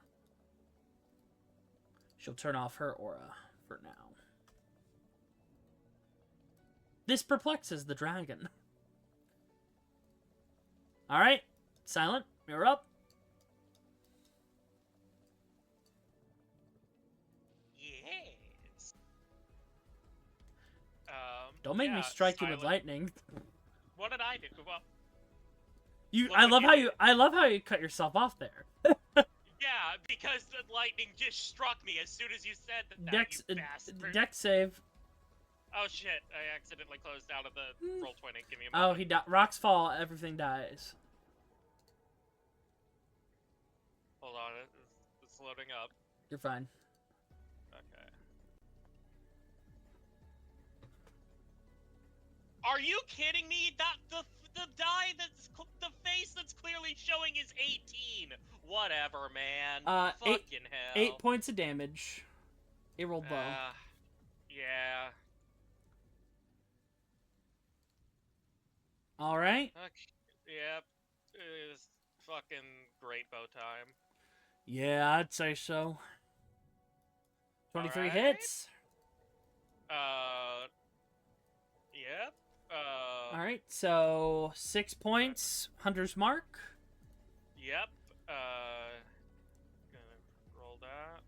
She'll turn off her aura for now. This perplexes the dragon. Alright, Silent, you're up. Yes. Don't make me strike you with lightning. What did I do? Well, I love how you cut yourself off there. yeah, because the lightning just struck me as soon as you said that. You bastard. Dex save. Oh shit! I accidentally closed out of the roll 20. Give me a Oh, moment. rocks fall, everything dies. Hold on, it's loading up. You're fine. Okay. Are you kidding me? That the die that's the face that's clearly showing is 18. Whatever, man. Fucking hell. 8 points of damage. It rolled low. Yeah. All right. Okay. Yep. It was fucking great bow time. Yeah, I'd say so. 23 Alright. hits. Yep. All right, so 6 points. Hunter's mark. Yep. Gonna roll that.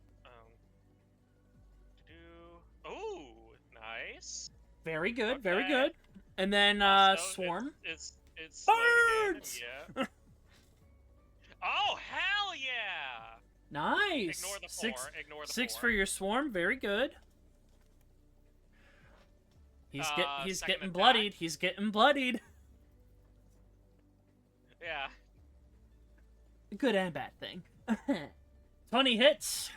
Ooh, nice. Very good. Okay. Very good. And then Also, swarm. It's slowed again, Birds! Yeah. Oh hell yeah! Nice. Ignore the 4. Ignore the 6 4. for your swarm. Very good. He's second getting attack. bloodied. He's getting bloodied. Yeah. Good and bad thing. 20 hits.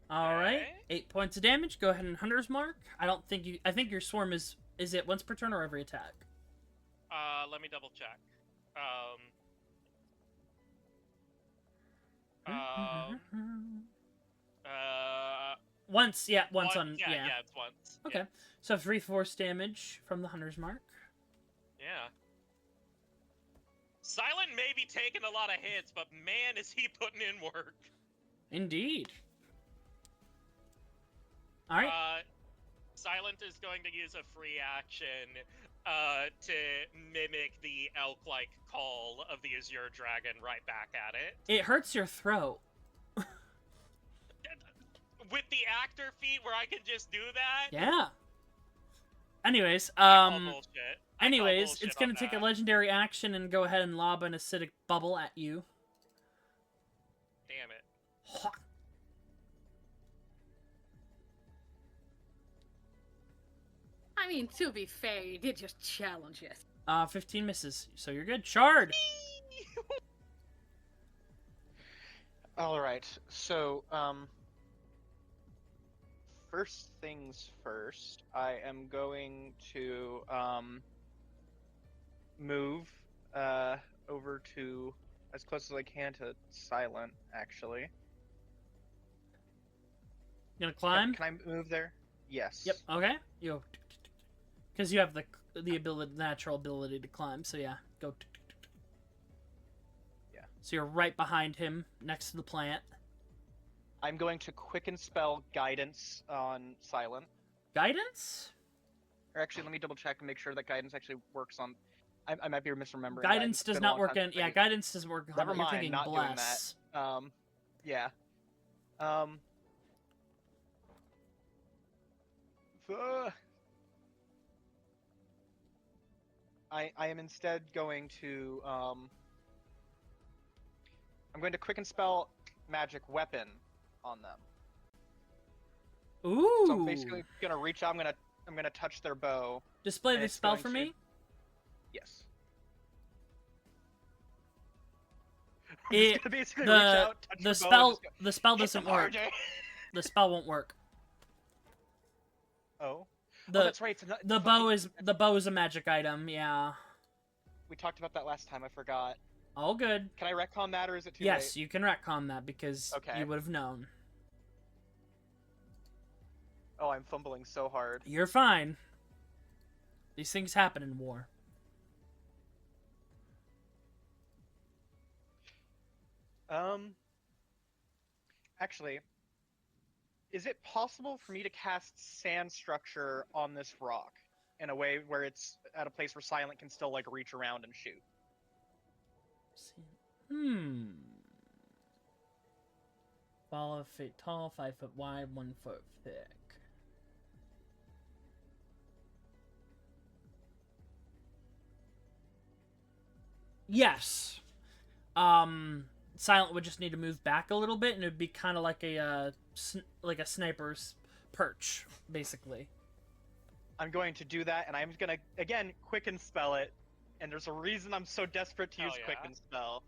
All right, Okay. 8 points of damage. Go ahead and Hunter's mark. I think your swarm is it once per turn or every attack? Let me double check. Once, yeah, once on, yeah, yeah. it's once. Okay, Yeah. so 3 force damage from the Hunter's mark. Yeah. Silent may be taking a lot of hits, but man, is he putting in work. Indeed. All right. Silent is going to use a free action to mimic the elk-like call of the Azure Dragon right back at it. It hurts your throat. With the actor feat where I can just do that? Yeah. Anyways, I call bullshit. it's gonna take a legendary action and go ahead and lob an acidic bubble at you. Damn it. I mean, to be fair, you did just challenge it. 15 misses, so you're good. Shard! Alright, so, first things first, I am going to, move, over to as close as I can to Silent, actually. You gonna climb? Can I move there? Yes. Yep. Okay. You. Because you have the natural ability to climb. So yeah, go. Yeah. So you're right behind him, next to the plant. I'm going to quicken spell guidance on Silent. Guidance? Or actually, let me double check and make sure that guidance actually works on. I might be misremembering. Guidance does not work in. Yeah, guidance doesn't work on. Never You're mind, thinking not bless. doing that. Yeah. I am instead going to I'm going to quicken spell magic weapon on them. Ooh. So I'm basically gonna reach out. I'm gonna touch their bow. Display and the it's spell going for to- me. Yes. It- I'm just gonna basically the- reach out, touch The their bow, spell. and just The spell go, "Hit doesn't them, work. RJ." The spell won't work. Oh. The That's right. It's not, the bow is a magic item. Yeah. We talked about that last time. I forgot. All good. Can I retcon that, or is it too Yes, late? you can retcon that because Okay. you would have known. Oh, I'm fumbling so hard. You're fine. These things happen in war. Actually, is it possible for me to cast sand structure on this rock in a way where it's at a place where Silent can still like reach around and shoot? Ball of feet tall, 5 foot wide, 1 foot thick. Yes. Silent would just need to move back a little bit, and it would be kind of like a sniper's perch, basically. I'm going to do that, and I'm gonna again quicken spell it. And there's a reason I'm so desperate to use Hell yeah. quicken spell,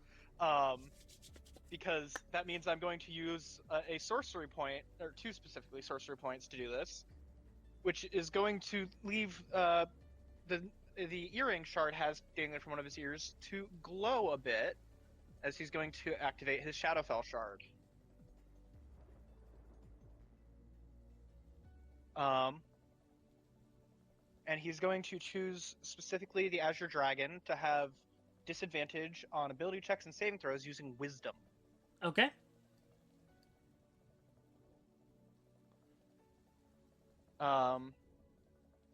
because that means I'm going to use a sorcery point, or 2 specifically sorcery points to do this, which is going to leave the earring Shard has dangling from one of his ears to glow a bit, as he's going to activate his Shadowfell Shard. And he's going to choose specifically the Azure Dragon to have disadvantage on ability checks and saving throws using Wisdom. Okay.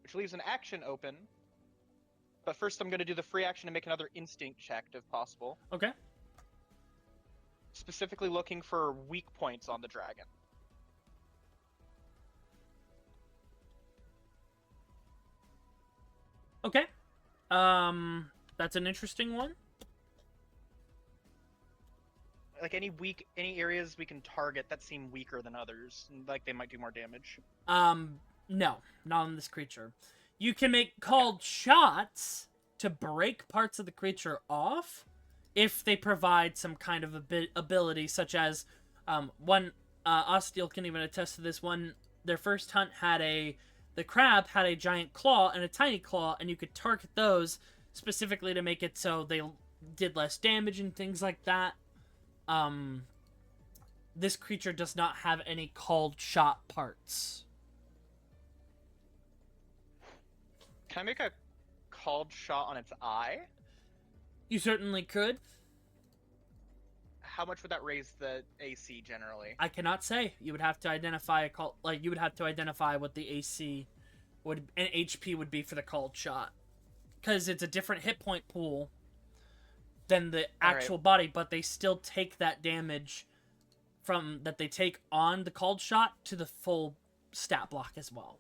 Which leaves an action open. But first I'm going to do the free action to make another instinct check if possible. Okay. Specifically looking for weak points on the dragon. Okay. That's an interesting one. Like any areas we can target that seem weaker than others, like they might do more damage. No, not on this creature. You can make called shots to break parts of the creature off if they provide some kind of ability, such as one Ostiel can even attest to this one. Their first hunt had the crab had a giant claw and a tiny claw, and you could target those specifically to make it so they did less damage and things like that. This creature does not have any called shot parts. Can I make a called shot on its eye? You certainly could. how much would that raise the AC generally? I cannot say. You would have to identify a call. Like you would have to identify what the AC would and HP would be for the called shot, because it's a different hit point pool than the actual body, but they still take that damage from that they take on the called shot to the full stat block as well.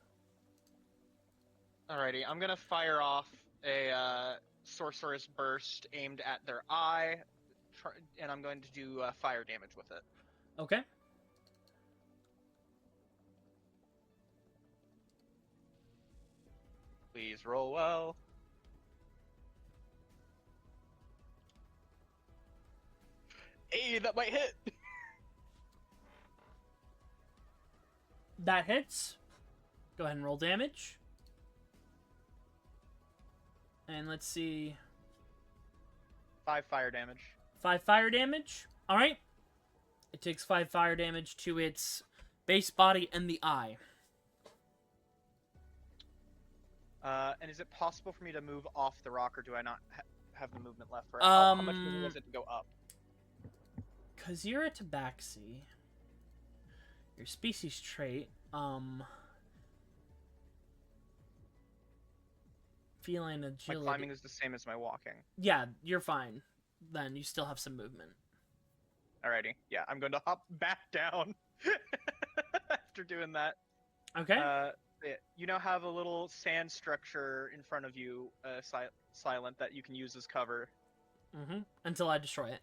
Alrighty, I'm gonna fire off a sorceress burst aimed at their eye, and I'm going to do fire damage with it. Okay. Please roll well. Hey, that might hit. That hits. Go ahead and roll damage. And let's see. 5 fire damage. 5 fire damage. Alright. It takes 5 fire damage to its base body and the eye. And is it possible for me to move off the rock, or do I not have the movement left for it? How much movement was it to go up? Because you're a tabaxi. Your species trait, feline agility. My climbing is the same as my walking. Yeah, you're fine. Then you still have some movement. Alrighty, yeah, I'm going to hop back down after doing that. Okay. You now have a little sand structure in front of you, silent, that you can use as cover. Mm-hmm. Until I destroy it.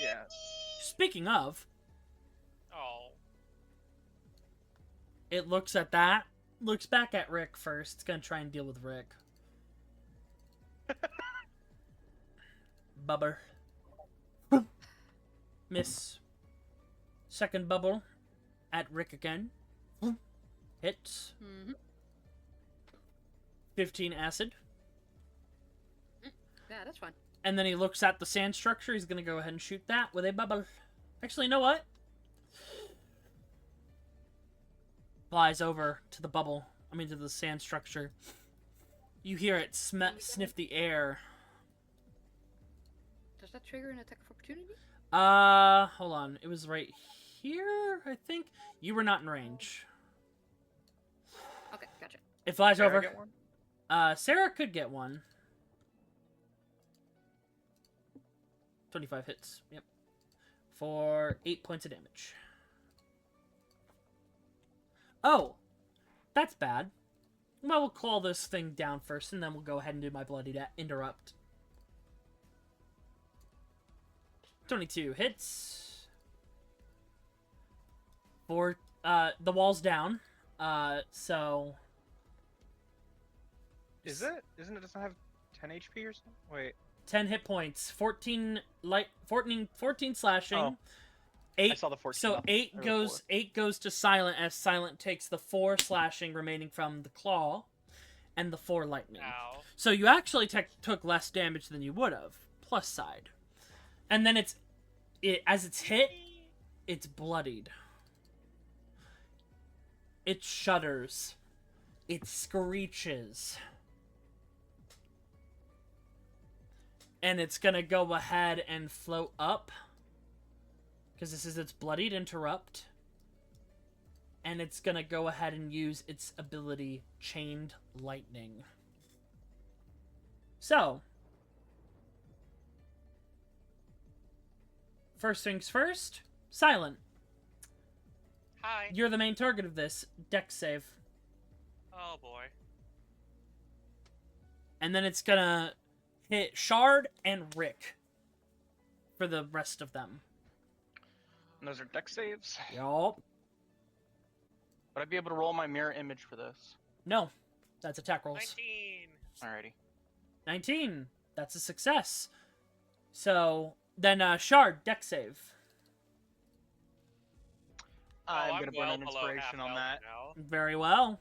Yeah. Speaking of, Oh. it looks at that, looks back at Rick first. It's gonna try and deal with Rick. Bubber. Miss. Second bubble at Rick again. Hits. Mm-hmm. 15 acid. Yeah, that's fine. And then he looks at the sand structure. He's gonna go ahead and shoot that with a bubble. Actually, you know what? Flies over to the bubble. I mean, to the sand structure. You hear it sniff the air. Does that trigger an attack of opportunity? Hold on. It was right here, I think. You were not in range. Okay, gotcha. It flies Sarah over. get one? Sarah could get one. 25 hits. Yep. For 8 points of damage. Oh! That's bad. Well, we'll call this thing down first, and then we'll go ahead and do my bloody interrupt. 22 hits. For, the wall's down. So... Isn't it doesn't have 10 HP or something? Wait. 10 hit points, 14 slashing. Oh. 8. I saw the 14 So up. 8 Or goes 4. 8 goes to Silent as Silent takes the 4 slashing remaining from the claw and the 4 lightning. Ow. So you actually took less damage than you would have, plus side. And then as it's hit, it's bloodied. It shudders. It screeches. And it's gonna go ahead and float up. Because this is its bloodied interrupt. And it's gonna go ahead and use its ability, Chained Lightning. So. First things first. Silent. Hi. You're the main target of this. Dex save. Oh boy. And then it's gonna hit Shard and Rick. For the rest of them. And those are dex saves. Yup. Would I be able to roll my mirror image for this? No. That's attack rolls. 19. Alrighty. 19. That's a success. So, then Shard, Dex save. I'm I'm gonna burn well an below inspiration half on health that. now. Very well.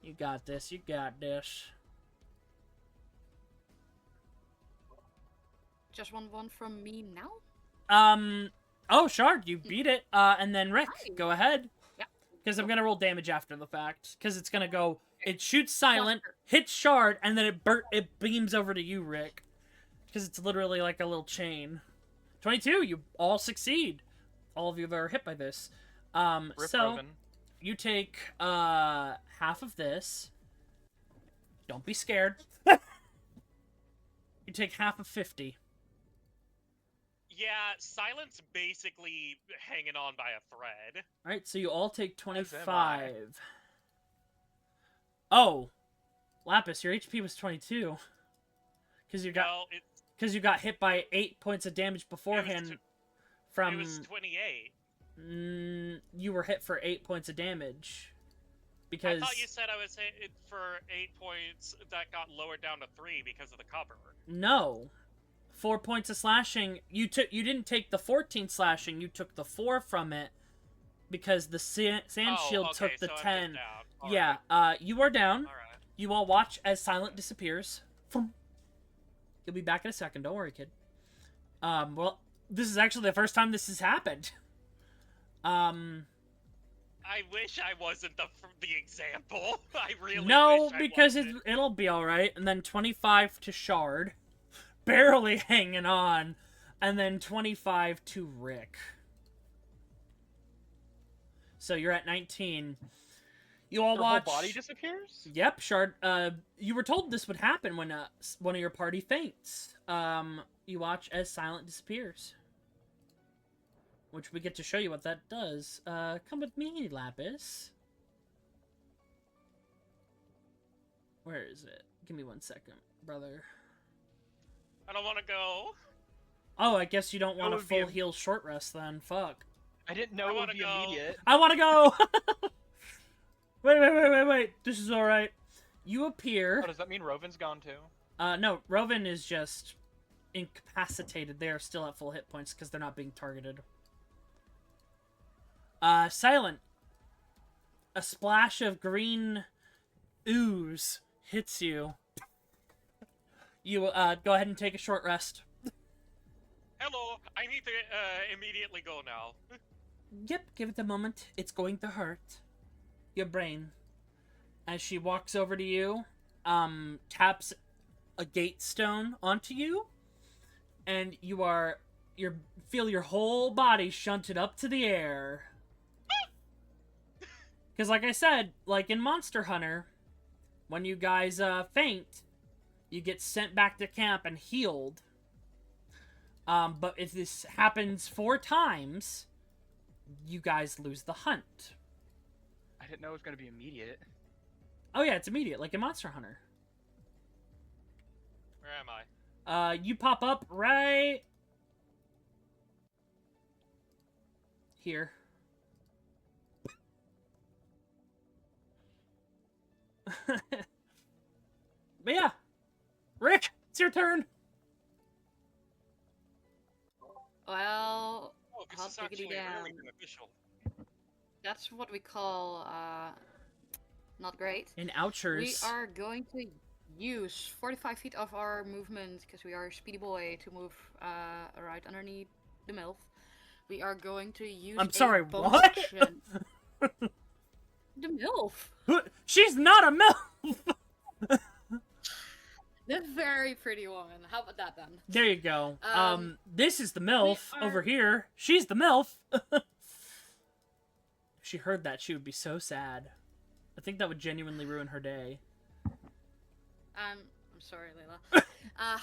You got this. You got this. Just one from me now? Oh, Shard, you beat it. And then Rick, Nice. go ahead. Because I'm gonna roll damage after the fact. Because it's gonna go. It shoots silent, Cluster. hits shard, and then it beams over to you, Rick. Because it's literally like a little chain. 22. You all succeed. All of you are hit by this. Rip So Roven. you take half of this. Don't be scared. You take half of 50. Yeah, Silent's basically hanging on by a thread. Alright, so you all take As am I. 25. Oh! Lapis, your HP was 22. Because you got No, you got hit by 8 points of damage it beforehand was from... it was 28. you were hit for 8 points of damage. Because... I thought you said I was hit for 8 points that got lowered down to 3 because of the cover. No. 4 points of slashing. You didn't take the 14 slashing, you took the 4 from it. Because the sand shield okay, took the so I'm just 10. down. Yeah, you are down. Alright. You all watch as Silent disappears. You'll be back in a second. Don't worry, kid. Well, this is actually the first time this has happened. I wish I wasn't the example. I really No, wish I because wasn't. it'll be all right. And then 25 to Shard, barely hanging on, and then 25 to Rick. So you're at 19. You all Her watch. whole body disappears? Yep, Shard. You were told this would happen when one of your party faints. You watch as Silent disappears. Which we get to show you what that does. Come with me, Lapis. Where is it? Give me 1 second, brother. I don't want to go. Oh, I guess you don't want a would be full a- heal short rest then. Fuck. I didn't know I it would wanna be go. immediate. I want to go! Wait. This is alright. You appear... Oh, does that mean Roven's gone too? No, Roven is just incapacitated. They are still at full hit points because they're not being targeted. Silent. A splash of green ooze hits you. You, go ahead and take a short rest. Hello, I need to immediately go now. Yep, give it a moment. It's going to hurt. Your brain. As she walks over to you, taps a gate stone onto you, and you feel your whole body shunted up to the air. Because like I said, like in Monster Hunter, when you guys faint, you get sent back to camp and healed. But if this happens 4 times, you guys lose the hunt. I didn't know it was going to be immediate. Oh yeah, it's immediate, like in Monster Hunter. Where am I? You pop up right here. But yeah, Rick, it's your turn. Well, Oh, this hot is diggity actually really damn. beneficial. That's what we call not great. In Ouchers. We are going to use 45 feet of our movement because we are a speedy boy to move right underneath the MILF. We are going to use. I'm sorry, a bonus what? action. The MILF. She's not a MILF! The very pretty woman. How about that then? There you go. This is the MILF we are- over here. She's the MILF. If she heard that, she would be so sad. I think that would genuinely ruin her day. I'm sorry, Layla.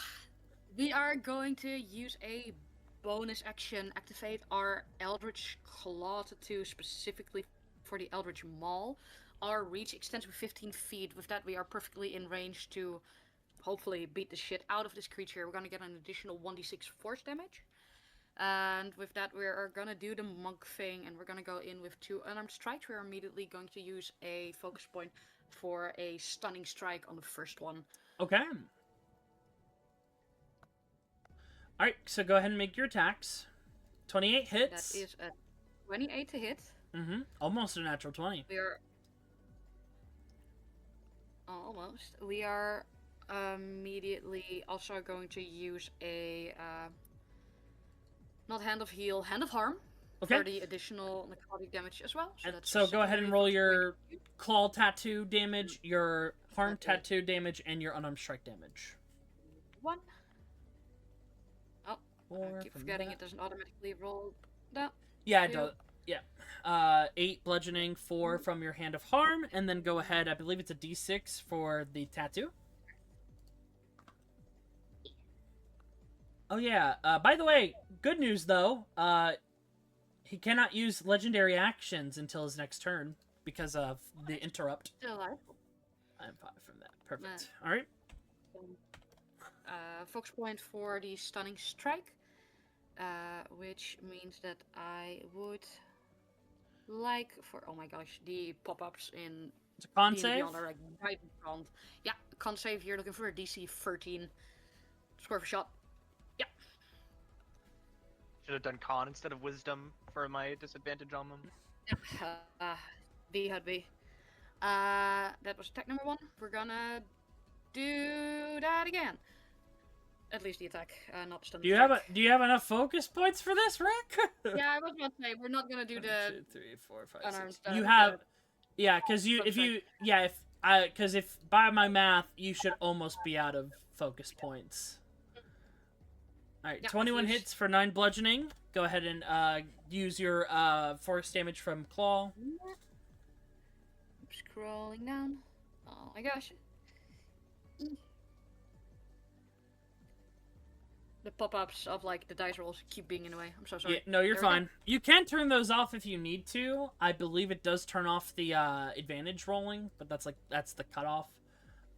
We are going to use a bonus action, activate our Eldritch Claw Tattoo specifically for the Eldritch Maul. Our reach extends to 15 feet. With that, we are perfectly in range to hopefully beat the shit out of this creature. We're gonna get an additional 1d6 force damage. And with that, we are gonna do the monk thing, and we're gonna go in with 2 unarmed strikes. We're immediately going to use a focus point for a stunning strike on the first one. Okay. Alright, so go ahead and make your attacks. 28 hits. That is a 28 to hit. Mm-hmm. Almost a natural 20. We are almost. We are immediately also going to use a not Hand of Heal, Hand of Harm. Okay. for the additional necrotic damage as well. And That's so go ahead and secondary roll for your 3. claw tattoo damage, your harm Okay. tattoo damage, and your unarmed strike damage. 1. Oh, I 4 keep from forgetting that. it doesn't automatically roll that. Yeah, it 2. does. Yeah. 8 bludgeoning, 4 from your hand of harm, and then go ahead. I believe it's a d6 for the tattoo. Oh yeah. By the way, good news though. He cannot use legendary actions until his next turn because of the interrupt. Still alive. I'm 5 from that. Perfect. All right. Focus point for the stunning strike, which means that I would like for, oh my gosh, the pop-ups in It's a con D&D save. Beyond are like right in front. Yeah, con save. You're looking for a DC 13. Score for shot. Yeah. Should have done con instead of wisdom for my disadvantage on them. B had B. That was attack number 1. We're gonna do that again. At least the attack, not stun. Do you have enough focus points for this, Rick? Yeah, I was about to say we're not gonna do 1, the 2, 3, 4, 5, unarmed 6. stuff. You have, yeah, because if by my math, you should almost be out of focus points. All right, Yeah, 21 use. hits for 9 bludgeoning. Go ahead and use your force damage from claw. I'm scrolling down. Oh my gosh. The pop-ups of like the dice rolls keep being in the way. I'm so sorry. Yeah, no, you're There we go. fine. You can turn those off if you need to. I believe it does turn off the advantage rolling, but that's the cutoff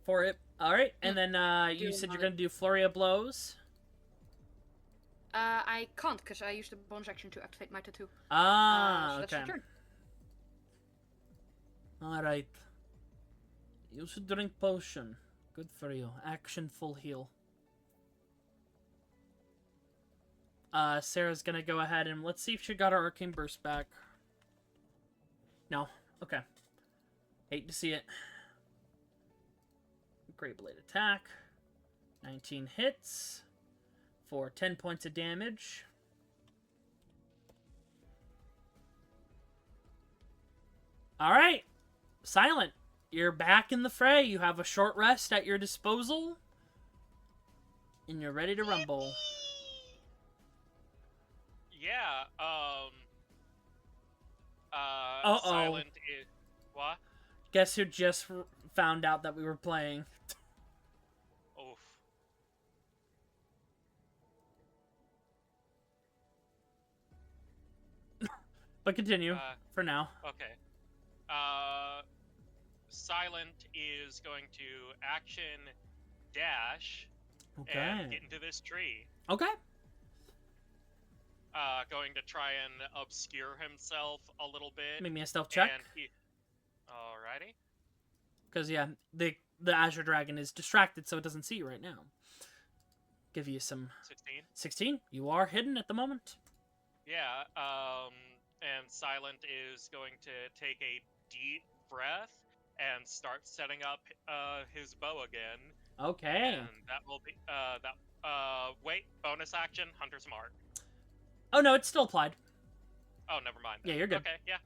for it. All right, and then you Doing said you're mine. gonna do flurry of blows. I can't because I used the bonus action to activate my tattoo. Ah, So that's okay. your turn. All right. You should drink potion. Good for you. Action full heal. Sarah's gonna go ahead and let's see if she got her arcane burst back. No. Okay. Hate to see it. Great blade attack. 19 hits for 10 points of damage. All right. Silent. You're back in the fray. You have a short rest at your disposal. And you're ready to rumble. Yeah, Uh-oh. Silent is... What? Guess who just found out that we were playing? Oof. But continue for now. Okay. Silent is going to action dash Okay. and get into this tree. Okay. Going to try and obscure himself a little bit. Make me a stealth check. And he... Alrighty. Because, yeah, the Azure Dragon is distracted, so it doesn't see you right now. Give you some... 16. 16? You are hidden at the moment. Yeah, and Silent is going to take a deep breath and start setting up his bow again. Okay. And that will be wait, bonus action, Hunter's Mark. Oh, no, it's still applied. Oh, never mind. Then. Yeah, you're good. Okay, yeah.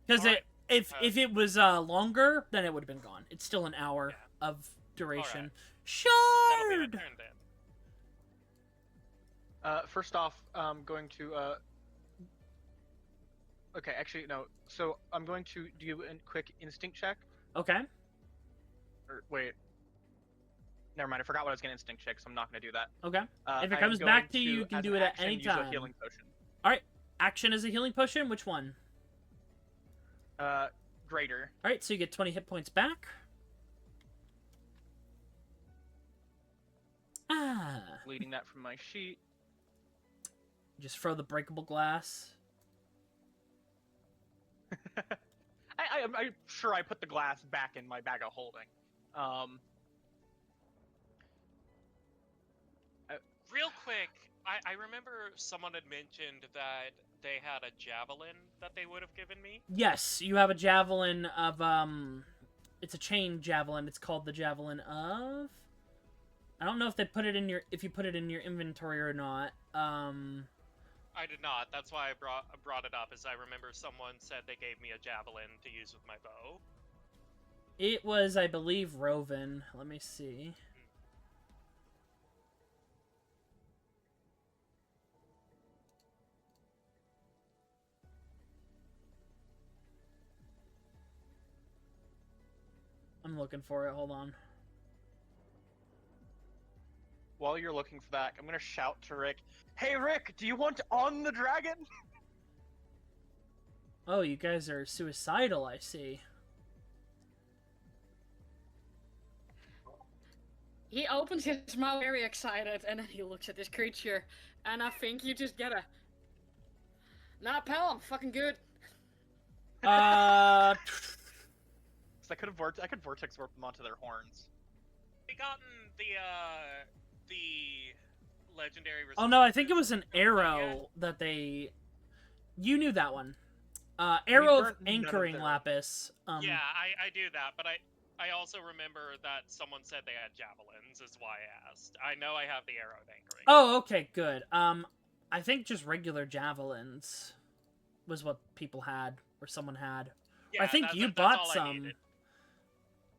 Because Alright. if it was longer, then it would have been gone. It's still an hour of duration. That'll be my Shard! turn then. First off, I'm going to. Okay, actually, no. So I'm going to do a quick instinct check. Okay. Or wait. Never mind. I forgot what I was going to instinct check, so I'm not going to do that. Okay. If it I comes am back going to you, you can as do an it at action, any use a time. healing potion. Action is a healing potion. Which one? Greater. All right, so you get 20 hit points back. Ah. Leading that from my sheet. Just throw the breakable glass. I'm sure I put the glass back in my bag of holding. Real quick, I remember someone had mentioned that they had a javelin that they would have given me. Yes, you have a javelin of it's a chain javelin. It's called the javelin of. I don't know if they put it in your you put it in your inventory or not. I did not. That's why I brought it up, as I remember someone said they gave me a javelin to use with my bow. It was, I believe, Roven. Let me see. I'm looking for it. Hold on. While you're looking for that, I'm gonna shout to Rick, "Hey Rick, do you want on the dragon?" Oh, you guys are suicidal, I see. He opens his mouth very excited, and then he looks at this creature, and I think you just get a... Nah, pal, I'm fucking good. So I could vortex warp them onto their horns. They gotten the legendary. Oh no, I think it was an arrow that they... You knew that one. Arrow of burnt none of anchoring their- lapis. Yeah, I do that, but I also remember that someone said they had javelins, is why I asked. I know I have the arrow of anchoring. Oh, okay, good. I think just regular javelins was what people had, or someone had. Yeah, I think that's you that's bought all I some. needed.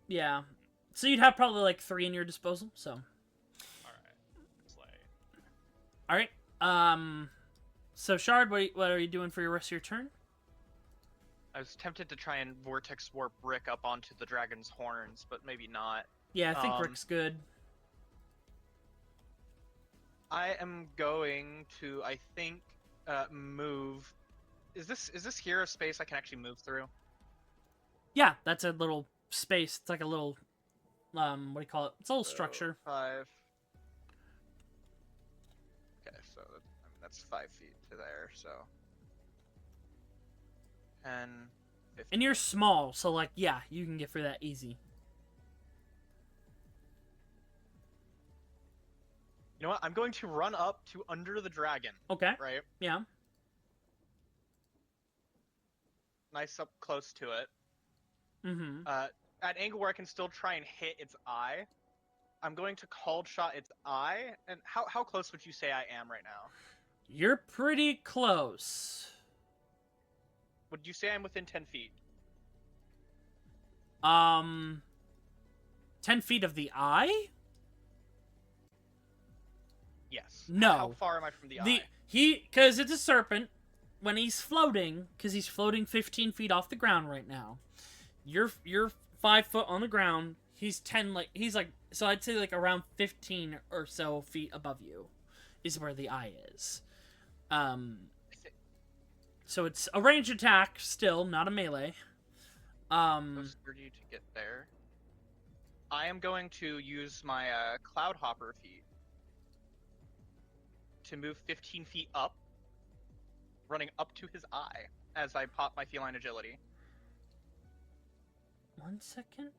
Yeah. So you'd have probably like 3 in your disposal, so. Alright. Slay. Alright. So Shard, what are you doing for your rest of your turn? I was tempted to try and vortex warp Rick up onto the dragon's horns, but maybe not. Yeah, I think Rick's good. I am going to, I think, move. Is this here a space I can actually move through? Yeah, that's a little space. It's like a little, what do you call it? It's a little structure. 5. Okay, so that's 5 feet to there. So 10, 15. And you're small, so like, yeah, you can get through that easy. You know what? I'm going to run up to under the dragon. Okay. Right. Yeah. Nice up close to it. Mm-hmm. At an angle where I can still try and hit its eye. I'm going to cold shot its eye. And how close would you say I am right now? You're pretty close. Would you say I'm within 10 feet? 10 feet of the eye? Yes. No. How far am I from the eye? Because it's a serpent. When he's floating, because he's floating 15 feet off the ground right now. You're 5 foot on the ground. He's 10, so I'd say like around 15 or so feet above you is where the eye is. So it's a range attack still, not a melee. Close 30 to get there. I am going to use my Cloud Hopper feat to move 15 feet up, running up to his eye as I pop my feline agility. 1 second.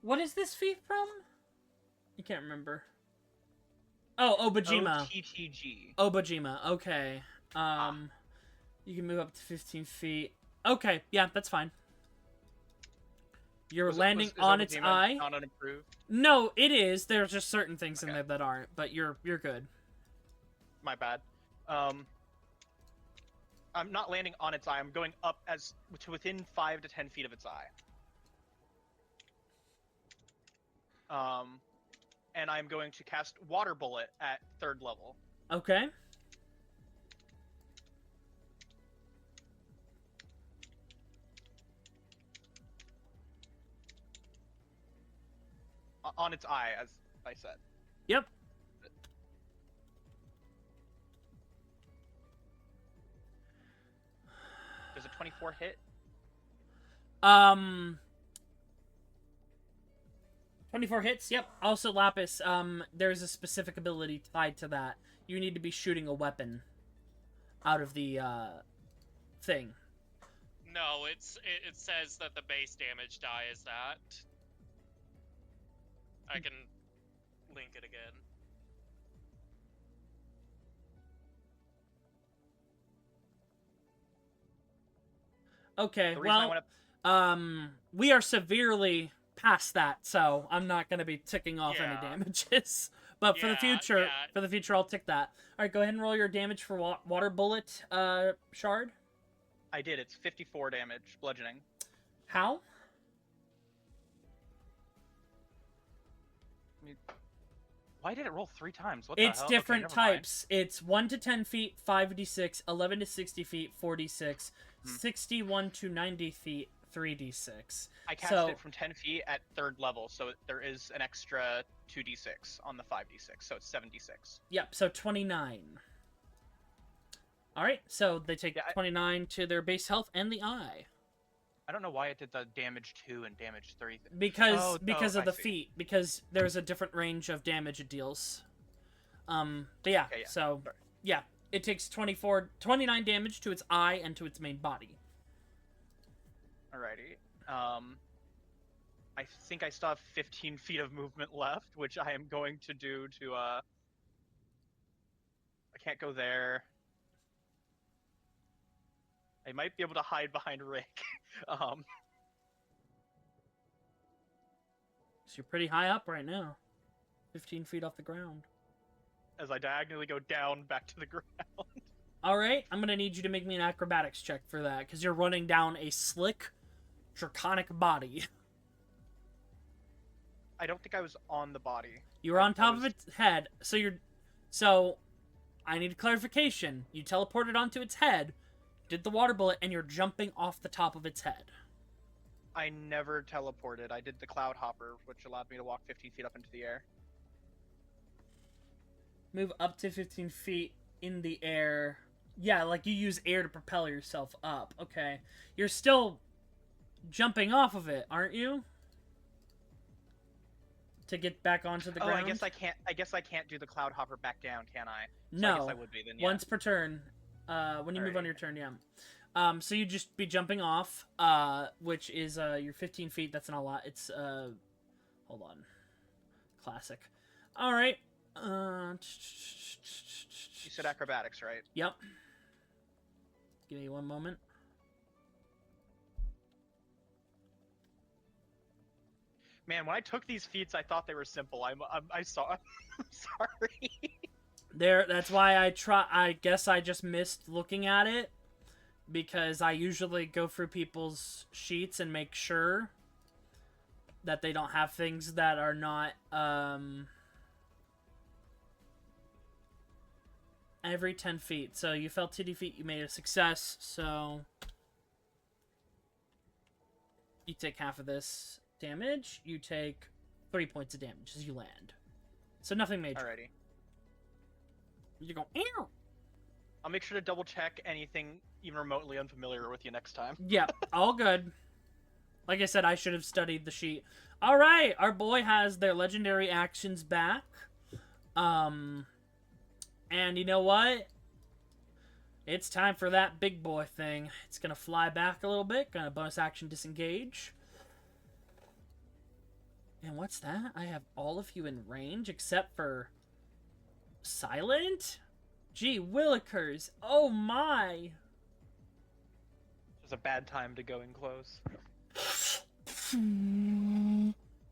What is this feat from? You can't remember. Oh, Obajima. OTTG. Obajima, okay. You can move up to 15 feet. Okay, yeah, that's fine. You're landing on its Obajima eye. Not unimproved. No, it is. There's just certain things in Okay. there that aren't, but you're good. My bad. I'm not landing on its eye. I'm going up to within 5 to 10 feet of its eye. And I'm going to cast Water Bullet at 3rd level. Okay. On its eye, as I said. Yep. Does a 24 hit? 24 hits, yep. Also, Lapis, there's a specific ability tied to that. You need to be shooting a weapon out of the, thing. No, it says that the base damage die is that. I can link it again. Okay, The reason I well, want we are severely past that, so I'm not going to be ticking off any Yeah. damages. But for the future, yeah. I'll tick that. All right, go ahead and roll your damage for water bullet, shard. I did. It's 54 damage, bludgeoning. How? Why did it roll 3 times? What the It's hell? different Okay, never mind. types. It's 1 to 10 feet, 5d6, 11 to 60 feet, 4d6, 61 to 90 feet, 3d6. I cast So- it from 10 feet at 3rd level, so there is an extra 2d6 on the 5d6, so it's 7d6. Yep, so 29. Alright, so they take Yeah, 29 to their base health and the eye. I don't know why it did the damage 2 and damage 3. Because Oh, because oh, of the I see. feat. Because there's a different range of damage it deals. But yeah, Okay, yeah. so Sorry. yeah. It takes 29 damage to its eye and to its main body. Alrighty. I think I still have 15 feet of movement left, which I am going to do to, I can't go there. I might be able to hide behind Rick. So you're pretty high up right now. 15 feet off the ground. As I diagonally go down back to the ground. Alright, I'm gonna need you to make me an acrobatics check for that, because you're running down a slick, draconic body. I don't think I was on the body. You were on I top was- of its head, so I need clarification. You teleported onto its head, did the water bullet, and you're jumping off the top of its head. I never teleported. I did the cloud hopper, which allowed me to walk 15 feet up into the air. Move up to 15 feet in the air. Yeah, like you use air to propel yourself up. Okay. You're still jumping off of it, aren't you? To get back onto the ground? I guess I can't do the cloud hopper back down, can I? So No. I guess I would be then. Yeah. Once per turn. When you move Alrighty. on your turn, yeah. So you just be jumping off, which is your 15 feet. That's not a lot. It's hold on. Classic. All right. You said acrobatics, right? Yep. Give me one moment. Man, when I took these feats, I thought they were simple. I'm sorry. I'm sorry. That's why I guess I just missed looking at it, because I usually go through people's sheets and make sure that they don't have things that are not every 10 feet. So you fell 2 feet, you made a success, so you take half of this damage. You take 3 points of damage as you land. So nothing major. Alrighty. You go, ew! I'll make sure to double check anything even remotely unfamiliar with you next time. Yep, all good. Like I said, I should have studied the sheet. Alright, our boy has their legendary actions back. And you know what? It's time for that big boy thing. It's gonna fly back a little bit, gonna bonus action disengage. And what's that? I have all of you in range except for Silent? Gee willikers. Oh my. It's a bad time to go in close.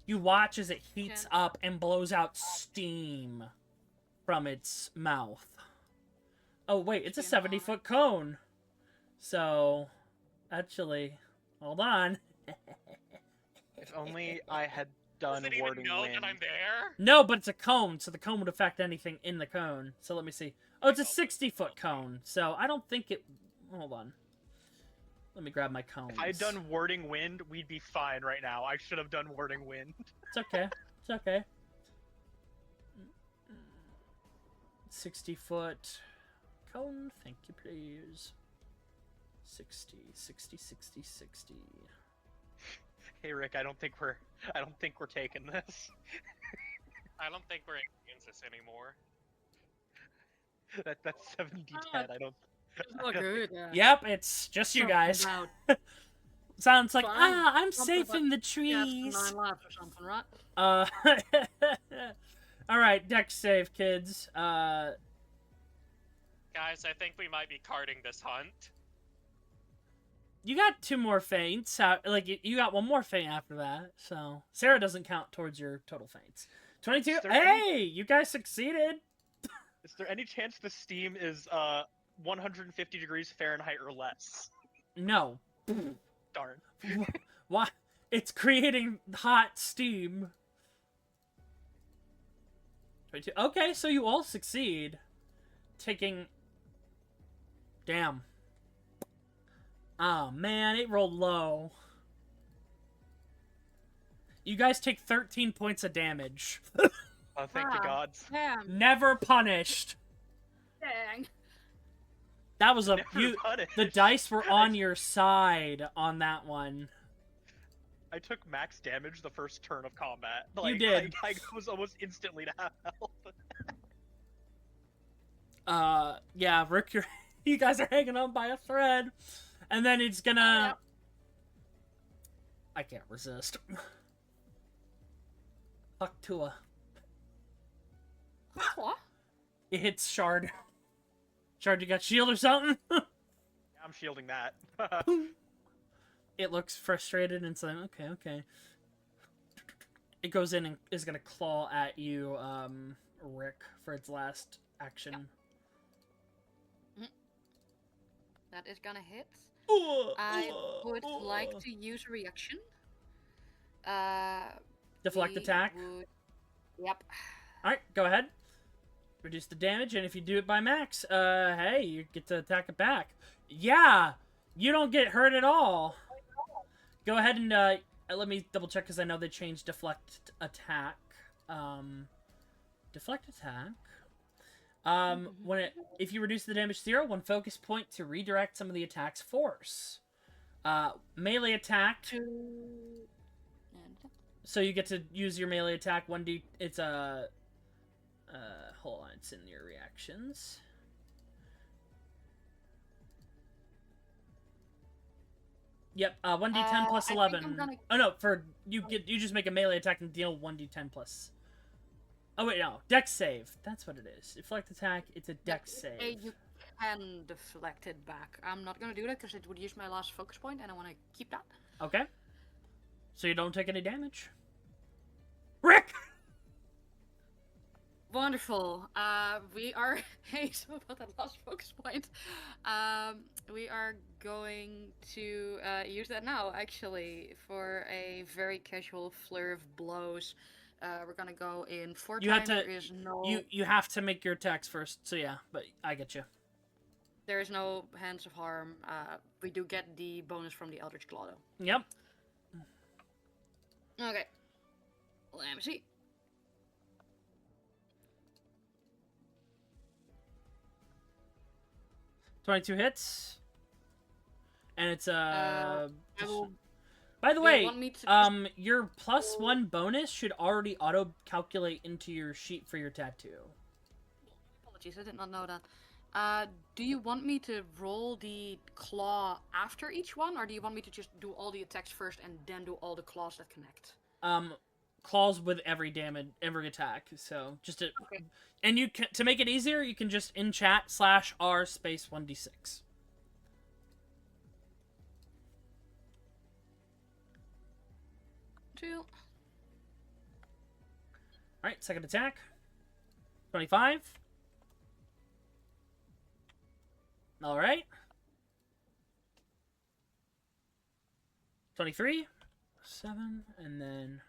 You watch as it heats up and blows out steam from its mouth. Oh wait, it's a 70-foot cone. So, actually, hold on. If only I had done Does it even warding know wind. that I'm there? No, but it's a cone, so the cone would affect anything in the cone. So let me see. Oh, it's a 60-foot cone. So I don't think it... Hold on. Let me grab my cones. If I had done warding wind, we'd be fine right now. I should have done warding wind. It's okay. It's okay. 60-foot cone. Thank you, please. 60, 60, 60, 60. Hey Rick, I don't think we're taking this. I don't think we're in Kansas anymore. That's 70-10. I don't. Oh, good. Yeah. Yep, it's just you guys. Sounds like, Fine. I'm Something safe in the trees. 9 lives or something, right? Alright, dex save, kids. Guys, I think we might be carting this hunt. You got 2 more feints. Like, you got 1 more feint after that. So, Sarah doesn't count towards your total feints. 22. Is there Hey! You guys succeeded! Is there any chance the steam is 150 degrees Fahrenheit or less? No. Darn. Why? It's creating hot steam. 22. Okay, so you all succeed. Taking... Damn. Oh, man, it rolled low. You guys take 13 points of damage. Oh, thank the gods. Damn. Never punished. Dang. That was a... Never punished. The dice were on your side on that one. I took max damage the first turn of combat. You did. I was almost instantly to have health. Yeah, Rick, you guys are hanging on by a thread. And then it's gonna... I can't resist. Fuck Tua. What? It hits Shard. Shard, you got shield or something? Yeah, I'm shielding that. It looks frustrated and it's like, okay. It goes in and is gonna claw at you, Rick, for its last action. That is gonna hit. I would like to use a reaction. Deflect we attack. Yep. Alright, go ahead. Reduce the damage, and if you do it by max, hey, you get to attack it back. Yeah! You don't get hurt at all. Go ahead and, let me double check, because I know they changed deflect attack. Deflect attack. If you reduce the damage to 0, 1 focus point to redirect some of the attack's force. Melee attack. So you get to use your melee attack 1d. It's a. Hold on, it's in your reactions. Yep, 1d10 plus 11. Oh no, you just make a melee attack and deal 1d10 plus. Oh wait, no, dex save. That's what it is. Deflect attack. It's a dex save. You can deflect it back. I'm not gonna do that because it would use my last focus point, and I want to keep that. Okay. So you don't take any damage. Rick. Wonderful. We are. Hey, so about that last focus point. We are going to use that now, actually, for a very casual flurry of blows. We're gonna go in 4 times. There is no. You have to make your attacks first. So yeah, but I get you. There is no hands of harm. We do get the bonus from the Eldritch Claw, though. Yep. Okay. Let me see. $22 hits, and it's I will. By the Do you way, want me to your +1 bonus should already auto-calculate into your sheet for your tattoo. Apologies, I did not know that. Do you want me to roll the claw after each one, or do you want me to just do all the attacks first and then do all the claws that connect? Claws with every attack. So just to, Okay. and you can, to make it easier, you can just in chat /r space 1d6. Two. Alright, second attack. 25. Alright. 23. 7. And then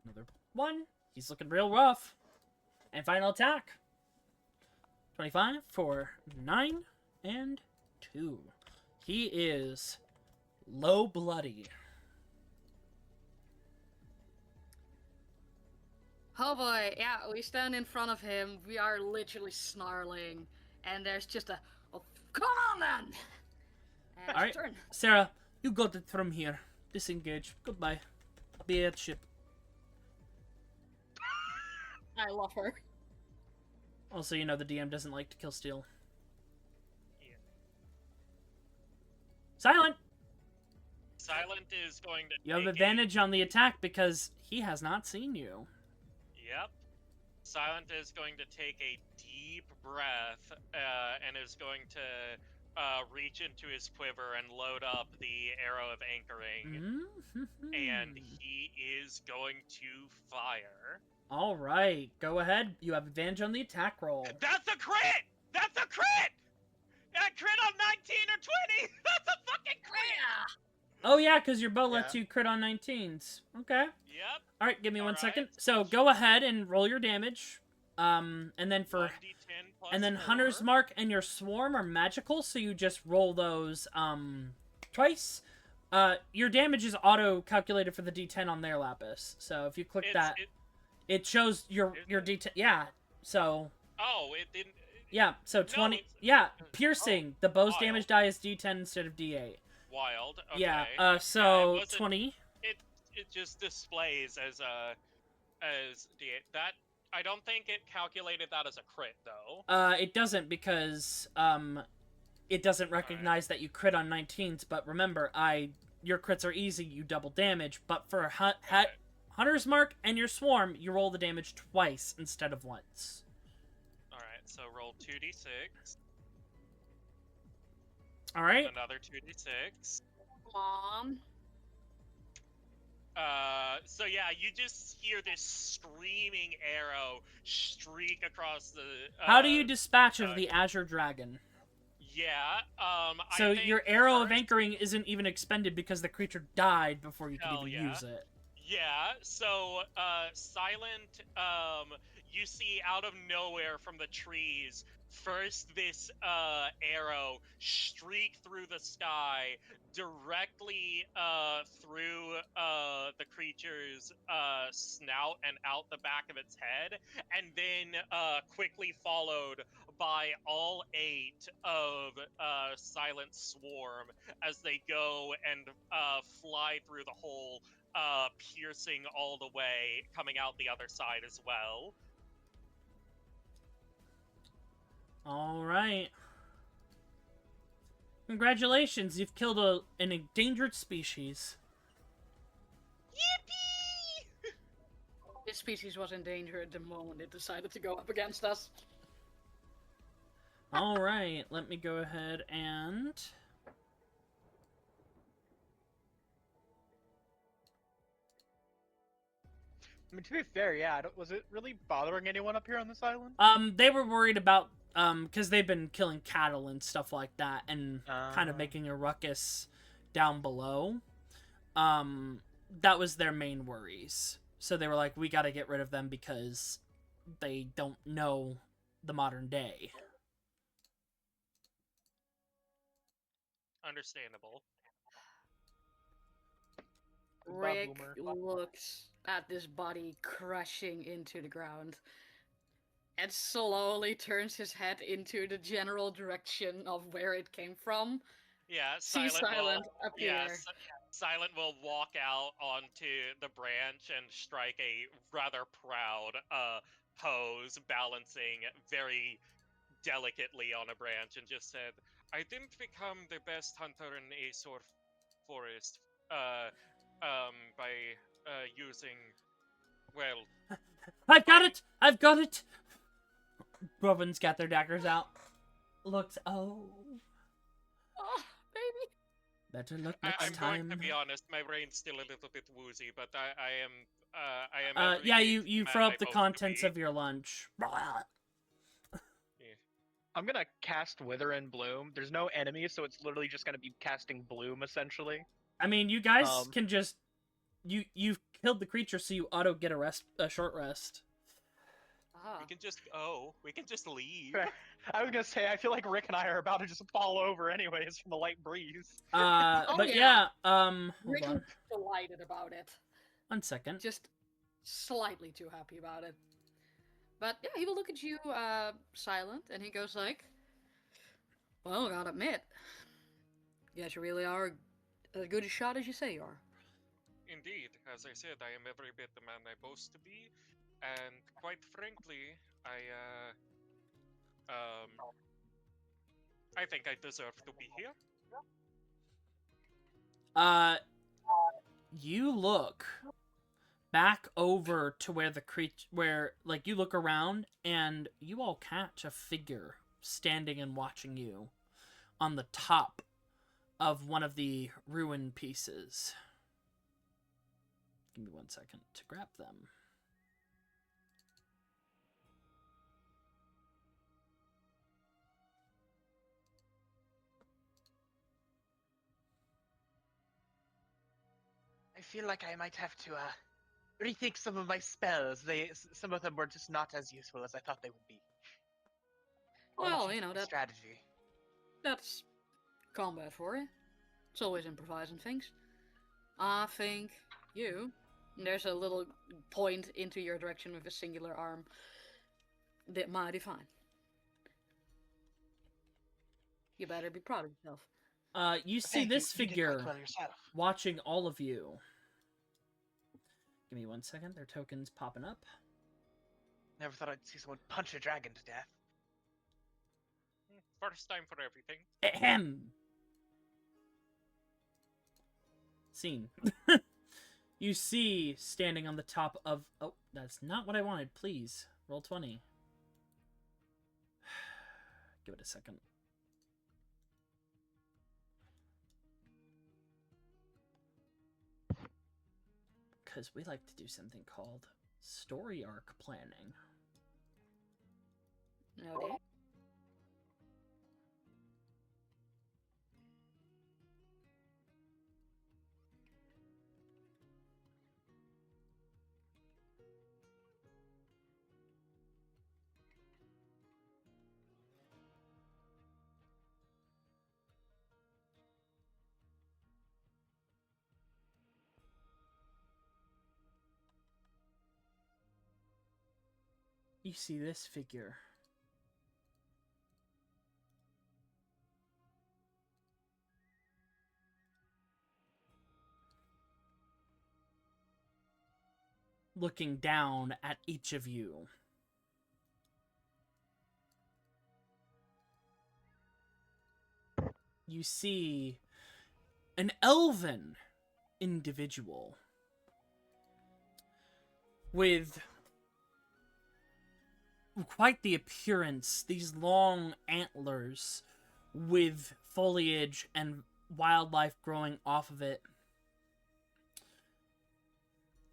another 1. He's looking real rough. And final attack. 25 for 9 and 2. He is low bloody. Oh boy, yeah, we stand in front of him. We are literally snarling, and there's just a, oh, come on then! And it's Alright. your turn. Sarah, you got it from here. Disengage. Goodbye. I'll be at ship. I love her. Also, you know the DM doesn't like to kill steal. Yeah. Silent! Silent is going to. You have take advantage on the attack because he has not seen you. Yep. Silent is going to take a deep breath and is going to reach into his quiver and load up the arrow of anchoring, and he is going to fire. All right, go ahead. You have advantage on the attack roll. That's a crit! That's a crit! A crit on 19 or 20! That's a fucking crit! Oh yeah, because your bow lets you crit on 19s. Okay. Yep. All right, give me 1 second. Alright. So go ahead and roll your damage. And then for 1d10 plus and then 4. Hunter's Mark and your Swarm are magical, so you just roll those twice. Your damage is auto calculated for the D10 on their lapis. So if you click that, it shows your D10. Yeah. So. Oh, it didn't. Yeah. So 20. it's- Yeah. Piercing. The bow's wild. damage die is D10 instead of D8. Wild. Okay. Yeah. So it wasn't- 20. It just displays as D8. That I don't think it calculated that as a crit though. It doesn't because it doesn't recognize that you crit on 19s. But remember, your crits are easy. You double damage. But for Hunter's Mark and your Swarm, you roll the damage twice instead of once. All right. So roll 2d6. All right. Another 2d6. Mom. So yeah, you just hear this screaming arrow streak across the. How do you dispatch of the Azure Dragon? Yeah. So I think your arrow of first- anchoring isn't even expended because the creature died before you could Hell even yeah. use it. Yeah, so, Silent, you see out of nowhere from the trees, first this, arrow streak through the sky, directly, through, the creature's, snout and out the back of its head, and then, quickly followed by all 8 of, Silent's swarm as they go and, fly through the hole, piercing all the way, coming out the other side as well. All right. Congratulations, you've killed an endangered species. Yippee! This species was in danger at the moment it decided to go up against us. All right, let me go ahead and... I mean, to be fair, yeah. Was it really bothering anyone up here on this island? They were worried about, because they've been killing cattle and stuff like that, and kind of making a ruckus down below. That was their main worries. So they were like, we gotta get rid of them because they don't know the modern day. Understandable. Rick Boomer. looks at this body crashing into the ground and slowly turns his head into the general direction of where it came from. Yeah, See Silent appear. Silent will walk out onto the branch and strike a rather proud pose, balancing very delicately on a branch, and just said, "I didn't become the best hunter in Azure Forest by using, well, I've got it! I've got it! Robin's got their daggers out. Looks, oh, Oh, baby. better look next I'm time. going to be honest, my brain's still a little bit woozy, but I am Yeah, every you man throw I up the boast to contents be. of your lunch. I'm gonna cast Wither and Bloom. There's no enemies, so it's literally just gonna be casting Bloom, essentially. I mean, you guys Um, can just... You've killed the creature, so you auto get a short rest. Ah. We can just leave. I was gonna say, I feel like Rick and I are about to just fall over anyways from the light breeze. Oh, But yeah, yeah. hold Rick on. is delighted about it. 1 second. Just slightly too happy about it. But yeah, he will look at you, Silent, and he goes like, well, gotta admit, guess you really are as good a shot as you say you are. Indeed, as I said, I am every bit the man I boast to be, and quite frankly, I think I deserve to be here. You look back over to where the like, you look around, and you all catch a figure standing and watching you. on the top of one of the ruin pieces. Give me 1 second to grab them. I feel like I might have to rethink some of my spells. Some of them were just not as useful as I thought they would be. Well, you know, Strategy. that's combat for you. It's always improvising things. I think there's a little point into your direction with a singular arm. That mighty fine. You better be proud of yourself. You see Thank this you. You did quite figure well yourself. watching all of you. Give me 1 second. Their tokens popping up. Never thought I'd see someone punch a dragon to death. First time for everything. Ahem. Scene. You see standing on the top of... Oh, that's not what I wanted. Please, roll 20. Give it a second. Because we like to do something called story arc planning. Okay. You see this figure. Looking down at each of you. You see an elven individual with quite the appearance, these long antlers with foliage and wildlife growing off of it.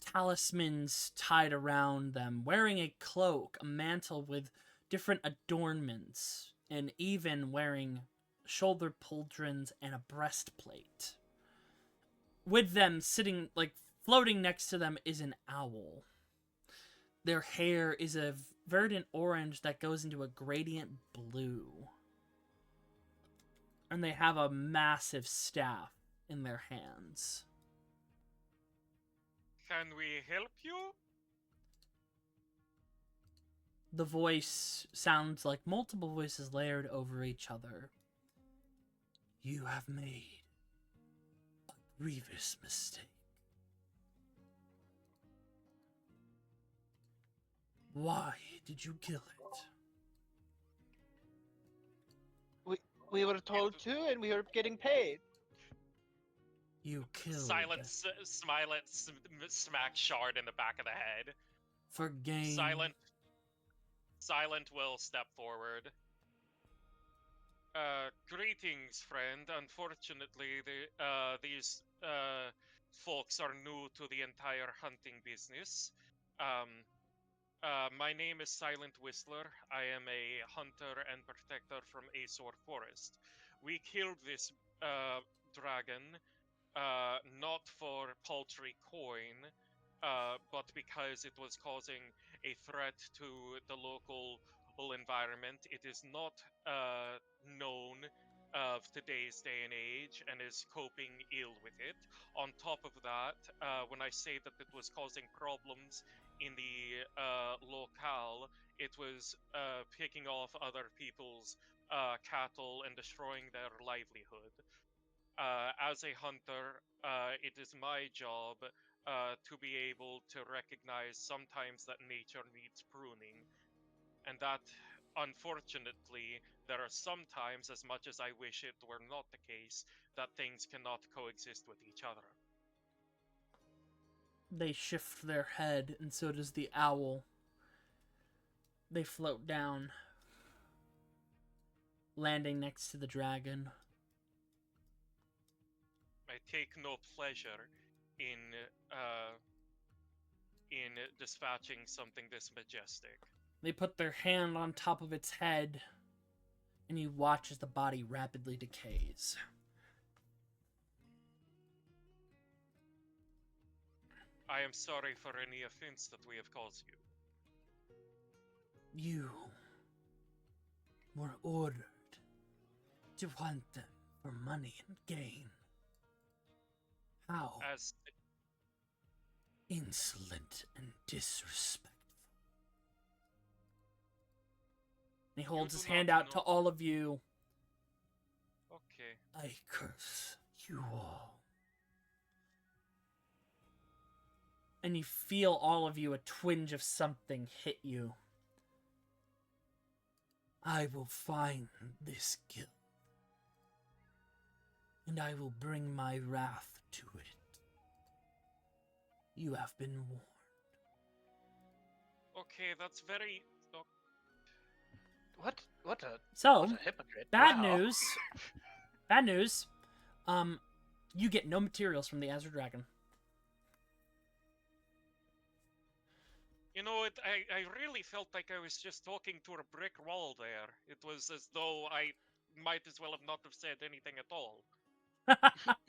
Talismans tied around them, wearing a cloak, a mantle with different adornments, and even wearing shoulder pauldrons and a breastplate. With them sitting, like, floating next to them is an owl. Their hair is a verdant orange that goes into a gradient blue. And they have a massive staff in their hands. Can we help you? The voice sounds like multiple voices layered over each other. You have made a grievous mistake. Why did you kill it? We were told to, and we were getting paid. You killed Silence, Smilet smacks Shard in the back of the head. for gain. Silent will step forward. Greetings, friend. Unfortunately, these folks are new to the entire hunting business. My name is Silent Whistler. I am a hunter and protector from Azure Forest. We killed this dragon not for paltry coin, but because it was causing a threat to the local environment. It is not known of today's day and age and is coping ill with it. On top of that, when I say that it was causing problems in the locale, it was picking off other people's cattle and destroying their livelihood. As a hunter, it is my job to be able to recognize sometimes that nature needs pruning, and that, unfortunately, there are sometimes, as much as I wish it were not the case, that things cannot coexist with each other. They shift their head, and so does the owl. They float down. landing next to the dragon. I take no pleasure in dispatching something this majestic. They put their hand on top of its head, and you watch as the body rapidly decays. I am sorry for any offense that we have caused you. You were ordered to hunt them for money and gain. How As insolent and disrespectful. He holds do his not hand out know- to all of you. Okay. I curse you all. And you feel, all of you, a twinge of something hit you. I will find this guild, and I will bring my wrath to it. You have been warned. Okay, that's very. Oh, What a So, what a hypocrite. bad Wow. news. Bad news. You get no materials from the Azure Dragon. you know, I really felt like I was just talking to a brick wall there. It was as though I might as well have not have said anything at all.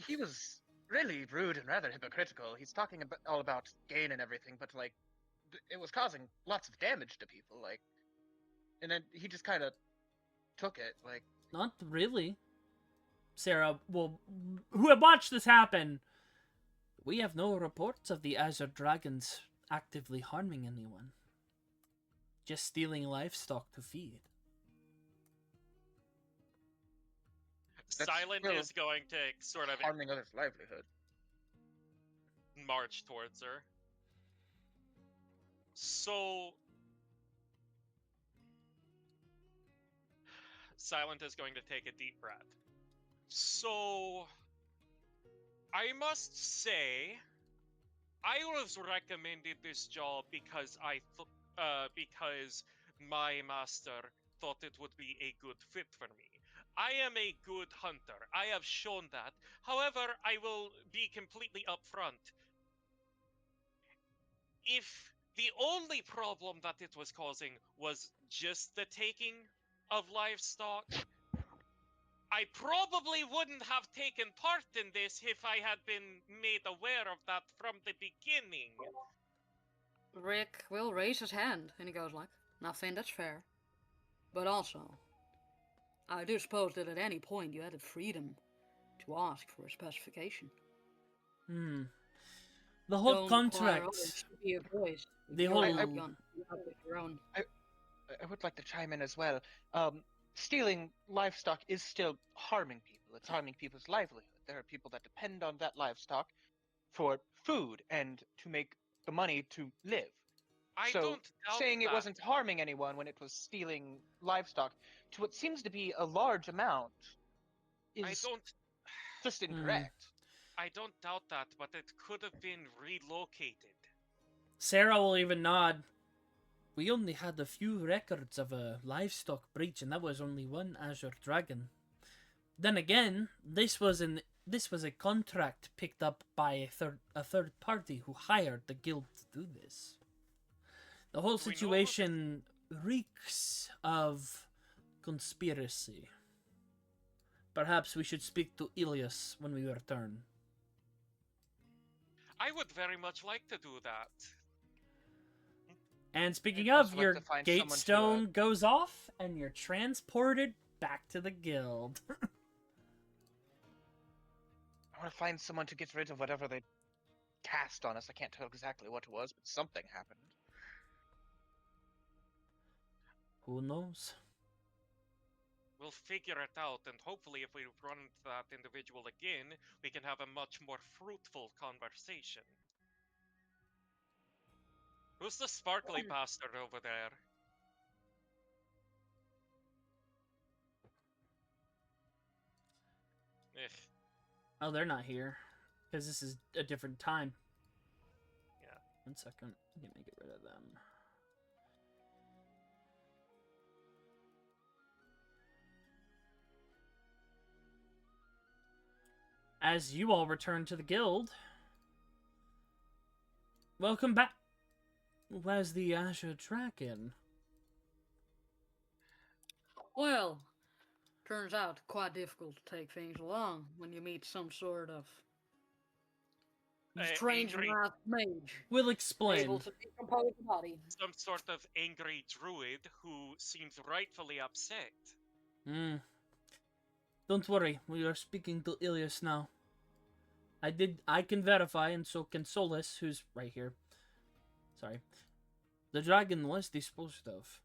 He was really rude and rather hypocritical. He's talking all about gain and everything, but like, it was causing lots of damage to people. Like, and then he just kind of took it. Like, Not really. Sarah, well, who have watched this happen, we have no reports of the Azure Dragons actively harming anyone. Just stealing livestock to feed. That's Silent still is going to sort of harming others' livelihood. march towards her. So. Silent is going to take a deep breath. So. I must say, I was recommended this job because because my master thought it would be a good fit for me. I am a good hunter. I have shown that. However, I will be completely upfront. If the only problem that it was causing was just the taking of livestock, I probably wouldn't have taken part in this if I had been made aware of that from the beginning. Rick will raise his hand and he goes like, "Now, Finn, that's fair. But also, I do suppose that at any point you had the freedom to ask for a specification. The whole Don't require contract. others to be your voice. The You're whole- a gun. You have to pick your own. I would like to chime in as well. Stealing livestock is still harming people. It's harming people's livelihood. There are people that depend on that livestock for food and to make the money to live. I So don't doubt saying that. it wasn't harming anyone when it was stealing livestock to what seems to be a large amount I is don't. just incorrect. I don't doubt that, but it could have been relocated. Sarah will even nod. We only had a few records of a livestock breach, and that was only one Azure Dragon. Then again, this was a contract picked up by a third party who hired the guild to do this. The whole Do we know situation reeks of conspiracy. Perhaps we should speak to Ilias when we return. I would very much like to do that. And speaking I'd of, also like your to find gate someone to, stone goes off, and you're transported back to the guild. I want to find someone to get rid of whatever they cast on us. I can't tell exactly what it was, but something happened. Who knows? We'll figure it out, and hopefully if we run into that individual again, we can have a much more fruitful conversation. Who's the sparkly bastard over there? Ugh. Oh, they're not here. Because this is a different time. Yeah. 1 second. Let me get rid of them. As you all return to the guild, welcome back. Where's the Azure Dragon? Well, turns out quite difficult to take things along when you meet some sort of strange Angry, masked mage We'll able explain. to decompose the body. some sort of angry druid who seems rightfully upset. Hmm. Don't worry, we are speaking to Ilias now. I can verify, and so can Solus, who's right here. Sorry. The dragon was disposed of.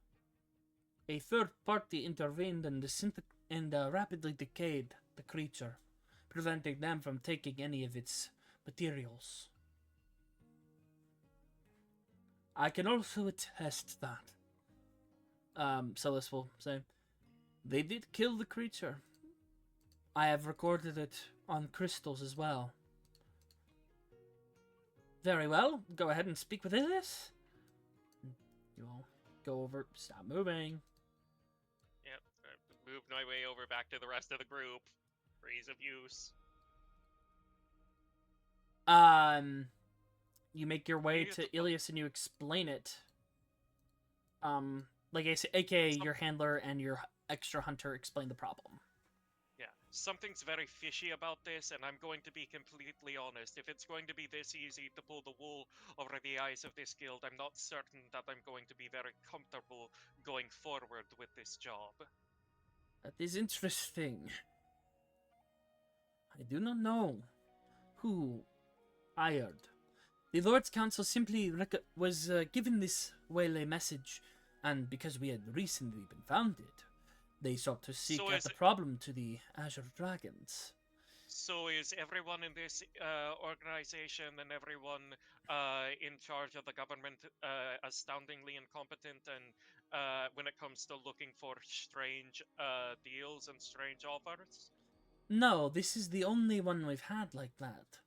A third party intervened and rapidly decayed the creature, preventing them from taking any of its materials. I can also attest that. Solus will say, they did kill the creature. I have recorded it on crystals as well. Very well. Go ahead and speak with Ilias. You'll go over. Stop moving. Yep, moved my way over back to the rest of the group for ease of use. You make your way Maybe to it's a- Ilias and you explain it. Like I say, aka your handler and your extra hunter explain the problem. Yeah, something's very fishy about this, and I'm going to be completely honest. If it's going to be this easy to pull the wool over the eyes of this guild, I'm not certain that I'm going to be very comfortable going forward with this job. That is interesting. I do not know who hired. The Lord's Council simply was given this whale a message, and because we had recently been founded, they sought to seek So out is the it- problem to the Azure Dragons. So is everyone in this organization and everyone in charge of the government astoundingly incompetent and when it comes to looking for strange deals and strange offers? No, this is the only one we've had like that.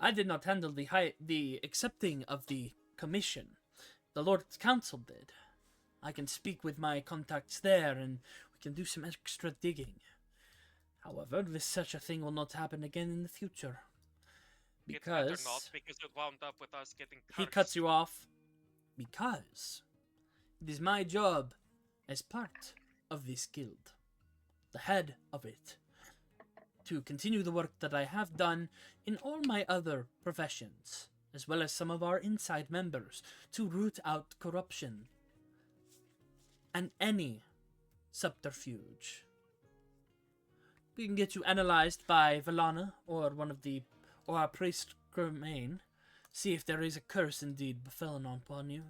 I did not handle the accepting of the commission. The Lord's Council did. I can speak with my contacts there, and we can do some extra digging. However, this such a thing will not happen again in the future. It's better Because not, because it wound up with us getting cursed. he cuts you off. Because it is my job as part of this guild, the head of it, to continue the work that I have done in all my other professions, as well as some of our inside members, to root out corruption and any subterfuge. We can get you analyzed by Valana or our priest Germain, see if there is a curse indeed befallen upon you.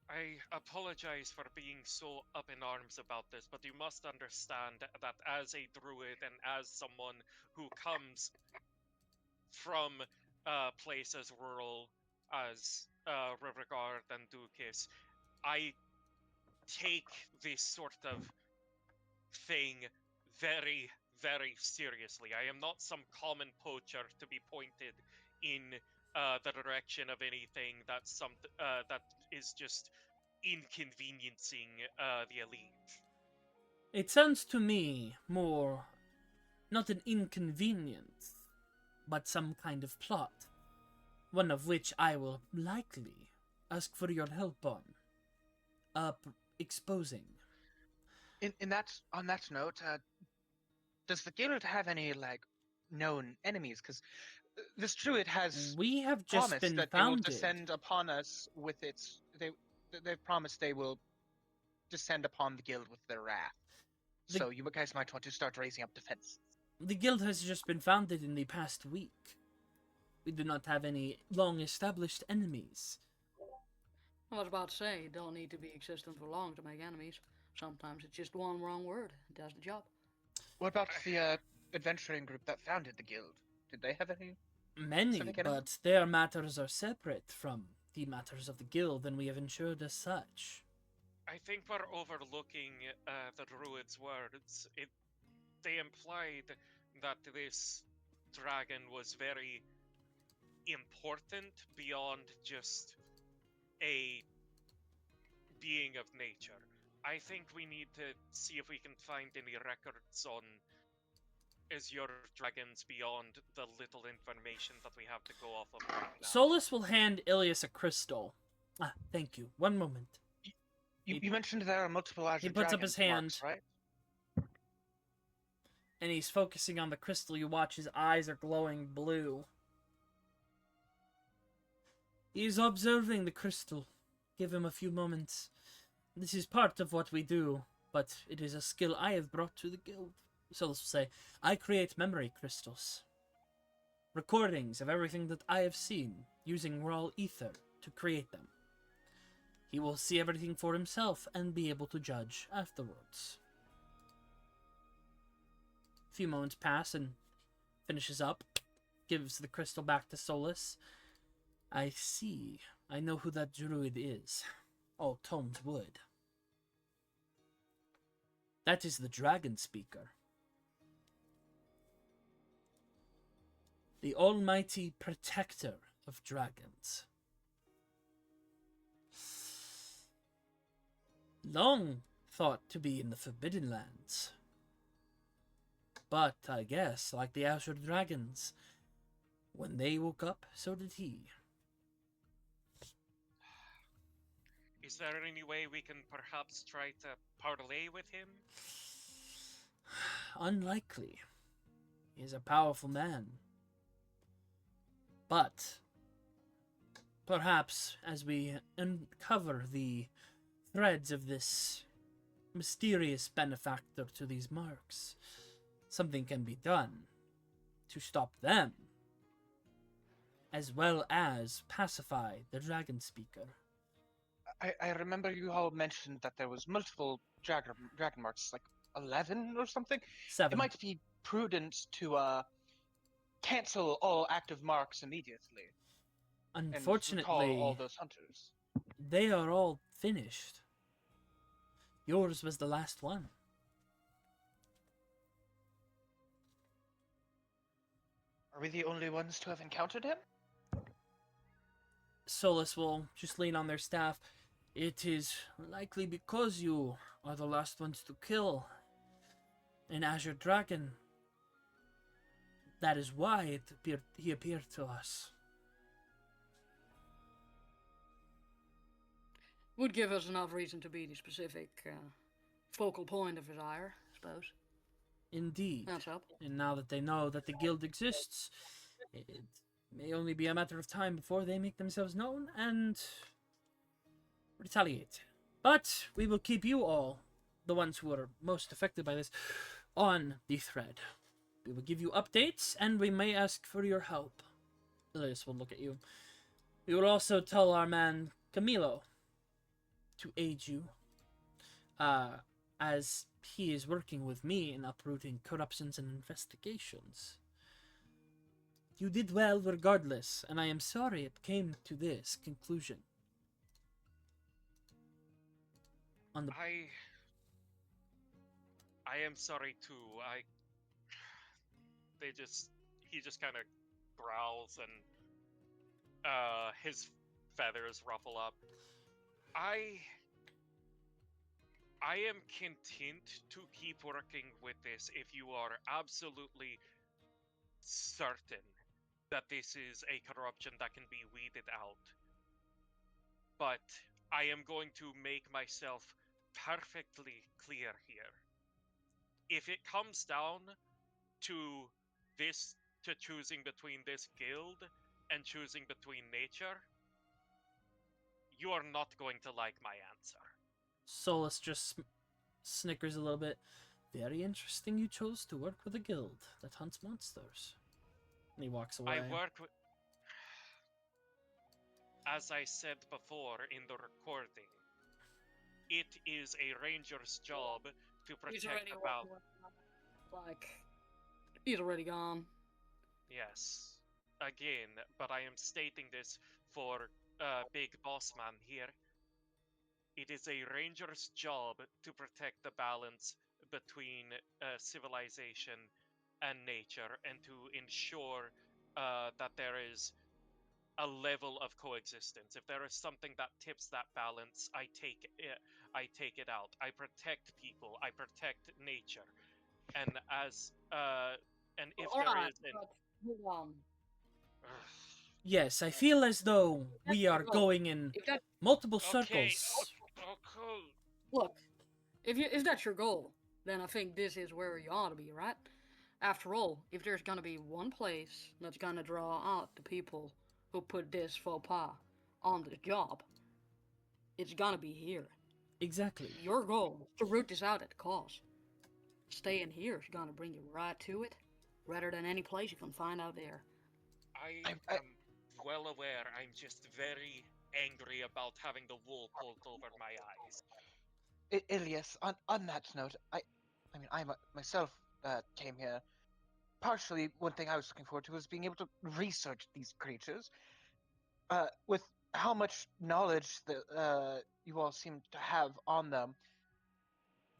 I apologize for being so up in arms about this, but you must understand that as a druid and as someone who comes from a place as rural as Riverguard and Dukis, I take this sort of thing very, very seriously. I am not some common poacher to be pointed in the direction of anything that is just inconveniencing the elite. It sounds to me more not an inconvenience, but some kind of plot, one of which I will likely ask for your help on, exposing. On that note, does the guild have any known enemies? Because this druid has We have just promised been that they will founded. descend upon us with its. They've promised they will descend upon the guild with their wrath. So you guys might want to start raising up defense. The guild has just been founded in the past week. We do not have any long-established enemies. I was about to say, it don't need to be existent for long to make enemies. Sometimes it's just one wrong word. It does the job. What about the adventuring group that founded the guild? Did they have any? Many, Civic enemy? but their matters are separate from the matters of the guild, and we have ensured as such. I think we're overlooking the druid's words. They implied that this dragon was very important beyond just a being of nature. I think we need to see if we can find any records on is your dragons beyond the little information that we have to go off of right now? Solus will hand Ilias a crystal. Ah, thank you. One moment. You mentioned there are multiple Azure He puts up Dragon his hand. marks, right? And he's focusing on the crystal. You watch his eyes are glowing blue. He's observing the crystal. Give him a few moments. This is part of what we do, but it is a skill I have brought to the guild. Solus will say, I create memory crystals. Recordings of everything that I have seen, using raw ether to create them. He will see everything for himself and be able to judge afterwards. A few moments pass and finishes up, gives the crystal back to Solus. I see. I know who that druid is. All Tomes would. That is the dragon speaker. The almighty protector of dragons. Long thought to be in the Forbidden Lands. But I guess, like the Azure Dragons, when they woke up, so did he. Is there any way we can perhaps try to parlay with him? Unlikely. He is a powerful man. But perhaps as we uncover the threads of this mysterious benefactor to these marks, something can be done to stop them, as well as pacify the dragon speaker. I remember you all mentioned that there was multiple dragon marks, like 11 or something. 7. It might be prudent to cancel all active marks immediately. And recall Unfortunately, all those hunters. they are all finished. Yours was the last one. Are we the only ones to have encountered him? Solus will just lean on their staff. It is likely because you are the last ones to kill an Azure Dragon. That is why he appeared to us. Would give us enough reason to be the specific focal point of his ire, I suppose. Indeed. That's up. And now that they know that the guild exists, it may only be a matter of time before they make themselves known and retaliate. But we will keep you all, the ones who are most affected by this, on the thread. We will give you updates, and we may ask for your help. Ilias will look at you. We will also tell our man Camilo to aid you, as he is working with me in uprooting corruptions and investigations. You did well regardless, and I am sorry it came to this conclusion. On the I am sorry too. He just kind of growls and his feathers ruffle up. I am content to keep working with this if you are absolutely certain that this is a corruption that can be weeded out. But I am going to make myself perfectly clear here. If it comes down to choosing between this guild and choosing between nature, you are not going to like my answer. Solus just snickers a little bit. Very interesting you chose to work with a guild that hunts monsters. And he walks away. I work with... As I said before in the recording, it is a ranger's job to He's protect already the balance. like, he's already gone. Yes. Again, but I am stating this for Big Boss Man here. It is a ranger's job to protect the balance between civilization and nature, and to ensure that there is a level of coexistence. If there is something that tips that balance, I take it out. I protect people. I protect nature. And as And if All there right, isn't, but hold on. Yes, I feel as though we are going in If that multiple okay, circles. okay. look, if that's your goal, then I think this is where you ought to be, right? After all, if there's gonna be one place that's gonna draw out the people who put this faux pas on the job, it's gonna be here. Exactly. Your goal is to root this out at the cause. Staying here is gonna bring you right to it, rather than any place you can find out there. I I- am well aware. I'm just very angry about having the wool pulled over my eyes. Ilias, on that note, I mean, myself came here. Partially, one thing I was looking forward to was being able to research these creatures. With how much knowledge that you all seem to have on them,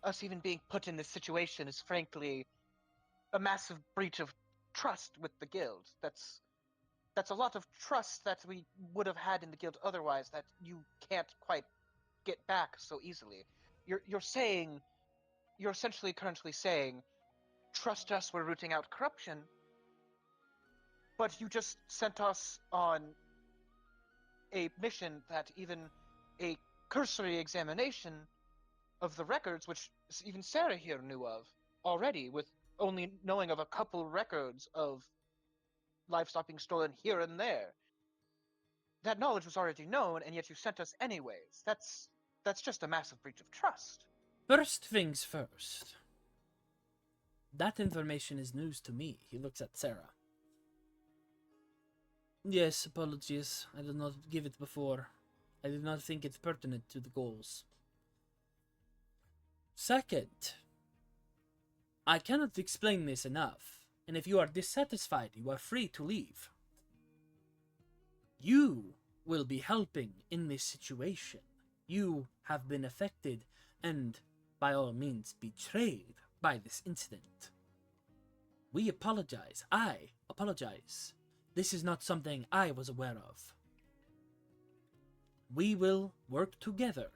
us even being put in this situation is frankly a massive breach of trust with the guild. That's a lot of trust that we would have had in the guild otherwise that you can't quite get back so easily. You're saying, you're essentially currently saying, trust us, we're rooting out corruption, but you just sent us on a mission that even a cursory examination of the records, which even Sarah here knew of already, with only knowing of a couple records of livestock being stolen here and there. That knowledge was already known, and yet you sent us anyways. That's just a massive breach of trust. First things first. That information is news to me. He looks at Sarah. Yes, apologies. I did not give it before. I did not think it pertinent to the goals. Second, I cannot explain this enough, and if you are dissatisfied, you are free to leave. You will be helping in this situation. You have been affected and, by all means, betrayed by this incident. We apologize. I apologize. This is not something I was aware of. We will work together,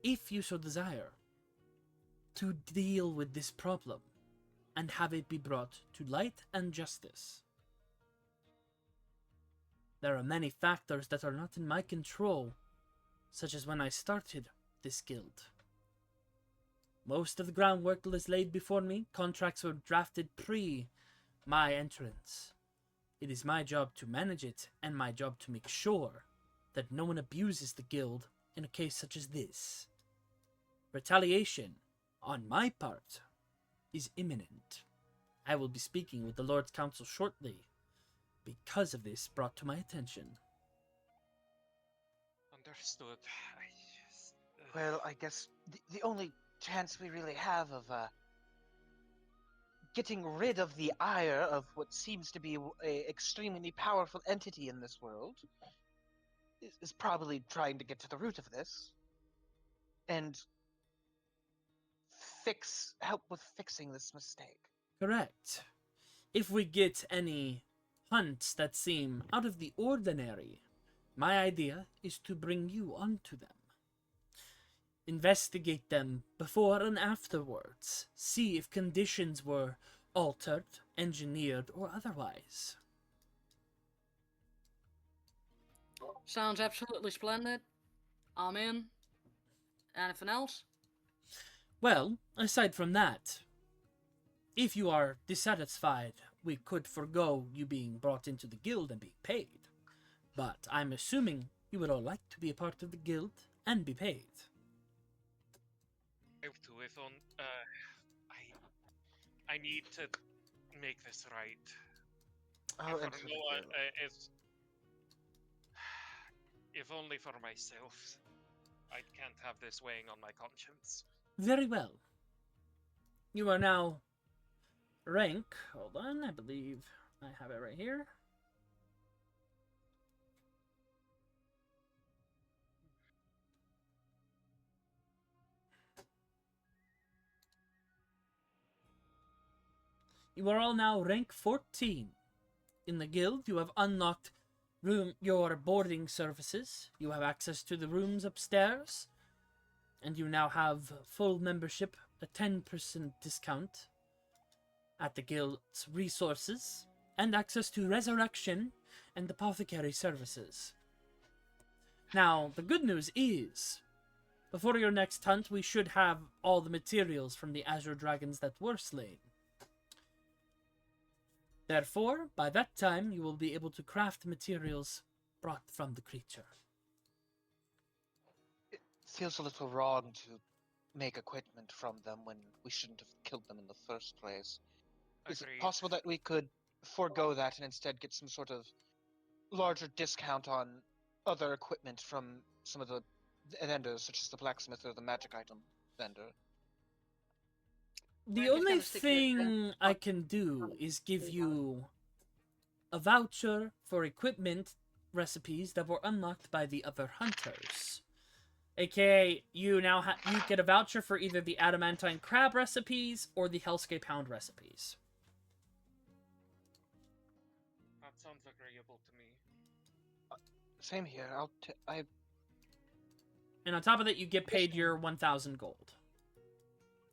if you so desire, to deal with this problem and have it be brought to light and justice. There are many factors that are not in my control, such as when I started this guild. Most of the groundwork is laid before me. Contracts were drafted pre my entrance. It is my job to manage it and my job to make sure that no one abuses the guild in a case such as this. Retaliation, on my part, is imminent. I will be speaking with the Lord's Council shortly because of this brought to my attention. Understood. Well, I guess the only chance we really have of getting rid of the ire of what seems to be a extremely powerful entity in this world is probably trying to get to the root of this and help with fixing this mistake. Correct. If we get any hunts that seem out of the ordinary, my idea is to bring you onto them. Investigate them before and afterwards. See if conditions were altered, engineered, or otherwise. Sounds absolutely splendid. I'm in. Anything else? Well, aside from that, if you are dissatisfied, we could forego you being brought into the guild and being paid. But I'm assuming you would all like to be a part of the guild and be paid. If on, I need to make this right. Oh, If and for for no the one, guild. if only for myself. I can't have this weighing on my conscience. Very well. You are now rank. Hold on, I believe I have it right here. You are all now rank 14. In the guild, you have unlocked your boarding services. You have access to the rooms upstairs. And you now have full membership, a 10% discount. at the guild's resources and access to resurrection and apothecary services. Now, the good news is, before your next hunt, we should have all the materials from the Azure Dragons that were slain. Therefore, by that time, you will be able to craft materials brought from the creature. It feels a little wrong to make equipment from them when we shouldn't have killed them in the first place. Is it Agreed. possible that we could forego that and instead get some sort of larger discount on other equipment from some of the vendors, such as the blacksmith or the magic item vendor? The Rank is only gonna stick here, yeah. thing I can do is give you a voucher for equipment recipes that were unlocked by the other hunters. AKA, you get a voucher for either the adamantine crab recipes or the hellscape hound recipes. That sounds agreeable to me. Same here. And on top of that, you get paid your 1,000 gold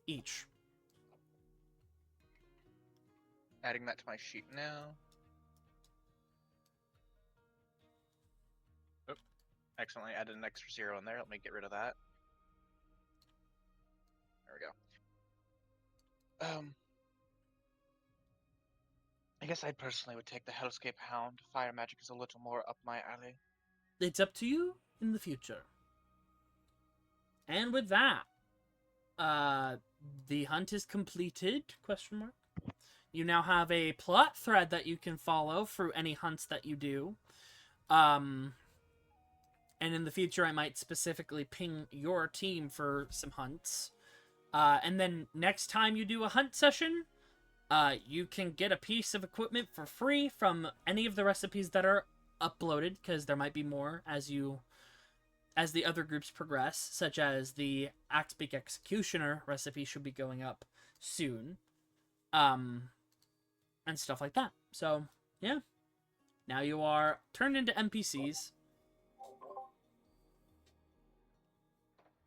each. Adding that to my sheet now. Oh, accidentally added an extra 0 in there. Let me get rid of that. There we go. I guess I personally would take the Hellscape Hound. Fire magic is a little more up my alley. It's up to you in the future. And with that, the hunt is completed, question mark. You now have a plot thread that you can follow through any hunts that you do. And in the future, I might specifically ping your team for some hunts. And then next time you do a hunt session, you can get a piece of equipment for free from any of the recipes that are uploaded, because there might be more as the other groups progress, such as the Axebeak Executioner recipe should be going up soon. And stuff like that. So, yeah. Now you are turned into NPCs.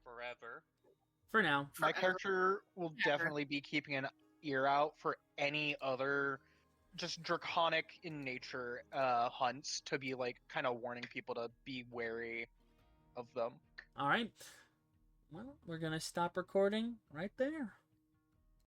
Forever. For now. My character will definitely be keeping an ear out for any other just draconic in nature hunts to be like kind of warning people to be wary of them. Alright. Well, we're gonna stop recording right there.